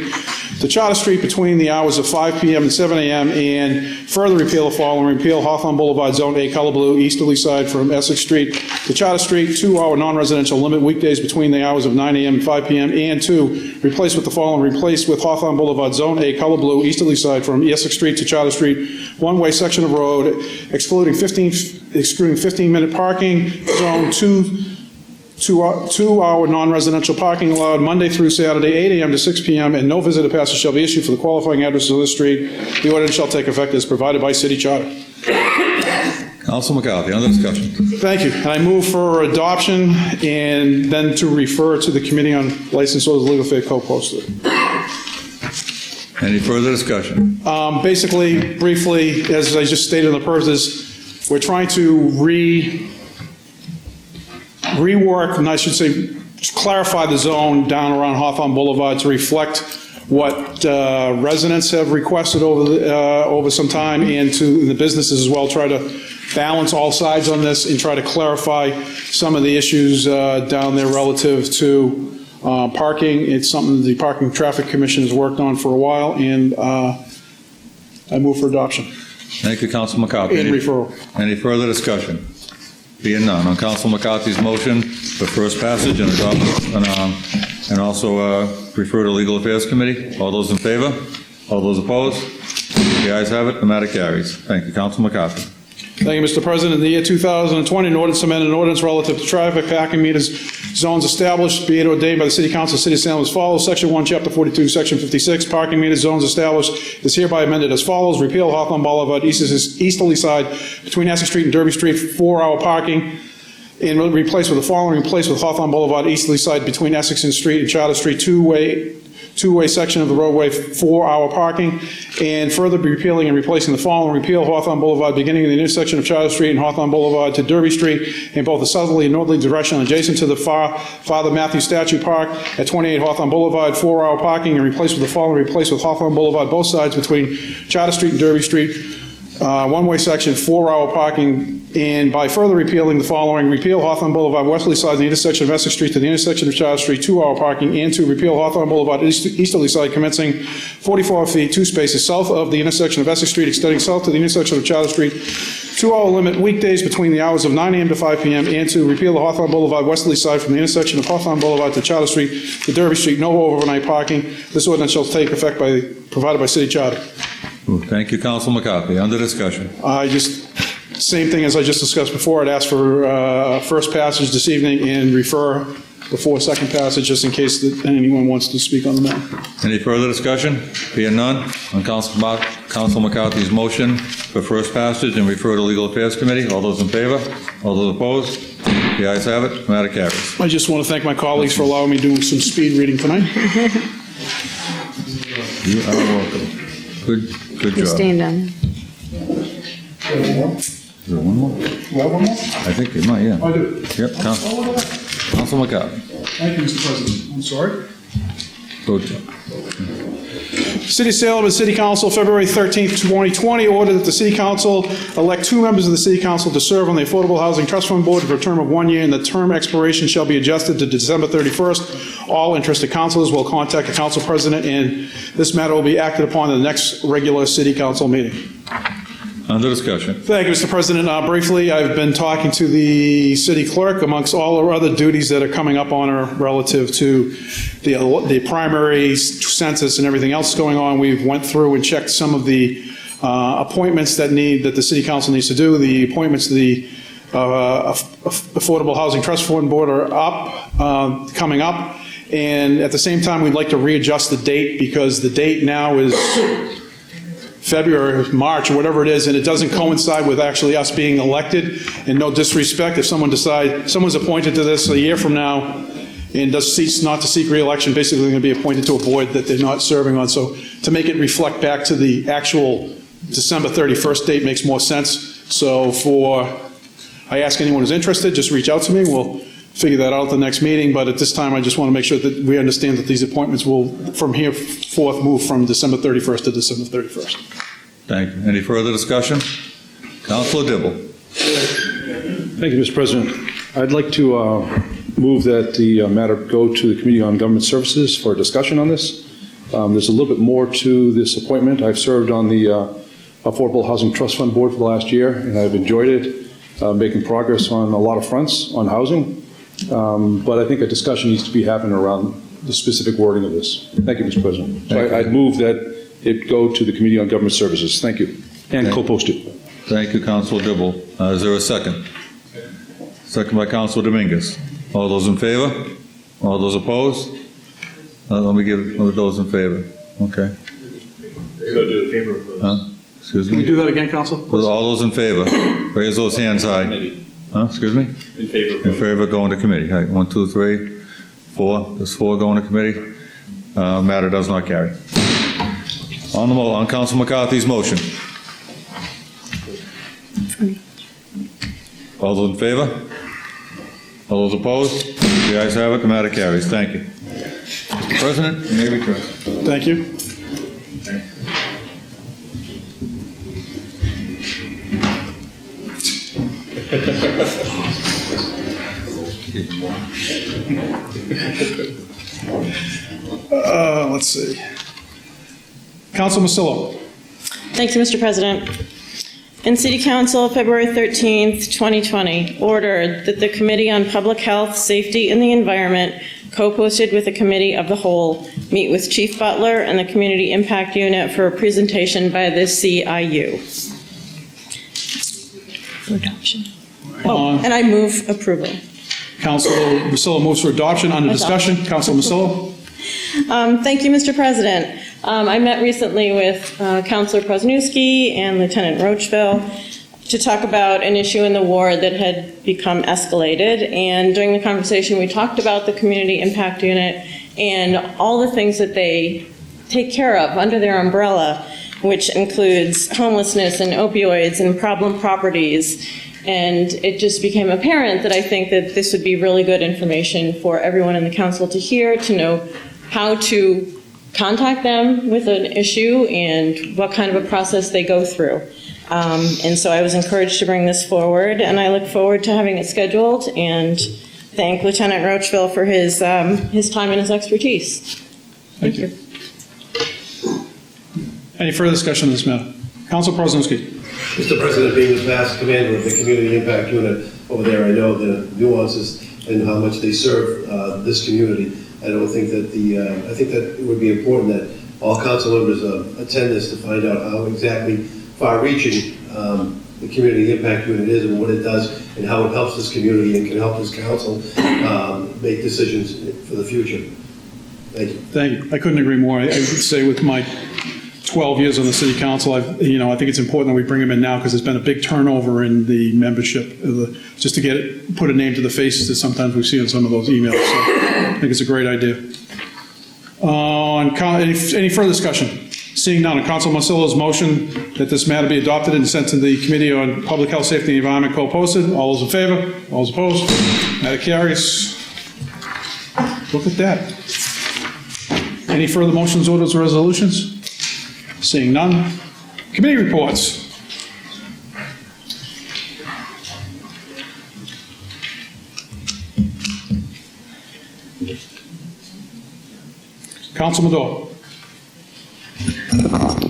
to Charter Street between the hours of 5 p.m. and 7 a.m., and further repeal the following. Repeal Hawthorne Boulevard, Zone A, color blue, easterly side from Essex Street to Charter Street, 2-hour non-residential limit weekdays between the hours of 9 a.m. and 5 p.m., and 2, replace with the following. Replace with Hawthorne Boulevard, Zone A, color blue, easterly side from Essex Street to Charter Street, one-way section of road, excluding 15-minute parking, Zone 2-hour non-residential parking allowed Monday through Saturday, 8 a.m. to 6 p.m., and no visitor passes shall be issued for the qualifying addresses of the street. The ordinance shall take effect as provided by city charter. Council McCarthy, under discussion. Thank you. And I move for adoption and then to refer to the Committee on License or the Legal Affairs co-posted. Any further discussion? Basically, briefly, as I just stated in the purposes, we're trying to rework, and I should say, clarify the zone down around Hawthorne Boulevard to reflect what residents have requested over some time, and to the businesses as well, try to balance all sides on this and try to clarify some of the issues down there relative to parking. It's something the Parking and Traffic Commission has worked on for a while, and I move for adoption. Thank you, Council McCarthy. And referral. Any further discussion? Being none, on Council McCarthy's motion for first passage and adoption, and also refer to Legal Affairs Committee, all those in favor? All those opposed? The ayes have it, the matter carries. Thank you, Council McCarthy. Thank you, Mr. President. In the year 2020, an ordinance amended an ordinance relative to traffic parking meters zones established, be it ordained by the City Council of the City of Salem as follows. Section 1, Chapter 42, Section 56, parking meter zones established is hereby amended as follows. Repeal Hawthorne Boulevard, easterly side between Essex Street and Derby Street, 4-hour parking, and replace with the following. Replace with Hawthorne Boulevard, easterly side between Essex Street and Charter Street, two-way section of the roadway, 4-hour parking, and further be repealing and replacing the following. Repeal Hawthorne Boulevard beginning in the intersection of Charter Street and Hawthorne Boulevard to Derby Street in both the southerly and northerly direction adjacent to the Father Matthew Statue Park at 28 Hawthorne Boulevard, 4-hour parking, and replace with the following. Replace with Hawthorne Boulevard both sides between Charter Street and Derby Street, one-way section, 4-hour parking, and by further repealing the following. Repeal Hawthorne Boulevard westerly side, the intersection of Essex Street to the intersection of Charter Street, 2-hour parking, and to repeal Hawthorne Boulevard easterly side commencing 44 feet, 2 spaces south of the intersection of Essex Street, extending south to the intersection of Charter Street, 2-hour limit weekdays between the hours of 9 a.m. to 5 p.m., and to repeal the Hawthorne Boulevard westerly side from the intersection of Hawthorne Boulevard to Charter Street to Derby Street, no overnight parking. This ordinance shall take effect provided by city charter. Thank you, Council McCarthy. Under discussion. Same thing as I just discussed before, I'd ask for first passage this evening and refer before second passage, just in case that anyone wants to speak on the matter. Any further discussion? Being none, on Council McCarthy's motion for first passage and refer to Legal Affairs Committee, all those in favor? All those opposed? The ayes have it, matter carries. I just want to thank my colleagues for allowing me to do some speed reading tonight. You are welcome. Good You're job. staying down. Is there one more? I think you might, yeah. I do. Yep, Council McCarthy. Thank you, Mr. President. I'm sorry. Go to. City of Salem and City Council, February 13th, 2020, ordered that the City Council elect 2 members of the City Council to serve on the Affordable Housing Trust Fund Board for a term of 1 year, and the term expiration shall be adjusted to December 31st. All interested councilors will contact the council president, and this matter will be acted upon in the next regular City Council meeting. Under discussion. Thank you, Mr. President. Briefly, I've been talking to the city clerk amongst all her other duties that are coming up on her relative to the primary census and everything else going on. We've went through and checked some of the appointments that the city council needs to do. The appointments to the Affordable Housing Trust Fund Board are coming up. And at the same time, we'd like to readjust the date, because the date now is February, March, or whatever it is, and it doesn't coincide with actually us being elected. And no disrespect, if someone's appointed to this a year from now and does cease not to seek re-election, basically going to be appointed to a board that they're not serving on. So to make it reflect back to the actual December 31st date makes more sense. So I ask anyone who's interested, just reach out to me. We'll figure that out at the next meeting, but at this time, I just want to make sure that we understand that these appointments will, from here forth, move from December 31st to December 31st. Thank you. Any further discussion? Councilor Dibble. Thank you, Mr. President. I'd like to move that the matter go to the Committee on Government Services for a discussion on this. There's a little bit more to this appointment. I've served on the Affordable Housing Trust Fund Board for the last year, and I've enjoyed it, making progress on a lot of fronts on housing. But I think a discussion needs to be happening around the specific wording of this. Thank you, Mr. President. So I'd move that it go to the Committee on Government Services. Thank you. And co-post it. Thank you, Councilor Dibble. Is there a second? Second by Councilor Dominguez. All those in favor? All those opposed? Let me give those in favor. Okay. Excuse me? Can we do that again, Council? All those in favor, raise those hands high. Excuse me? In favor. In favor of going to committee. All right, 1, 2, 3, 4. There's 4 going to committee. Matter does not carry. On Council McCarthy's motion. All those in favor? All those opposed? The ayes have it. The matter carries. Thank you. Mr. President, you may return. Thank you. Let's see. Council Masillo. Thank you, Mr. President. In City Council, February 13th, 2020, ordered that the Committee on Public Health, Safety, and the Environment, co-posted with the Committee of the Whole, meet with Chief Butler and the Community Impact Unit for a presentation by the CIU. For adoption. And I move approval. Council Masillo moves for adoption. Under discussion, Council Masillo. Thank you, Mr. President. I met recently with Councilor Prosnewski and Lieutenant Rocheville to talk about an issue in the ward that had become escalated. And during the conversation, we talked about the Community Impact Unit and all the things that they take care of under their umbrella, which includes homelessness and opioids and problem properties. And it just became apparent that I think that this would be really good information for everyone in the council to hear, to know how to contact them with an issue and what kind of a process they go through. And so I was encouraged to bring this forward, and I look forward to having it scheduled, and thank Lieutenant Rocheville for his time and his expertise. Thank you. Any further discussion on this matter? Council Prosnewski. Mr. President, being the past commander of the Community Impact Unit over there, I know the nuances and how much they serve this community. I don't think that I think that it would be important that all council members attend this to find out how exactly far-reaching the community impact unit is and what it does and how it helps this community and can help this council make decisions for the future. Thank you. Thank you. I couldn't agree more. I would say with my 12 years on the city council, I think it's important that we bring them in now because there's been a big turnover in the membership, just to put a name to the faces that sometimes we see on some of those emails. So I think it's a great idea. Any further discussion? Seeing none, on Council Marcillo's motion that this matter be adopted and sent to the Committee on Public Health, Safety, and Environment co-posted. All those in favor? All those opposed? Matter carries. Look at that. Any further motions, orders, or resolutions? Seeing none. Committee reports. Council Madore.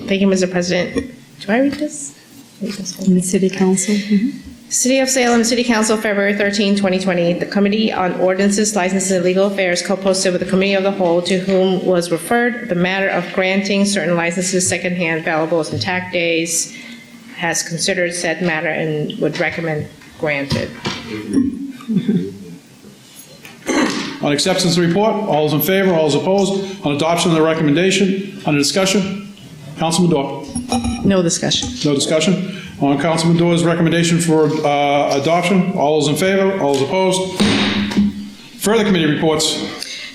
Thank you, Mr. President. Do I read this? In the City Council. City of Salem, City Council, February 13, 2020. The Committee on Ordinances, Licenses, and Legal Affairs co-posted with the Committee of the Whole, to whom was referred the matter of granting certain licenses, secondhand valuables, and tax days, has considered said matter and would recommend granted. On acceptance of the report, all those in favor, all those opposed. On adoption of the recommendation, under discussion, Councilman Madore. No discussion. No discussion. On Councilman Madore's recommendation for adoption, all those in favor, all those opposed. Further committee reports.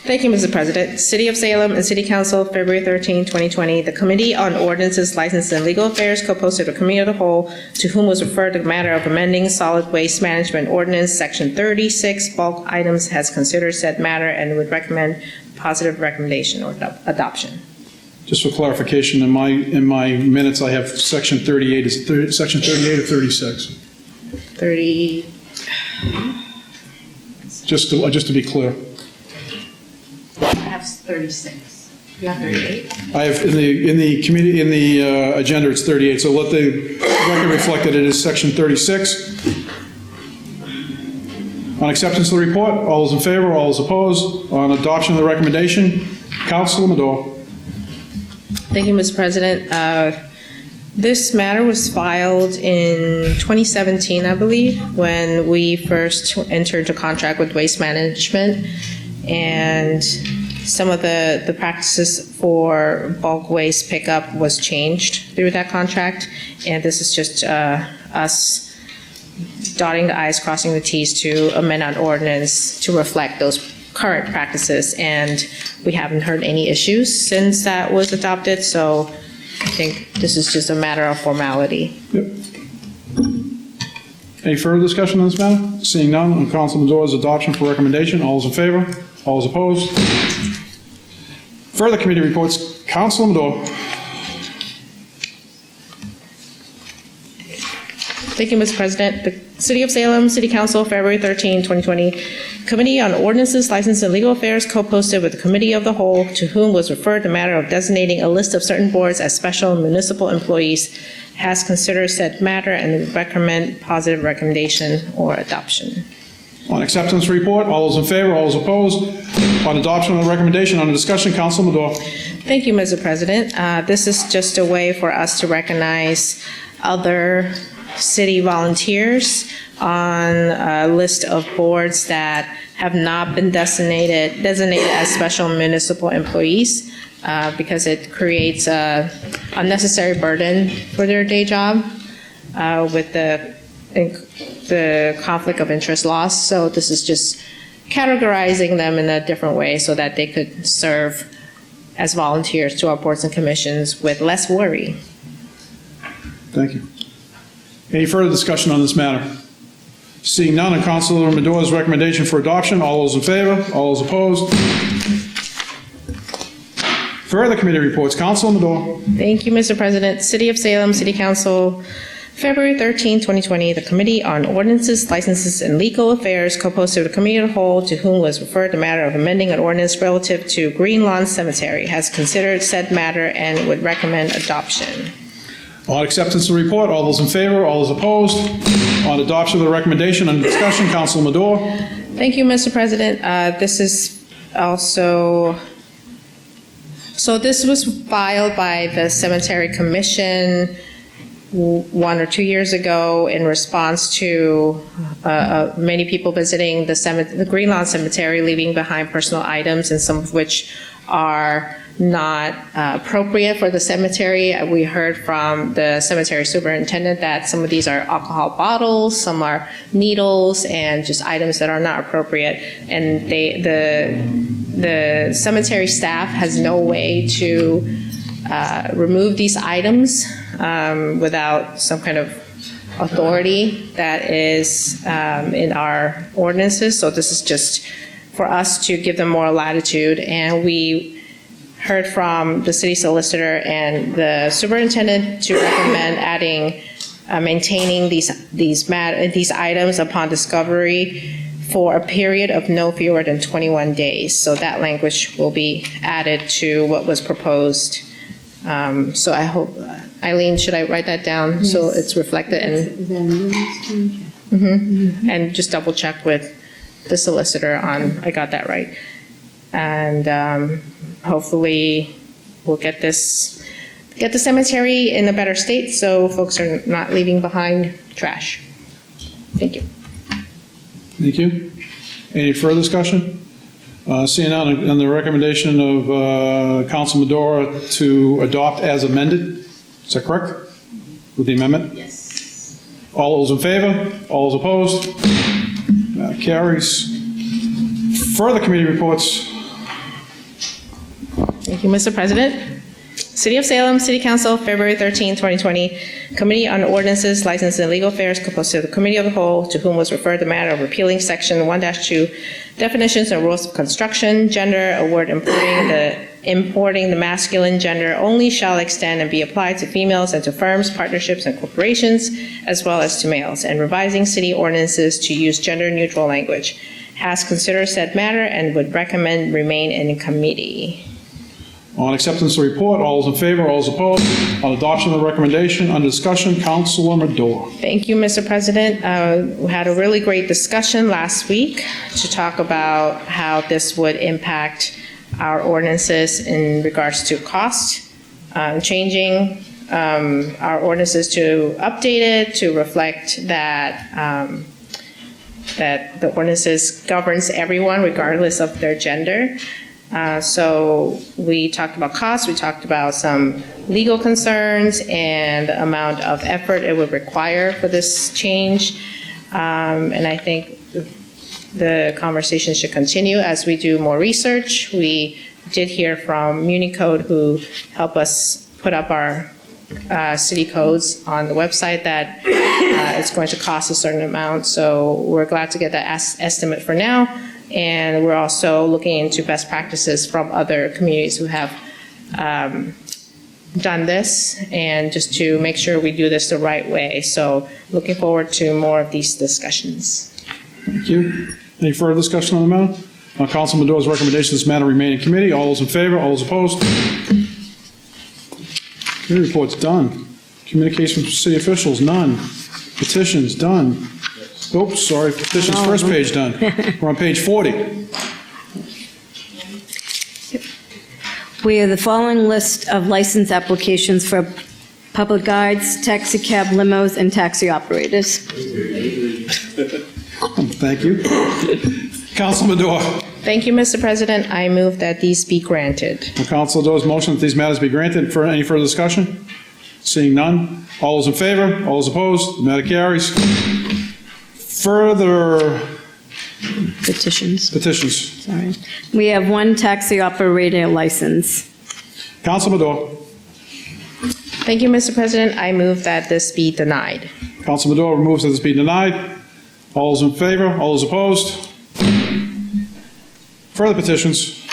Thank you, Mr. President. City of Salem and City Council, February 13, 2020. The Committee on Ordinances, Licenses, and Legal Affairs co-posted a Committee of the Whole, to whom was referred the matter of amending Solid Waste Management Ordinance, Section 36, bulk items, has considered said matter and would recommend positive recommendation or adoption. Just for clarification, in my minutes, I have Section 38. Is it Section 38 or 36? 30. Just to be clear. I have 36. You have 38? I have in the committee agenda it's 38. So let the record reflect that it is Section 36. On acceptance of the report, all those in favor, all those opposed. On adoption of the recommendation, Councilor Madore. Thank you, Mr. President. This matter was filed in 2017, I believe, when we first entered into contract with Waste Management, and some of the practices for bulk waste pickup was changed through that contract, and this is just us dotting the i's, crossing the t's to amend our ordinance to reflect those current practices, and we haven't heard any issues since that was adopted, so I think this is just a matter of formality. Yep. Any further discussion on this matter? Seeing none, on Council Madore's adoption for recommendation, all those in favor, all those opposed. Further committee reports, Council Madore. Thank you, Mr. President. The City of Salem, City Council, February 13, 2020. Committee on Ordinances, Licenses, and Legal Affairs co-posted with the Committee of the Whole, to whom was referred the matter of designating a list of certain boards as special municipal employees, has considered said matter and recommend positive recommendation or adoption. On acceptance report, all those in favor, all those opposed. On adoption of the recommendation, under discussion, Council Madore. Thank you, Mr. President. This is just a way for us to recognize other city volunteers on a list of boards that have not been designated as special municipal employees because it creates a unnecessary burden for their day job with the conflict of interest loss. So this is just categorizing them in a different way so that they could serve as volunteers to our boards and commissions with less worry. Thank you. Any further discussion on this matter? Seeing none, on Councilor Madore's recommendation for adoption, all those in favor, all those opposed. Further committee reports, Councilor Madore. Thank you, Mr. President. City of Salem, City Council, February 13, 2020. The Committee on Ordinances, Licenses, and Legal Affairs co-posted with the Committee of the Whole, to whom was referred the matter of amending an ordinance relative to Green Lawn Cemetery, has considered said matter and would recommend adoption. On acceptance of the report, all those in favor, all those opposed. On adoption of the recommendation, under discussion, Councilor Madore. Thank you, Mr. President. This is also, so this was filed by the Cemetery Commission 1 or 2 years ago in response to many people visiting the Greenlawn Cemetery, leaving behind personal items, and some of which are not appropriate for the cemetery. We heard from the cemetery superintendent that some of these are alcohol bottles, some are needles, and just items that are not appropriate. And the cemetery staff has no way to remove these items without some kind of authority that is in our ordinances. So this is just for us to give them more latitude. And we heard from the city solicitor and the superintendent to recommend adding, maintaining these items upon discovery for a period of no fewer than 21 days. So that language will be added to what was proposed. So I hope, Eileen, should I write that down so it's reflected in? And just double check with the solicitor on, I got that right. And hopefully we'll get the cemetery in a better state so folks are not leaving behind trash. Thank you. Thank you. Any further discussion? Seeing none, on the recommendation of Council Medora to adopt as amended, is that correct? With the amendment? Yes. All those in favor? All those opposed? That carries. Further committee reports. Thank you, Mr. President. City of Salem, City Council, February 13, 2020. Committee on Ordinances, Licenses, and Legal Affairs composed of the Committee of the Whole, to whom was referred the matter of repealing Section 1-2, Definitions and Rules of Construction, Gender, a word importing the masculine gender only shall extend and be applied to females and to firms, partnerships, and corporations, as well as to males, and revising city ordinances to use gender-neutral language. Has considered said matter and would recommend remain in committee. On acceptance of the report, all those in favor, all those opposed. On adoption of the recommendation, under discussion, Councilor Medora. Thank you, Mr. President. We had a really great discussion last week to talk about how this would impact our ordinances in regards to cost, changing our ordinances to update it to reflect that that the ordinances governs everyone regardless of their gender. So we talked about costs, we talked about some legal concerns and the amount of effort it would require for this change. And I think the conversation should continue as we do more research. We did hear from Municode, who helped us put up our city codes on the website, that it's going to cost a certain amount. So we're glad to get that estimate for now. And we're also looking into best practices from other communities who have done this, and just to make sure we do this the right way. So looking forward to more of these discussions. Thank you. Any further discussion on the matter? On Council Medora's recommendation, this matter remain in committee. All those in favor, all those opposed? Committee reports done. Communication from city officials, none. Petitions, done. Oops, sorry, petitions first page done. We're on page 40. We have the following list of license applications for public guides, taxi cab, limos, and taxi operators. Thank you. Council Medora. Thank you, Mr. President. I move that these be granted. Council Medora's motion that these matters be granted. For any further discussion? Seeing none. All those in favor? All those opposed? The matter carries. Further petitions. Sorry. We have one taxi operator license. Council Medora. Thank you, Mr. President. I move that this be denied. Council Medora moves that this be denied. All those in favor? All those opposed? Further petitions.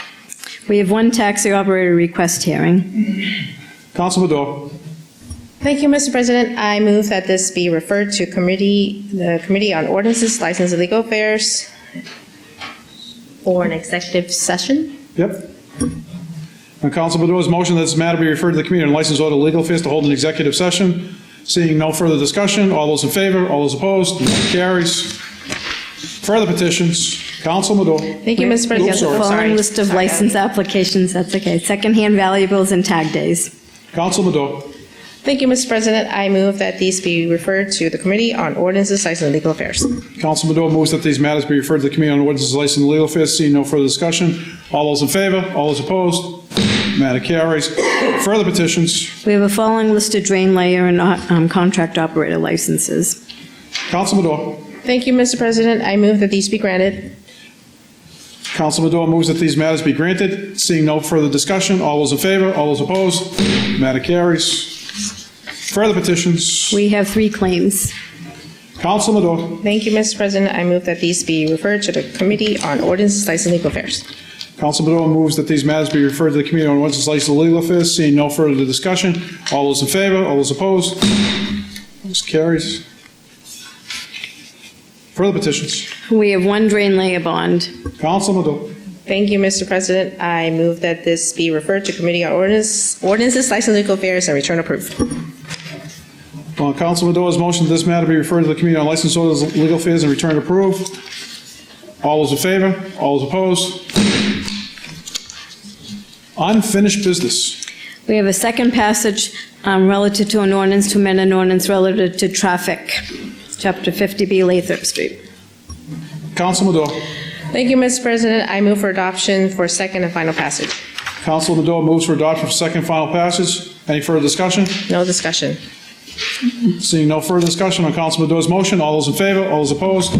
We have one taxi operator request hearing. Council Medora. Thank you, Mr. President. I move that this be referred to the Committee on Ordinances, License, and Legal Affairs for an executive session. Yep. On Council Medora's motion that this matter be referred to the Committee on License, Order, and Legal Affairs to hold an executive session. Seeing no further discussion, all those in favor, all those opposed, the motion carries. Further petitions. Council Medora. Thank you, Mr. President. The following list of license applications, that's okay. Secondhand valuables and tag days. Council Medora. Thank you, Mr. President. I move that these be referred to the Committee on Ordinances, License, and Legal Affairs. Council Madore moves that these matters be referred to the Committee on Ordinances, License, and Legal Affairs. Seeing no further discussion, all those in favor, all those opposed, matter carries. Further petitions. We have a following list of drain layer and contract operator licenses. Council Madore. Thank you, Mr. President. I move that these be granted. Council Madore moves that these matters be granted. Seeing no further discussion, all those in favor, all those opposed, matter carries. Further petitions. We have 3 claims. Council Madore. Thank you, Mr. President. I move that these be referred to the Committee on Ordinances, License, and Legal Affairs. Council Madore moves that these matters be referred to the Committee on Ordinances, License, and Legal Affairs. Seeing no further discussion, all those in favor, all those opposed, this carries. Further petitions. We have 1 drain layer bond. Council Madore. Thank you, Mr. President. I move that this be referred to Committee on Ordinances, License, and Legal Affairs, and return approved. On Council Madore's motion, this matter be referred to the Committee on License, Orders, Legal Affairs, and return approved. All those in favor? All those opposed? Unfinished business. We have a second passage relative to an ordinance to amend an ordinance relative to traffic, Chapter 50B, Lathrop Street. Council Madore. Thank you, Mr. President. I move for adoption for second and final passage. Council Madore moves for adoption for second and final passage. Any further discussion? No discussion. Seeing no further discussion on Council Madore's motion, all those in favor, all those opposed?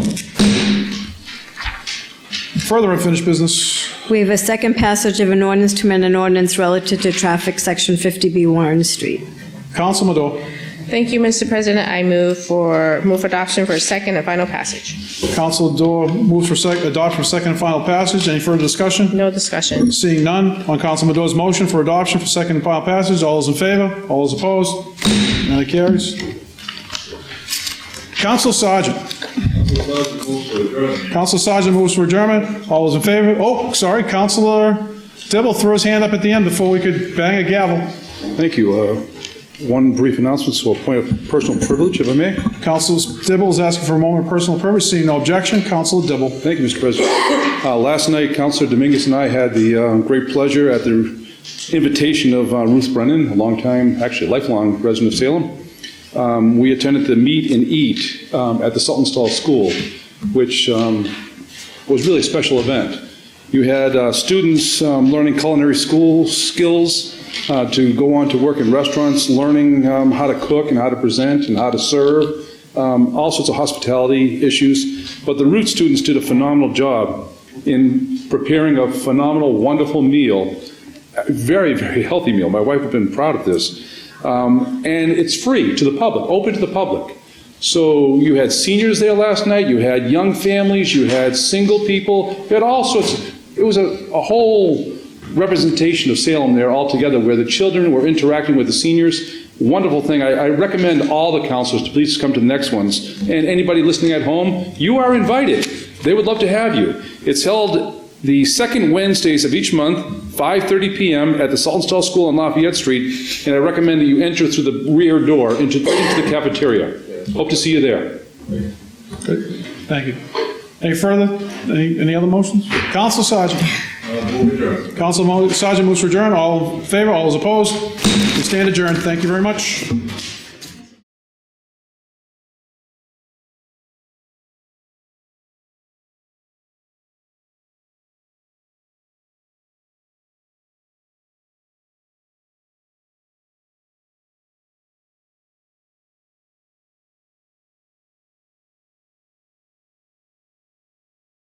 Further unfinished business. We have a second passage of an ordinance to amend an ordinance relative to traffic, Section 50B, Warren Street. Council Madore. Thank you, Mr. President. I move for adoption for second and final passage. Council Madore moves for adoption for second and final passage. Any further discussion? No discussion. Seeing none on Council Madore's motion for adoption for second and final passage, all those in favor, all those opposed? Matter carries. Council Sergeant. Council Sergeant moves for adjournment. All those in favor? Oh, sorry, Councilor Dibble threw his hand up at the end before we could bang a gavel. Thank you. One brief announcement, so a point of personal privilege, if I may. Councilor Dibble is asking for a moment of personal privilege. Seeing no objection, Councilor Dibble. Thank you, Mr. President. Last night, Councilor Dominguez and I had the great pleasure at the invitation of Ruth Brennan, a longtime, actually lifelong resident of Salem. We attended the Meet and Eat at the Saltonstall School, which was really a special event. You had students learning culinary school skills to go on to work in restaurants, learning how to cook and how to present and how to serve, all sorts of hospitality issues. But the Root students did a phenomenal job in preparing a phenomenal, wonderful meal, a very, very healthy meal. My wife would have been proud of this. And it's free to the public, open to the public. So you had seniors there last night, you had young families, you had single people, you had all sorts of, it was a whole representation of Salem there all together where the children were interacting with the seniors. Wonderful thing. I recommend all the counselors to please come to the next ones. And anybody listening at home, you are invited. They would love to have you. It's held the second Wednesdays of each month, 5:30 p.m. at the Saltonstall School on Lafayette Street, and I recommend that you enter through the rear door into the cafeteria. Hope to see you there. Good. Thank you. Any further? Any other motions? Council Sergeant. Council Sergeant moves for adjourn. All in favor? All those opposed? We stand adjourned. Thank you very much.